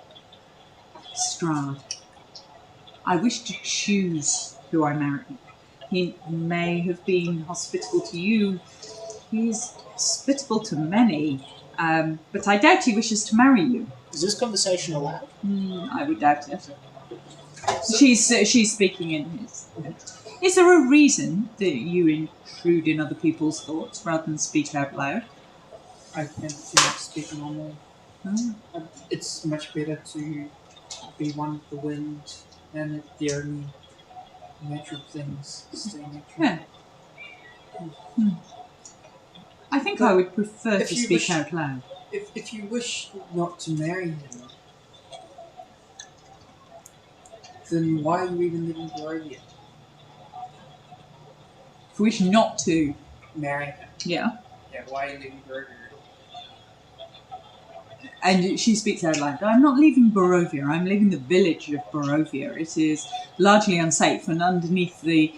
Strahd. I wish to choose who I marry. He may have been hospitable to you. He's hospitable to many. But I doubt he wishes to marry you. Is this conversation allowed? I would doubt it. She's speaking in his. Is there a reason that you intrude in other people's thoughts rather than speak out loud? I tend to speak normal. It's much better to be one with the wind and the only natural things stay natural. Yeah. I think I would prefer if to you speak wish- out loud. If you wish not to marry him, then why are you even living Barovia? If we wish not to, Marry him. yeah. Yeah, why are you living Barovia? And she speaks out loud. I'm not leaving Barovia. I'm leaving the village of Barovia. It is largely unsafe, and underneath the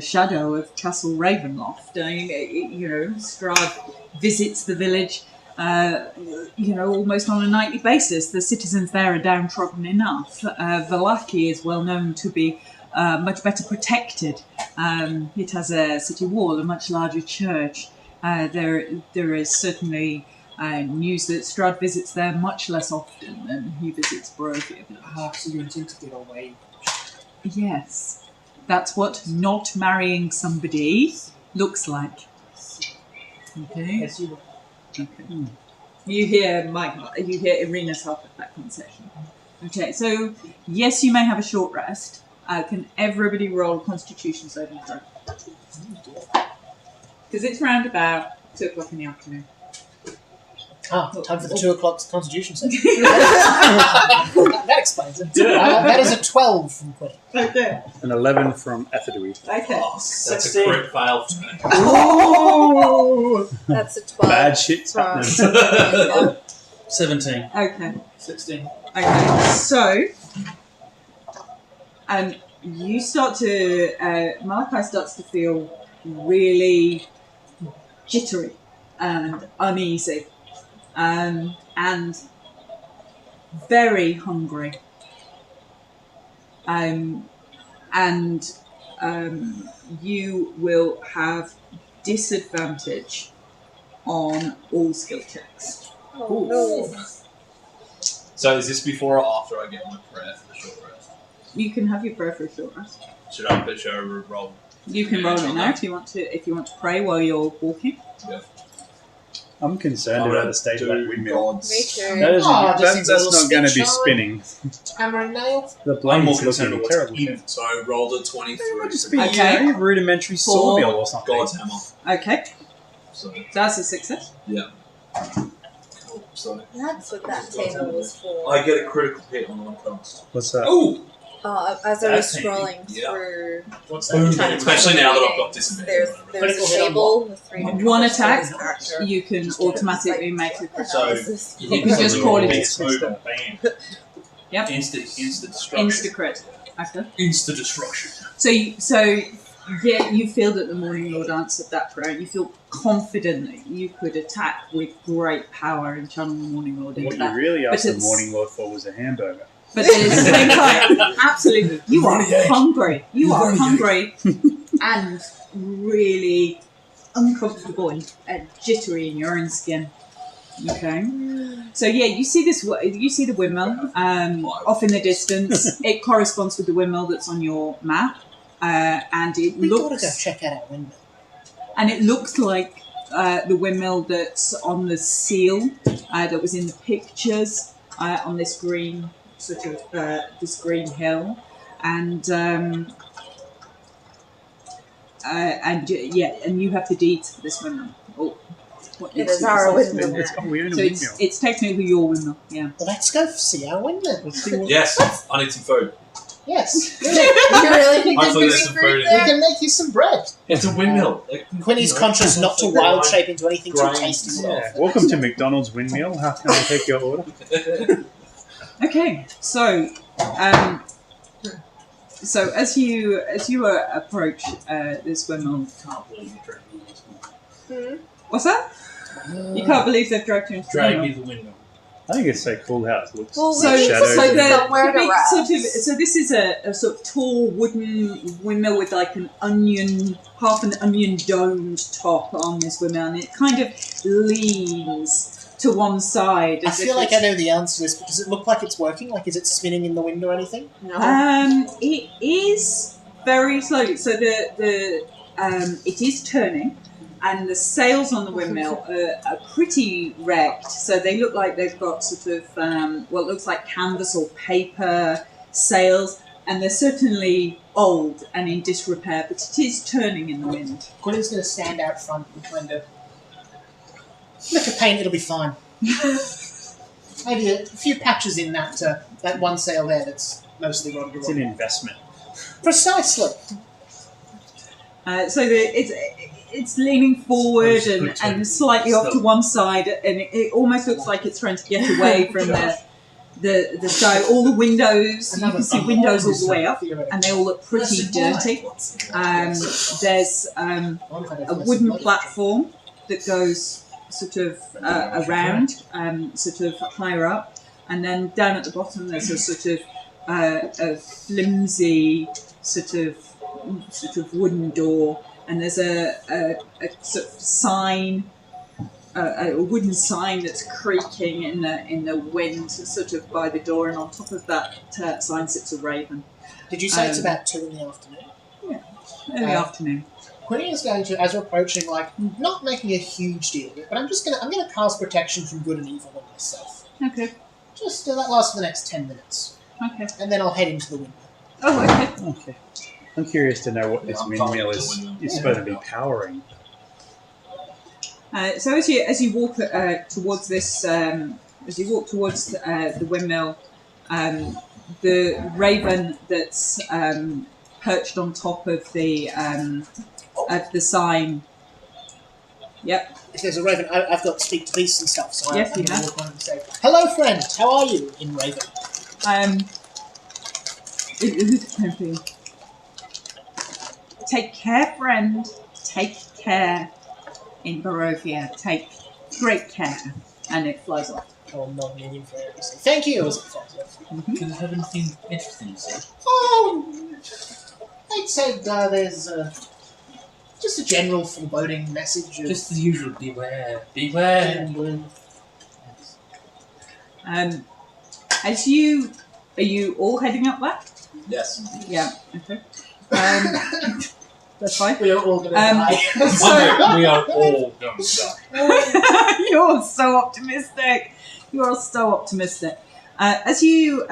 shadow of Castle Ravenloft, Strahd visits the village, almost on a nightly basis. The citizens there are downtrodden enough. Vallaki is well known to be much better protected. It has a city wall, a much larger church. There is certainly news that Strahd visits there much less often than he visits Barovia. So you intend to get away? Yes, that's what not marrying somebody looks like. Okay. Yes, you will. Okay. You hear Irina's half of that conversation. Okay, so yes, you may have a short rest. Can everybody roll Constitution saving throw? Because it's round about 2 o'clock in the afternoon. Time for the 2 o'clock Constitution session. That explains it. That is a 12 from Quinn. Okay. An 11 from Etherdui. Okay. That's a crit fail for me. Oh! That's a 12. Bad shit's from- happening. 17. Okay. 16. Okay. So, you start to Malachi starts to feel really jittery and uneasy, and very hungry. You will have disadvantage on all skill checks. Oh, no. So is this before or after I get my prayer for the short rest? You can have your prayer for a short rest. Should I pitch over a roll? You can roll it now if you want to. If you want to pray while you're walking. Yeah. I'm concerned I'm about gonna the state of do that windmill. God's- Me too. That is, Oh, this that's is a little not going to be spin spinning. Hammer and nail. The I'm more blade's concerned looking with terrible. what's in. So I rolled a 23. Just be Okay. a rudimentary sawmill or something. God's hammer. Okay, So that's a success. cool. So That's what that table was for. I get a critical hit on one cast. What's that? Ooh! As I was That's handy. scrolling Yeah. through, What's trying that? to Especially find now that the I've got names, disadvantage. there's a Critical table with 3 One attack, character. you can automatically make a crit. So You can just call it It's Bam. Yep. Insta destruction. Insta crit. Okay. Insta destruction. Yeah, you feel that the Morning Lord answered that prayer. You feel confident that you could attack with great power and channel the Morning Lord into What you that. really asked the it's- Morning Lord for was a hamburger. But at the same time, absolutely, you are hungry. You are hungry and really uncomfortable and jittery in your own skin. Okay. So yeah, you see this. You see the windmill off in the distance. It corresponds with the windmill that's on your map, and it We gotta go looks check out our windmill. like the windmill that's on the seal that was in the pictures on this green sort of this green hill, and you have the deeds for this windmill. Oh, It is our windmill. We own a So windmill. it's technically your windmill, yeah. Well, let's go see our windmill. Let's see what. Yes, I need some food. Yes. You really think Hopefully there's there's gonna some be food fruit in We there? can make you some bread. It's a windmill. Quinny's conscious not to wild shape into anything too tasty. Yeah. Welcome to McDonald's Windmill. How can I take your order? Okay, so as you approach this windmill, what's that? You can't believe they've dragged you into the Drag me windmill. to the window. I think it's so cool how it looks. Well, So, we need to shadows put and somewhere the to big rest. so this is a sort of tall wooden windmill with like half an onion domed top on this windmill, and it kind of leans to one side. I as feel if like I it's- know the answer to this, but does it look like it's working? Like, is it spinning in the wind or anything? No. It is very slowly. So it is turning, and the sails on the windmill are pretty wrecked. So they look like they've got sort of what looks like canvas or paper sails, and they're certainly old and in disrepair. But it is turning in the wind. Quinny's going to stand out front and kind of lick a paint. It'll be fine. Maybe a few patches in that one sail there that's mostly rotted It's an away. investment. Precisely. So it's leaning forward Oh, and, it's and slightly off to one side, and it almost looks like it's trying to get away from the sky. All the windows, you can see windows all the way up, and they all look pretty dirty. There's a wooden platform that goes sort of around, sort of higher up, and then down at the bottom there's a sort of a flimsy sort of wooden door, and there's a sort of sign, a wooden sign that's creaking in the wind, sort of by the door, and on top of that sign sits a raven. Did you say it's about 2 in the afternoon? Early afternoon. Quinny is going to, as we're approaching, like, not making a huge deal of it, but I'm gonna cast protection from good and evil on myself. Okay. Just that lasts for the next 10 minutes, Okay. and then I'll head into the window. Oh, okay. Okay. I'm curious to know what this I'm windmill fine with is the windmill. supposed to be powering. So as you walk towards this, as you walk towards the windmill, the raven that's perched on top of the sign. Yep. If there's a raven, I've got to speak to beasts and stuff, so Yes, I'm you going have. to walk on and say, "Hello, friend. How are you?" in Raven. Take care, friend. Take care. In Barovia, take great care. And it flies off. Oh, not medium for Eric. Say, "Thank you." As it flies off. Does it have anything interesting to say? Oh, I'd say there's just a general foreboding message. Of Just the usual beware, beware. Are you all heading up there? Yes. Yeah. Okay. That's fine. We are all going to Um, die. So We are all going to die. you're so optimistic. You're so optimistic. As you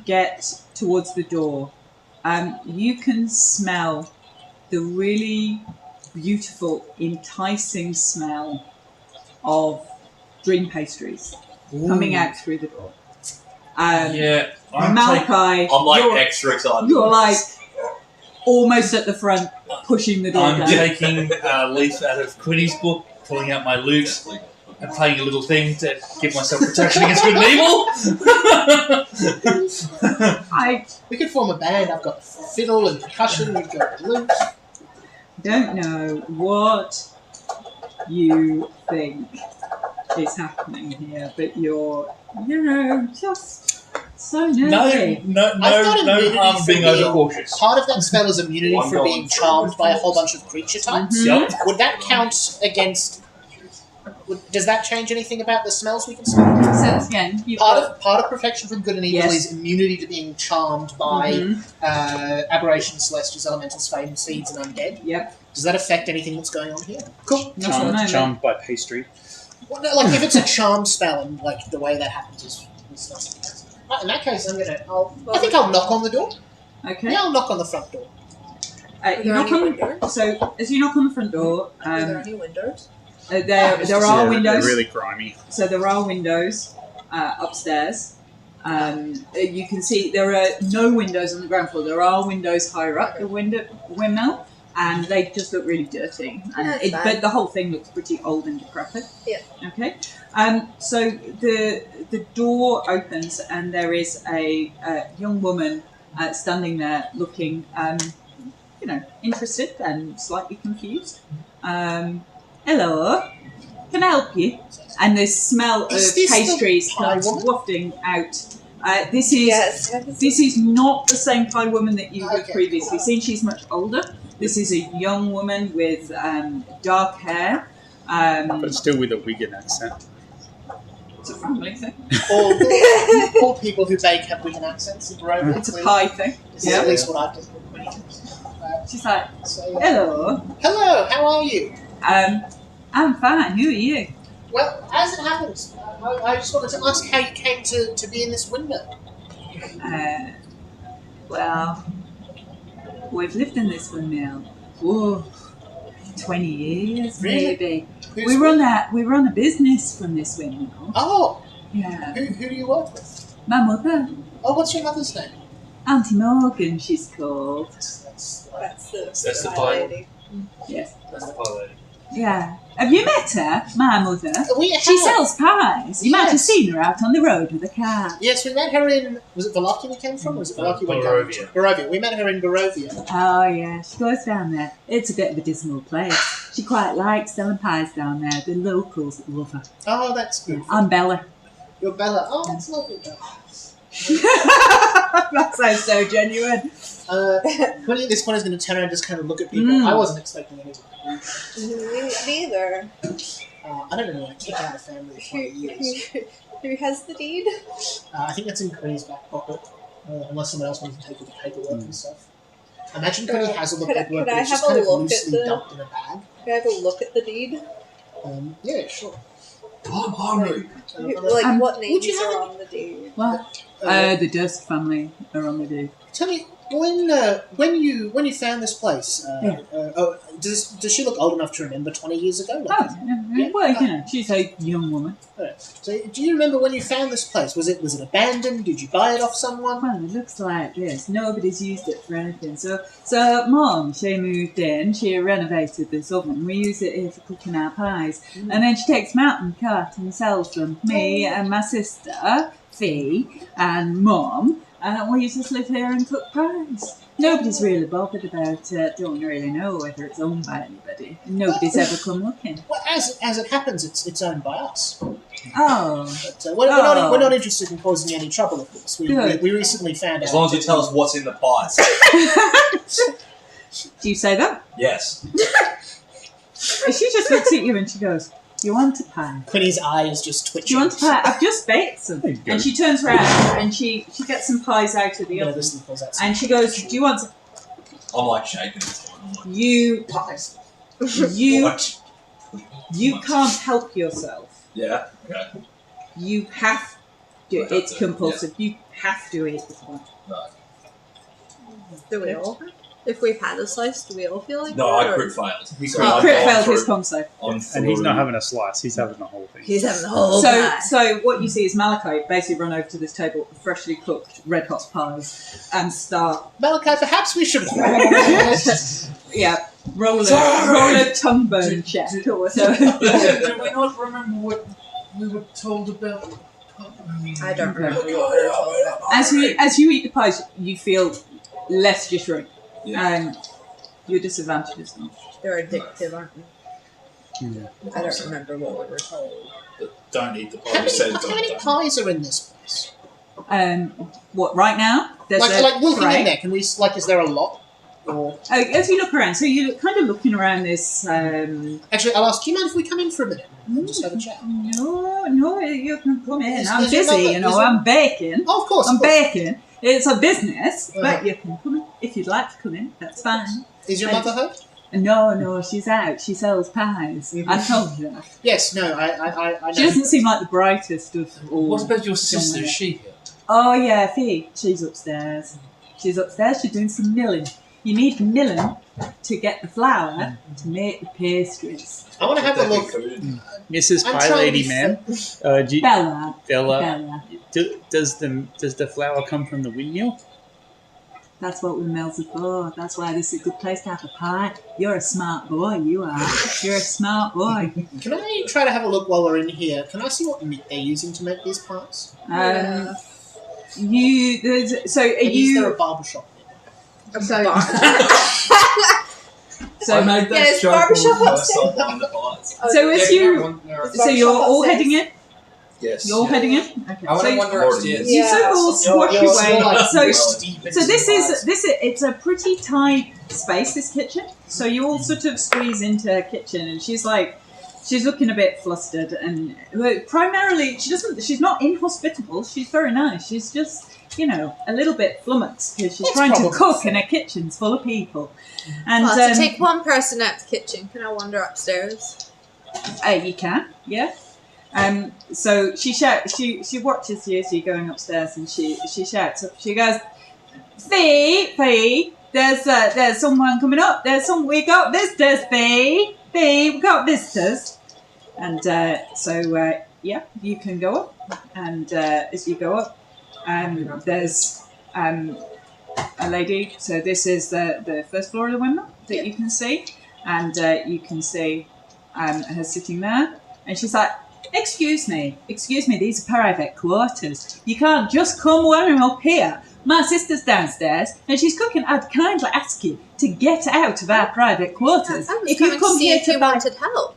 get towards the door, you can smell the really beautiful, enticing smell of dream pastries coming out through the door. Yeah, I'm taking. Malachi, I'm like you're, extra excited. you're like almost at the front, pushing the door I'm down. taking a leaf out of Quinny's book, pulling out my lute, and playing a little thing to give myself protection against good and evil. I We could form a band. I've got fiddle and percussion. We've got lute. don't know what you think is happening here, but you're, just so nervy. No I've got immunity harm for being being- overcautious. Part of that spell is immunity Well, I'm for going being through charmed with by a rules. whole bunch of creature types. Mhm. Yup. Would that count against Does that change anything about the smells we can smell? So again, Part of protection from good and evil Yes. is immunity to being charmed by aberrations, celestials, elementals, fame, seeds, and undead. Yep. Does that affect anything that's going on here? Cool. Not at the moment. Charmed by pastry. Well, no, like if it's a charm spell and like the way that happens is not the case. Right, in that case, I think I'll knock on the door. Okay. Yeah, I'll knock on the front door. You knock on. So as you knock on the front door, Are there any windows? there are They're windows. really grimy. So there are windows upstairs. You can see there are no windows on the ground floor. There are windows higher up the windmill, and they just look really dirty. And That's fine. but the whole thing looks pretty old and decrepit. Yeah. Okay. So the door opens, and there is a young woman standing there, looking, interested and slightly confused. Hello. Can I help you? And the smell of Is this pastries the pie comes woman? wafting out. This is not the same pie woman that you have Okay, previously cool. seen. She's much older. This is a young woman with dark hair. But still with a Wigan accent. It's a family thing. All people who bake have Wigan accents in Barovia. It's a pie thing. This is at least what I've done. She's like, So, hello. hello, how are you? I'm fine. Who are you? Well, as it happens, I just wanted to ask how you came to be in this windmill. Well, we've lived in this windmill. Whoa, 20 years Really? maybe. Who's We run a business from this windmill. Oh, Yeah. who do you work with? My mother, Oh, what's your mother's name? Auntie Morgan, she's called. That's That's the pie pie. lady. Yes. That's the pie lady. Yeah. Have you met her, my mother? We She have- sells pies. You might have Yes. seen her out on the road with a car. Yes, we met her in. Was it Wallachia we came from? Or was it Wallachia we came Barovia. from? Barovia. We met her in Barovia. Oh, yeah. She goes down there. It's a bit of a dismal place. She quite likes selling pies down there. The locals love her. Oh, that's good. I'm Bella. You're Bella. Oh, that's lovely, Bella. That sounds so genuine. Quinny at this point is going to turn around and just kind of look at people. Mm. I wasn't expecting anyone. Neither. I don't know. I kicked out a family for 20 years. Who has the deed? I think that's in Quinny's back pocket. Unless someone else wants to take all the paperwork and stuff. Imagine Quinny has all the Could I- paperwork, could but I it's just have a kind of look at loosely the- dumped in a bag. Can I have a look at the deed? Yeah, sure. I'm hungry. What names you have are on the deed? What? The Durst family are on the deed. Tell me, when you found this place, does she look old enough to remember 20 years ago? Oh, yeah. Well, she's a young woman. So, do you remember when you found this place? Was it abandoned? Did you buy it off someone? Well, it looks like this. Nobody's used it for anything. So Mom, she moved in. She renovated this oven. We use it here for cooking our pies. And then she takes them out in the cart and sells them. Me and my sister, Fee, and Mom. We just live here and cook pies. Nobody's really bothered about it. Don't really know whether it's owned by anybody. Nobody's ever come looking. Well, as it happens, it's owned by us. Oh. But we're not interested in causing you any trouble, of course. We Good. recently found As out. long as you tell us what's in the pies. Do you say that? Yes. She just looks at you and she goes, "You want a pie? Quinny's eye is just Do twitching. you want a pie? I've just baked some." There you go. And she turns around and she gets some pies out of the Yeah, oven. this one pulls out And she goes, "Do you want I'm like shaking. you pies. What? you can't help yourself. Yeah. Okay. You have to. I have It's to, compulsive. You have to eat the pie." Right. Do we all? If we've had a slice, do we all feel like No, that? I or- crit failed. He So crit- I'm Crit going failed through- his con save. I'm And he's not through- having a slice, he's having the whole thing. He's having the whole So, pie. so what you see is Malachi basically run over to this table with freshly cooked red hot pies and start, Malachi, perhaps we should. roll a tongue burn check or whatever. Do we not remember what we were told about? I don't remember what we were told about. As you eat the pies, you feel less jittery. Yeah. And your disadvantage is not. They're addictive, aren't they? Yeah. I don't remember what we were told. But don't eat the pie. How You said many don't. pies are in this place? What right now? There's Like looking in there, can we? Like, is there a lot? Or As you look around, so you're kind of looking around this. actually, I'll ask. Do you mind if we come in for a minute and just have a chat? No, you can come in. I'm Is your busy, mother- you know. is your- I'm baking. Oh, of course. I'm of course. baking. It's a business, Uh-huh. but you can come in if you'd like to come in. That's fine. Is your mother home? No, she's out. She sells pies. Mhm. I told you that. Yes. No. I know. She doesn't seem like the brightest of all. What about your sister? Is she here? Oh yeah, Fee. She's upstairs. She's doing some milling. You need milling to get the flour to make the pastries. I want to have a look. Mrs. I'm Pie trying to Lady, be ma'am. Bella. Bella. Does the flour come from the windmill? That's what windmills are for. That's why this is a good place to have a pie. You're a smart boy, you are. You're a smart boy. Can I try to have a look while we're in here? Can I see what meat they're using to make these pies? Yeah. So are And is there a you? barber shop nearby? So, I made that it's joke barbershop when we upstairs. first started doing the pies. So as you, so you're all upstairs? heading in. Yes. You're all heading in. Okay. I want So to wander upstairs. you sort of all squash your way. So So this is it's a pretty tight space, this kitchen. So you all sort of squeeze into her kitchen, and she's looking a bit flustered, and primarily she's not inhospitable. She's very nice. She's just a little bit flummoxed because she's That's trying to probably cook, fair. and her kitchen's full of people. And Well, to take one person out the kitchen, can I wander upstairs? you can, yeah. So she shouts. She watches you as you're going upstairs, and she shouts up. She goes, "Fee, there's someone coming up. We got visitors, Fee, we got visitors." And yeah, you can go up, and as you go up, there's a lady. So this is the first floor of the windmill that you can see, and you can see her sitting there, and she's like, Excuse me, these are private quarters. You can't just come wearing up here. My sister's downstairs and she's cooking. I'd kindly ask you to get out of our private quarters. I was coming to see if you wanted help.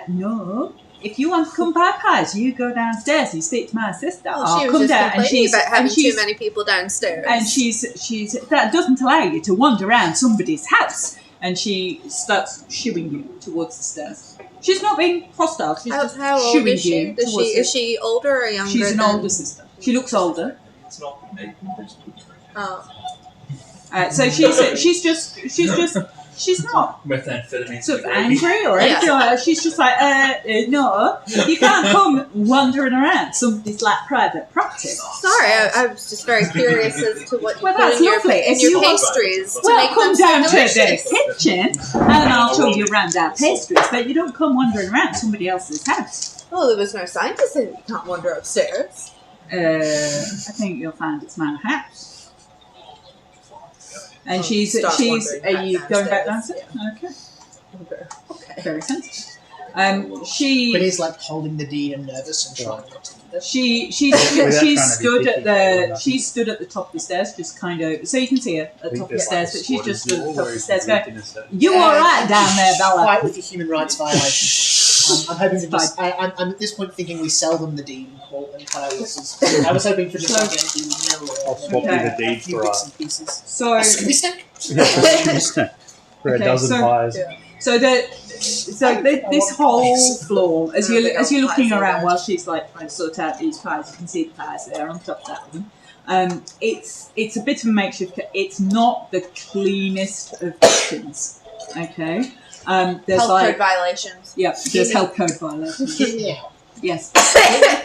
No. If you want to come buy pies, you go downstairs and you speak to my sister. Well, she I'll was come just down and complaining she's about having and she's too many people downstairs. and she's that doesn't allow you to wander around somebody's house. And she starts shooing you towards the stairs. She's not being hostile. She's just how old shooing is she? you towards Is she older or younger? She's an than... older sister. She looks older. It's not me. Oh. So she's not Methamphetamine. sort of angry or anything like that. She's just like, no, you can't come wandering around somebody's like private property. Sorry, I was just very curious as to what you Well, put that's in your, lovely. in If your you want- pastries to Well, make come them so down to the delicious. kitchen and I'll show you around our pastries, but you don't come wandering around somebody else's house. Oh, there was no sign to say that you can't wander upstairs. I think you'll find it's my house. And she's Start wandering are you back going back downstairs, downstairs? Okay. Okay. Very sensible. She Quinny's like holding the deed and nervous and trying not to do this. she trying to be stood at picky. she stood at the top of the stairs, just kind of so you can see her at the top of the stairs, but she's just stood at the top of the stairs going, "You all right down there, Bella?" Quite with your human rights violation. I'm hoping to just. I'm at this point thinking we sell them the deed and call and kind of this is. I was hoping for just like anything nil or I'll swap you the deed a few for bits and pieces. So A Scooby snack? for a Okay, dozen so- pies. so this whole floor, as you're looking around while she's like trying to sort out these pies, you can see the pies there on top of that one. It's a bit of a makeshift. It's not the cleanest of kitchens. Okay. There's Health like code violations. there's health code violations. Yeah. Yes.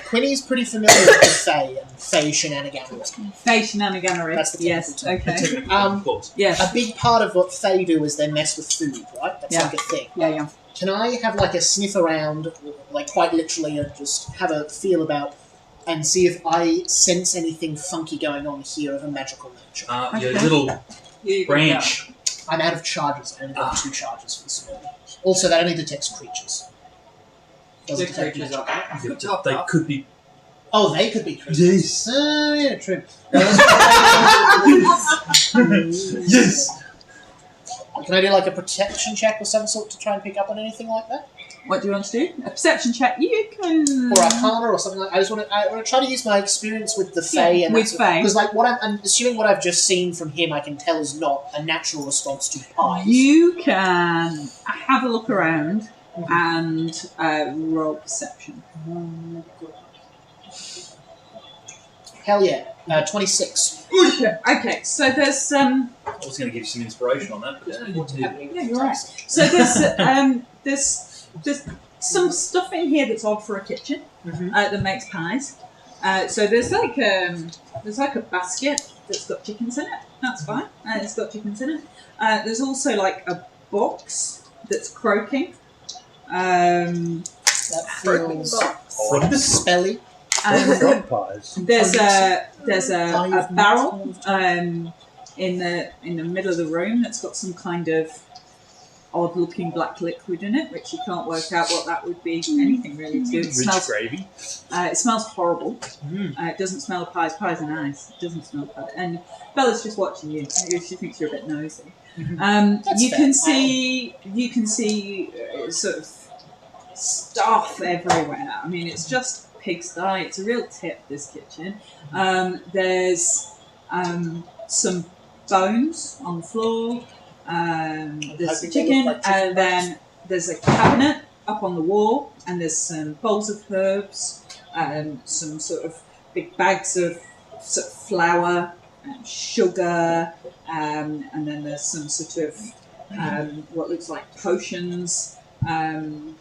Quinny's pretty familiar with the Fae and Fae shenanigans. Fae shenaniganery. That's the Yes. technical Okay. Of course. Yes. A big part of what Fae do is they mess with food, right? That's Yeah. like a thing. Yeah. Can I have like a sniff around, like quite literally, and just have a feel about and see if I sense anything funky going on here of a magical nature? Your Okay. little You go. branch. I'm out of charges. I only got 2 charges for this ability. Also, that only detects creatures. Doesn't detect magic. They could be. Oh, they could be creatures. Yes. Oh, yeah, true. Yes. Can I do like a protection check of some sort to try and pick up on anything like that? What do you want to do? A perception check. You can. Or Arcana or something like that. I want to try to use my experience with the Fae. Yeah, and with Fae. Because like, I'm assuming what I've just seen from him, I can tell is not a natural response to pies. You can have a look around and roll perception. Hell yeah. 26. Okay, so there's I was going to give you some inspiration on that. But yeah, you're right. So there's some stuff in here that's odd for a kitchen that makes pies. So there's like a basket that's got chickens in it. That's fine. It's got chickens in it. There's also like a box that's croaking. That feels spelly. Frog pies. There's a barrel in the middle of the room that's got some kind of odd-looking black liquid in it, which you can't work out what that would be. Anything really to do. It Rich smells gravy. It smells horrible. It doesn't smell of pies. Pies are nice. It doesn't smell of pies. And Bella's just watching you. She thinks you're a bit nosy. You can see sort of stuff everywhere. I mean, it's just pigsty. It's a real tip, this kitchen. There's some bones on the floor. There's a chicken, and then there's a cabinet up on the wall, and there's some bowls of herbs, some sort of big bags of sort of flour, sugar, and then there's some sort of what looks like potions, and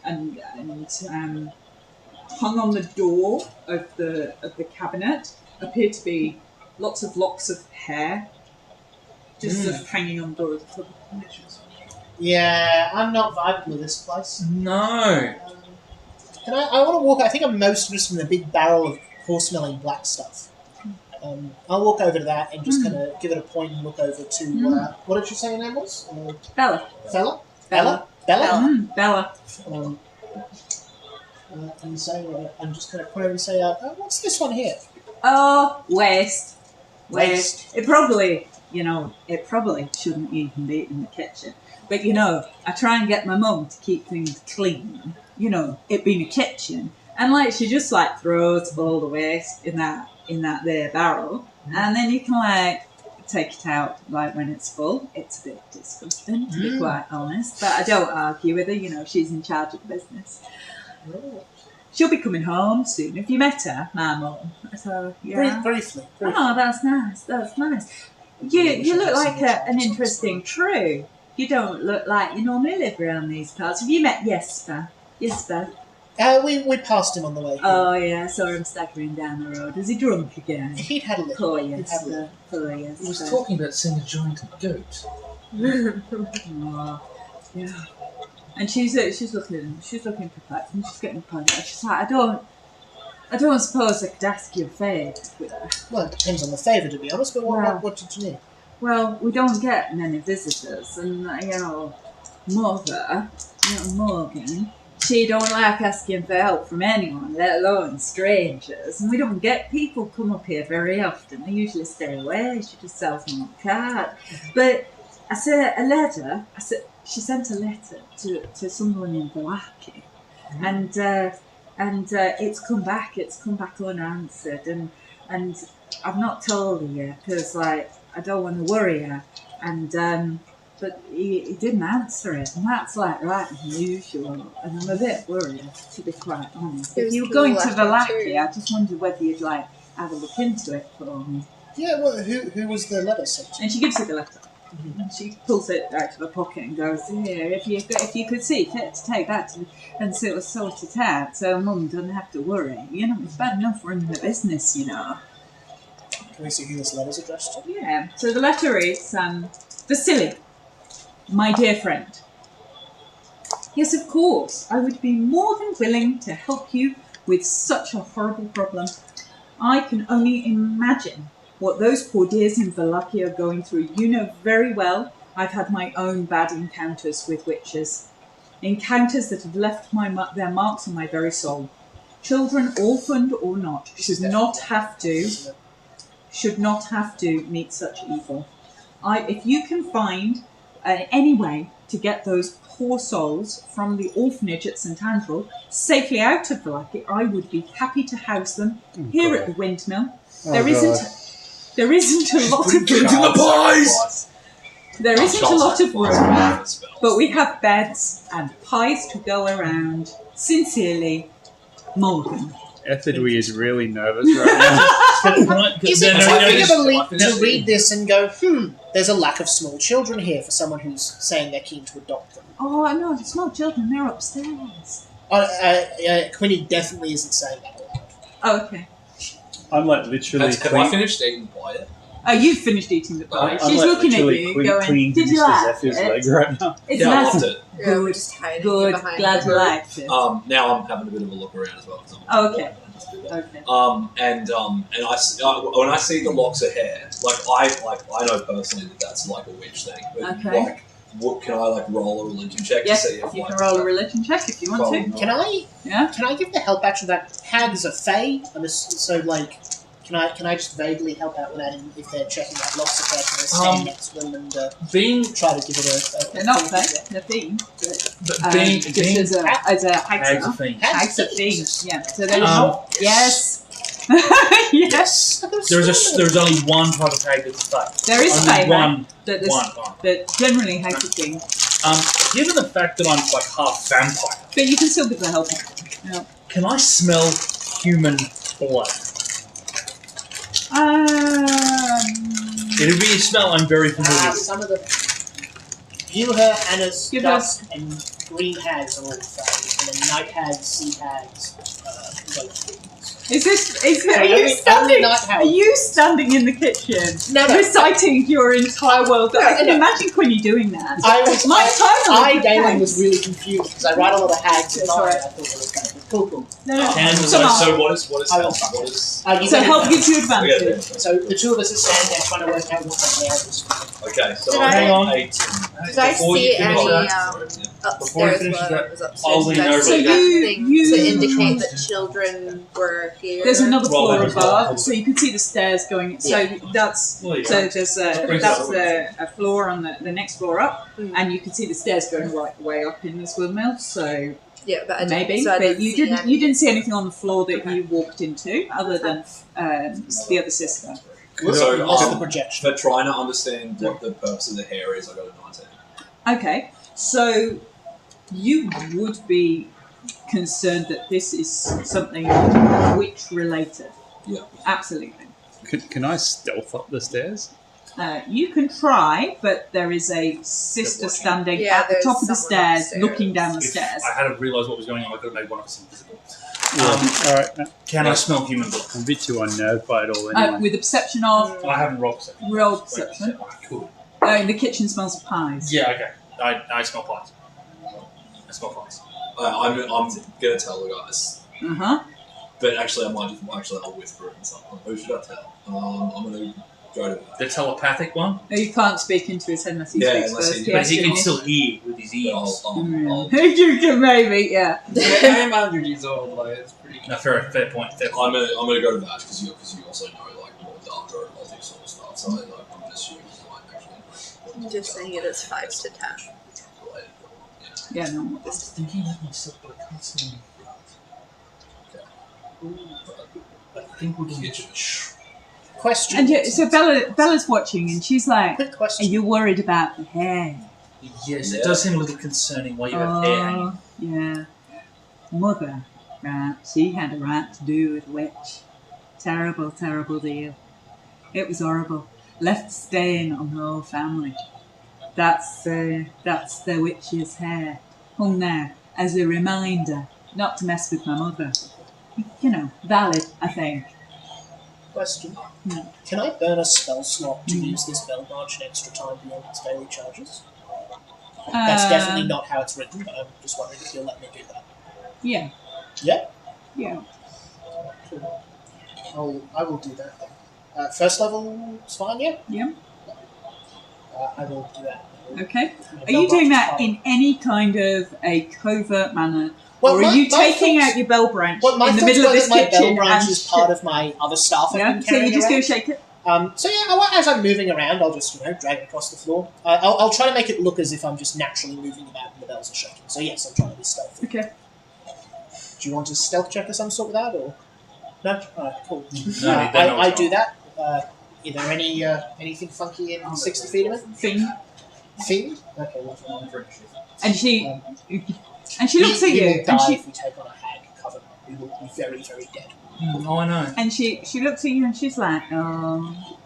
hung on the door of the cabinet appear to be lots of locks of hair, just sort of hanging on the door of the cupboard. Yeah, I'm not vibing with this place. no. I want to walk. I think I'm most interested in the big barrel of horse-smelling black stuff. I'll walk over to that and just kind of give it a point and look over to what did you say your name was? Bella. Bella. Bella. Bella. Bella. And say, I'm just going to point over and say, what's this one here? Oh, waste. Waste. It probably shouldn't even be in the kitchen. But, I try and get my mum to keep things clean. It being a kitchen. And, she just, throws all the waste in that there barrel. And then you can, take it out, when it's full. It's a bit disgusting, to be quite honest. But I don't argue with her. She's in charge of the business. She'll be coming home soon. Have you met her, my mum? So, yeah. Briefly. Oh, that's nice. That's nice. You look like an interesting crew. You don't look like you normally live around these parts. Have you met Jesper? We passed him on the way here. Oh, yeah, I saw him staggering down the road. Is he drunk again? He'd had a little. Poor Jesper. He was talking about seeing a giant goat. Oh, yeah. And she's looking perplexed, and she's getting pointed. She's like, I don't suppose I could ask you a favour. Well, it depends on the favour, to be honest. But what did you need? Well, we don't get many visitors, and Mother, Morgan, she don't like asking for help from anyone, let alone strangers. And we don't get people come up here very often. They usually stay away. She just sells them on the card. But I said she sent a letter to someone in Valaki, and it's come back unanswered, and I've not told her yet because I don't want to worry her, and but he didn't answer it, and that's right unusual, and I'm a bit worried, to be quite honest. If you were going to Valaki, I just wondered whether you'd have a look into it for me. Yeah, well, who was the letter sent to? And she gives it the letter. And she pulls it out of her pocket and goes, "Here, if you could see fit to take that and sort it out, so Mum doesn't have to worry. It's bad enough running the business, Can we see who this letter's addressed to? Yeah. So the letter is, Vasily, my dear friend. Yes, of course, I would be more than willing to help you with such a horrible problem. I can only imagine what those poor dears in Valaki are going through. You know very well I've had my own bad encounters with witches. Encounters that have left their marks on my very soul. Children, orphaned or not, should not have to meet such evil. If you can find any way to get those poor souls from the orphanage at St Andrew safely out of Vallaki, I would be happy to house them here at the Windmill. There isn't a lot of room. The pies! There isn't a lot of room, but we have beds and pies to go around. Sincerely, Morgan. Ethelwy is really nervous right now. Is it too big of a leap to read this and go, there's a lack of small children here for someone who's saying they're keen to adopt them? Oh, no, it's not children, they're upstairs. Quinny definitely isn't saying that. Oh, okay. I'm like literally. Have I finished eating the pie yet? Oh, you've finished eating the pie. I'm She's like looking at literally you, going, clinging to did you Mr. like Zephyr's it? leg right now. It's Yeah, I nice. loved it. Yeah, we're just hiding Good, behind glad the you liked it. Now I'm having a bit of a look around as well. Oh, okay. Okay. And when I see the locks of hair, I know personally that's like a witch thing. But Okay. Can I roll a religion check Yes, to see if you can roll a religion check if you want to. Can I? Yeah. Can I give the help action that hags are fae? Can I just vaguely help out with that if they're checking out locks of hair? Can I stand next to them and try to give it a They're not fake, they're fiends. But Just as a hags hags are fiends. Hags are fiends, yeah. So they're not. Yes. Yes. There's only one type of hag that's a fake. There is Only fae, one. That One. generally hags are fiends. Given the fact that I'm like half vampire, But you can still give the help. Yeah. can I smell human blood? It'd be a smell I'm very familiar with. some of the Viewer, Anna's, Give Dusk, and Green Hags are all fae, and then Night Hags, Sea Hags, both fiends. Are you standing in the kitchen No. reciting your entire world? I can imagine Quinny doing that. Galen was really confused because I write a lot of hags and That's right. I thought it was kind of cool. No. And Come on. So what is help? What is So help gives you advantage. So the two of us are standing there trying to work out what the hell is. okay? So Did Hang on. Did I Before you see finish any that, Before you upstairs finish while that, I was upstairs? I'll lean Did I over see again. anything You- to indicate that children were here? There's another Well, floor that was above, cool. so you can see the stairs going. So there's a floor on the next floor up, and you can see the stairs going right way up in this windmill. So Yeah, but I maybe, so I but you see didn't. any- You didn't see anything on the floor that you walked into, other than the other sister. So the projection. for trying to understand what the purpose of the hair is, I got a 19. Okay, so you would be concerned that this is something witch related. Yeah. Absolutely. Can I stealth up the stairs? You can try, but there is a sister standing Yeah, at the top of the there's stairs, someone looking down the If stairs. I hadn't realised what was going on, I could have made one of us invisible. All right. Can I smell human blood? I'm a bit too unnerved by it all anyway. With a perception of I haven't rolled perception. roll perception. Cool. The kitchen smells of pies. Yeah, okay. I smell pies. I smell pies. I'm gonna tell the guys, but actually I'll whisper it and something. Who should I tell? I'm gonna go to that. The telepathic one? No, you can't speak into his head unless he Yeah, speaks unless first. he- But he Yes, can you- still hear with his ears. You can maybe, yeah. I am 100 years old, like, it's pretty... No, fair point. Fair I'm point. gonna go to that because you also know more darker and all this sort of stuff. So I'm assuming you might actually. I'm just saying it is 5 to 10. Yeah, no. I was thinking that myself, but I can't see him. I think we can get you. Question. And so Bella's watching, and she's like, Quick "Are question. you worried about the hair?" Yes, it does seem a little concerning why you have hair hanging. Yeah. Mother, right? She had a right to do with a witch. Terrible, terrible deal. It was horrible. Left a stain on the whole family. That's the witch's hair. Hung there as a reminder not to mess with my mother. You know, valid, I think. Question. Hmm. Can I burn a spell slot to use this bell branch an extra time beyond its daily charges? That's definitely not how it's written, but I'm just wondering if you'll let me do that. Yeah. Yeah? Yeah. Cool. I will do that then. First level is fine, yeah? Yeah. I will do that. Okay. Are you doing that in any kind of a covert manner? Well, or are you taking out your bell branch Well, my in the thoughts middle of were this that my kitchen bell branch and is part of my other staff I've yeah? been So you carrying just go around. shake it? So yeah, as I'm moving around, I'll just drag it across the floor. I'll try to make it look as if I'm just naturally moving about and the bells are shaking. So yes, I'm trying to be stealthy. Okay. Do you want a stealth check of some sort with that, or no? Alright, cool. No, I do that. Is there anything funky in 60 feet of it? Thing. Thing? Okay, well, And she looks at we you, will and die she if we take on a hag covenant. We will be very, very dead. Oh, I know. and she looks at you, and she's like, "Oh,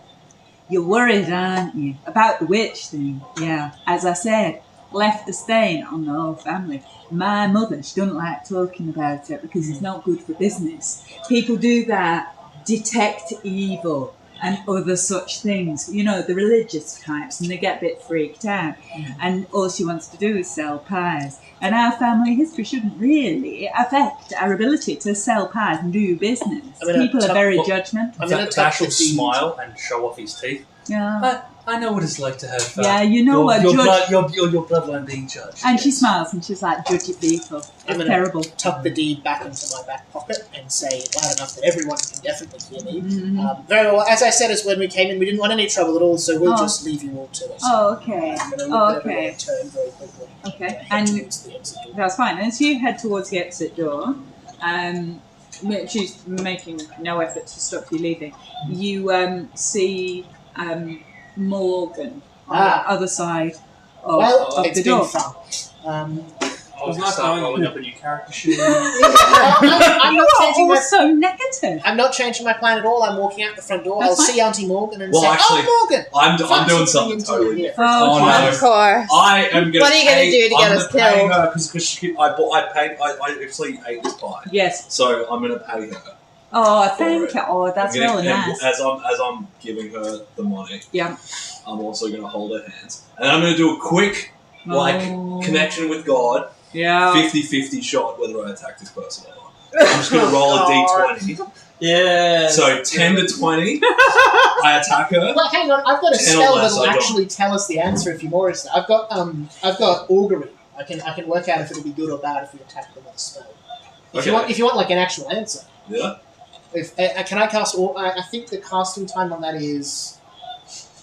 you're worried, aren't you, about the witch thing? Yeah, as I said, left a stain on the whole family. My mother, she doesn't like talking about it because it's not good for business. People do that, detect evil and other such things. You know, the religious types, and they get a bit freaked out. And all she wants to do is sell pies. And our family history shouldn't really affect our ability to sell pies and do business. People are very judgmental. I'm going to Bash touch will the deed. smile and show off his teeth. Yeah. I know what it's like to have Yeah, you know what, your judge... bloodline being judged. And she smiles and she's like, judgy people. I'm It's gonna terrible. tuck the deed back into my back pocket and say it loud enough that everyone can definitely hear me. Mhm. Very well. As I said, as when we came in, we didn't want any trouble at all, so we'll Oh. just leave you all to us. Oh, okay. I'm going to Oh, look at okay. everyone and turn very quickly. Okay. Head And towards the exit door. that's fine. As you head towards the exit door, she's making no effort to stop you leaving. You see Morgan on the other side of it's the been door. fun. I was not start rolling up a new character sheet. I'm You not are changing all my. so negative. I'm not changing my plan at all. I'm walking out the front door. That's I'll fine. see Auntie Morgan and Well, say, actually, "Oh, Morgan!" I'm doing Fancy something into totally it. different. Oh, no. Of course. I am going to What are you gonna do to get us killed? I actually ate this pie. Yes. So I'm going to pay her. Oh, thank you. Oh, that's I'm gonna- really and nice. As I'm giving her the money, Yeah. I'm also going to hold her hands. And then I'm going to do a quick Oh. connection with God, Yeah. 50-50 shot whether I attack this person or not. I'm just going to roll a d20. Yeah. So 10 to 20, I attack her. Well, hang on. I've got a 10 or spell less, that'll I don't. actually tell us the answer if you're more interested. I've got augury. I can work out if it'll be good or bad if we attack them with a spell. If you want like an actual answer. Yeah. If can I cast? I think the casting time on that is.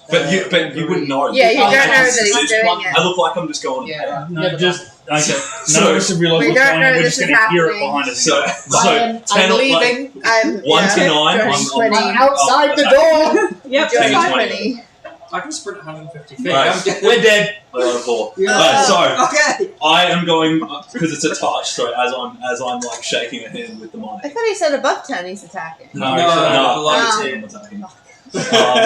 But you wouldn't know. Yeah, you don't know that he's doing it. I look like I'm just going. Yeah. No, never just mind. okay. So- None of us have realised We what's don't going know on. We're this just is going to hear it happening. behind us. So, I'm 10 or like, leaving. 1 to 9. Join 20. I'm outside the door. Yep. Join 10 to 20. I can sprint 150 feet. Right. I'm dead. We're dead. I got a 4. Yeah. So Okay. I am going because it's a touch. So as I'm like shaking a hand with the I money. thought he said above 10 he's attacking. No, below 10. Attacking.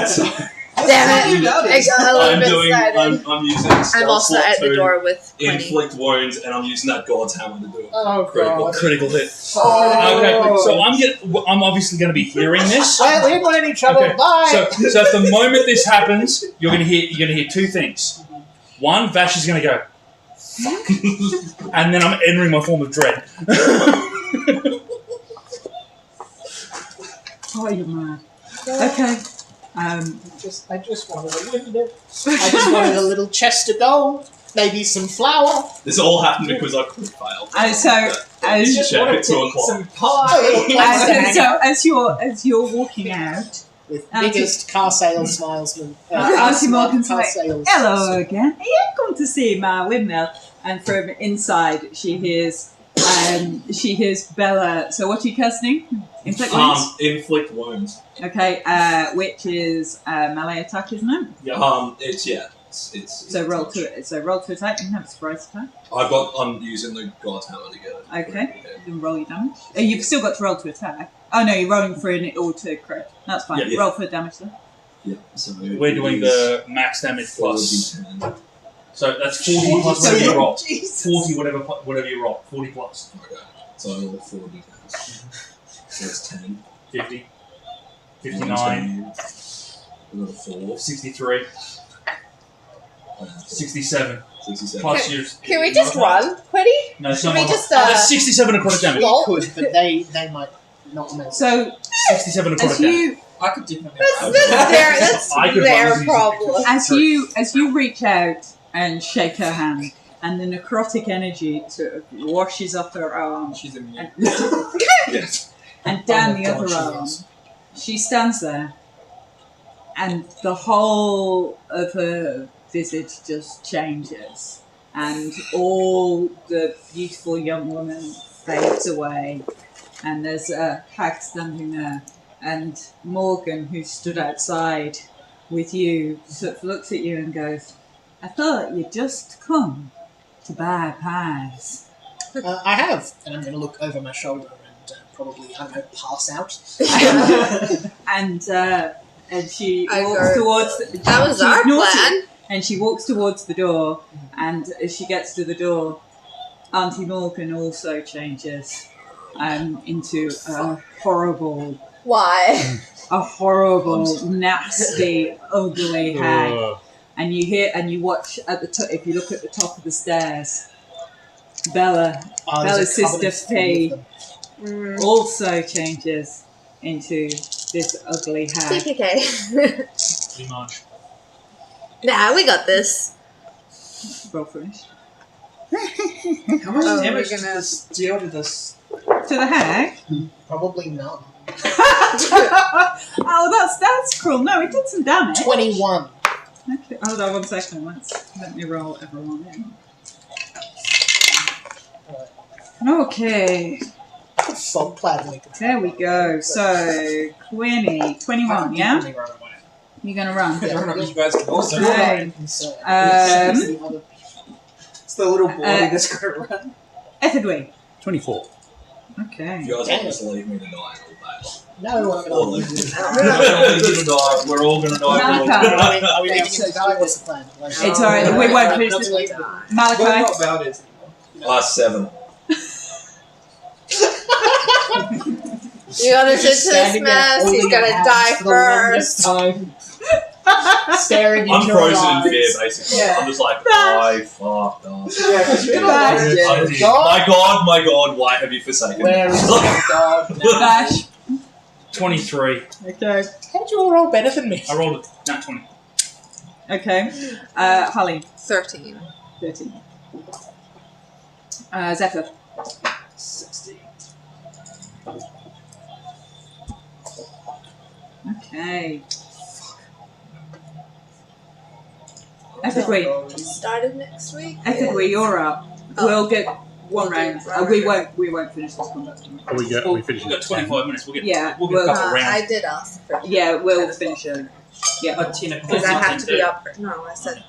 So Damn it. I got a little bit excited. I'm using I'm spell also slot at the to door with 20. inflict wounds, and I'm using that God's hammer to do it. Oh god. Critical hit. Oh. Okay, so I'm obviously going to be hearing this. Well, we didn't want any trouble. Okay, Bye. So at the moment this happens, you're going to hear two things. One, Vash is going to go, fuck, and then I'm entering my form of dread. Oh, you're mad. Okay. I just wanted a window. I just wanted a little chest of gold. Maybe some flour. This all happened because I crit failed. Just Check wanted at to 2 eat o'clock. some pie. So as you're walking out, With Auntie- biggest car sales salesman. Auntie Morgan's car like, sales. hello again. Are you come to see my windmill? And from inside, she hears Bella. So what are you casting? Inflict wounds. Inflict wounds. Okay, which is melee attack, isn't it? It's So roll to attack. You can have a surprise attack. I'm using the God's hammer to get it. Okay. You can roll your damage. You've still got to roll to attack. Oh no, you're rolling for an auto crit. That's fine. Yeah. Roll for damage then. Yeah. So We're doing the max damage plus. 4d10. So that's 40 plus whatever you roll. Jesus. 40 whatever you roll. 40 plus. Okay. So I roll 4d10. So it's 10. 50. 59. Another 4. 63. 67. 67. Plus yours. Can we just run, Quiddy? No, Can someone. we just, that's 67 necrotic damage. Lol. Could, but they might not know. So 67 necrotic as damage. you I could definitely. That's I could their run problem. as you reach out and shake her hand, and the necrotic energy sort of washes off her arm She's immune. and, Yes. and down the Oh my other God, she arm, is. she stands there and the whole of her visage just changes, and all the beautiful young woman fades away, and there's a hag standing there, and Morgan, who stood outside with you, sort of looks at you and goes, "I thought you'd just come to buy pies." I have, and I'm going to look over my shoulder and probably, I don't know, pass out. And she I walks go, towards. That was she our ignores plan. it, and she walks towards the door. And as she gets to the door, Auntie Morgan also changes into a horrible, nasty, ugly hag. And you hear, and you watch at the top. If you look at the top of the stairs, Bella's sister Fee also changes into this ugly hag. TPK. Pretty much. Nah, we got this. Roll finish. How much Oh, we're damage gonna- does this deal to this? To the hag? Probably none. Oh, that's cruel. No, it did some damage. 21. Okay, hold on 1 second. Let me roll everyone in. Okay, Fog plaid link. there we go. So, 21, yeah? You're gonna run. I don't know if you guys can also Okay. It's It's the little boy that's going to run. Ethelwyn. 24. Okay. You guys want just leave me to die all day No, I'm long. Or going leave to me to die. We're all going to die. Malachi. Are we leaving him to die? What's the plan? Like, It's alright, we won't finish not this. to leave him. Well, Malachi. not about it. Last 7. You gotta sit to this Standing there, mess. He's holding gonna your die hands for the longest first. time. Staring I'm into your frozen in eyes. fear, basically. Yeah. I'm just like, I fucked up. Yeah, because you're Bash. My God, why have you forsaken me? Where is my dog? Bash. 23. Okay. How'd you all roll better than me? I rolled a nat 20. Okay. Holly. 13. 13. Zephyr. 60. Okay. Ethelwyn. Started next week. Ethelwyn, you're up. Oh. We'll get one We'll do round. one We won't finish this combat. Oh, we finish We've got it. 25 minutes. We'll get, Yeah, we'll get well, a couple rounds. I did ask for Yeah, we'll finish it. Yeah, But 10 o'clock. because I have to be Something up. No, I said.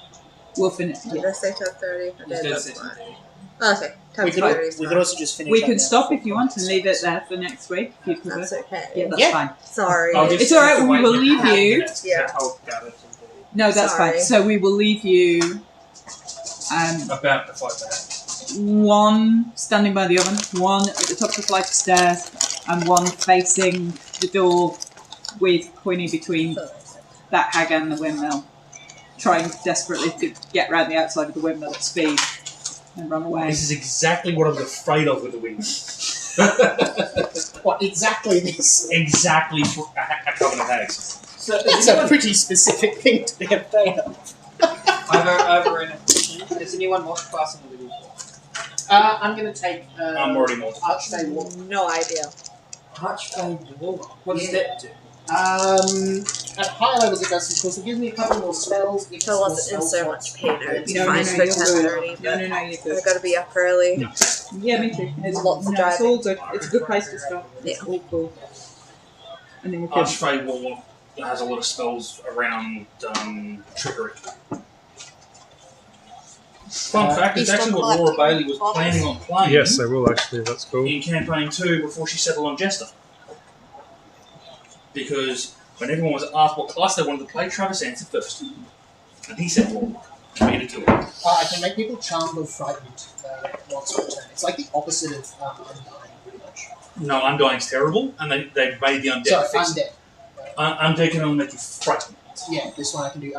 we'll finish. Did Yeah. I say 10:30? I He's did. going to That's say fine. something. Okay, We could, 10:30. we could also just finish We up can now. stop if you want and leave it there for next week. If you prefer. That's okay. Yeah, that's Yeah. fine. Sorry. I'll just It's alright, have to we wait will here leave for 5 you. minutes, 'cause Yeah. I told Gareth to No, that's Sorry. fine. So we will leave you About the fight that. one standing by the oven, one at the top of the flight of stairs, and one facing the door with Queenie between that hag and the windmill, trying desperately to get round the outside of the windmill at speed and run away. This is exactly what I was afraid of with the wing. What, exactly this? Exactly for a covenant of hags. So, That's a pretty specific thing to be afraid of. Does anyone watch class in the level 4? I'm going to take I'm already multiplied. Archfey Walk. No idea. Archfey Warlock. What does that do? At high levels it does some cool, so it gives me a couple more spells. It gives So I more wasn't in spell so slots. much pain. I would be No, fine no, for you're good. 10:30. No, you're I good. gotta be up early. Yeah, me too. It's, Lots of no, it's driving. all good. It's a good place to start. It's Yeah. all cool. And then we can. Archfey Warlock has a lot of spells around trickery. Fun fact, it's Eastern actually what Collective Laura Bailey was Office. planning on playing Yes, they will actually. That's cool. in campaign 2 before she settled on Jester. Because when everyone was asked what class they wanted to play, Travis answered first. And he said Warlock. Committed to it. I can make people charmed or frightened once per turn. It's like the opposite of Undying, pretty much. No, Undying's terrible, and they made the Undead Sorry, fix it. Undead. Undead can only make you frightened. Yeah, this one I can do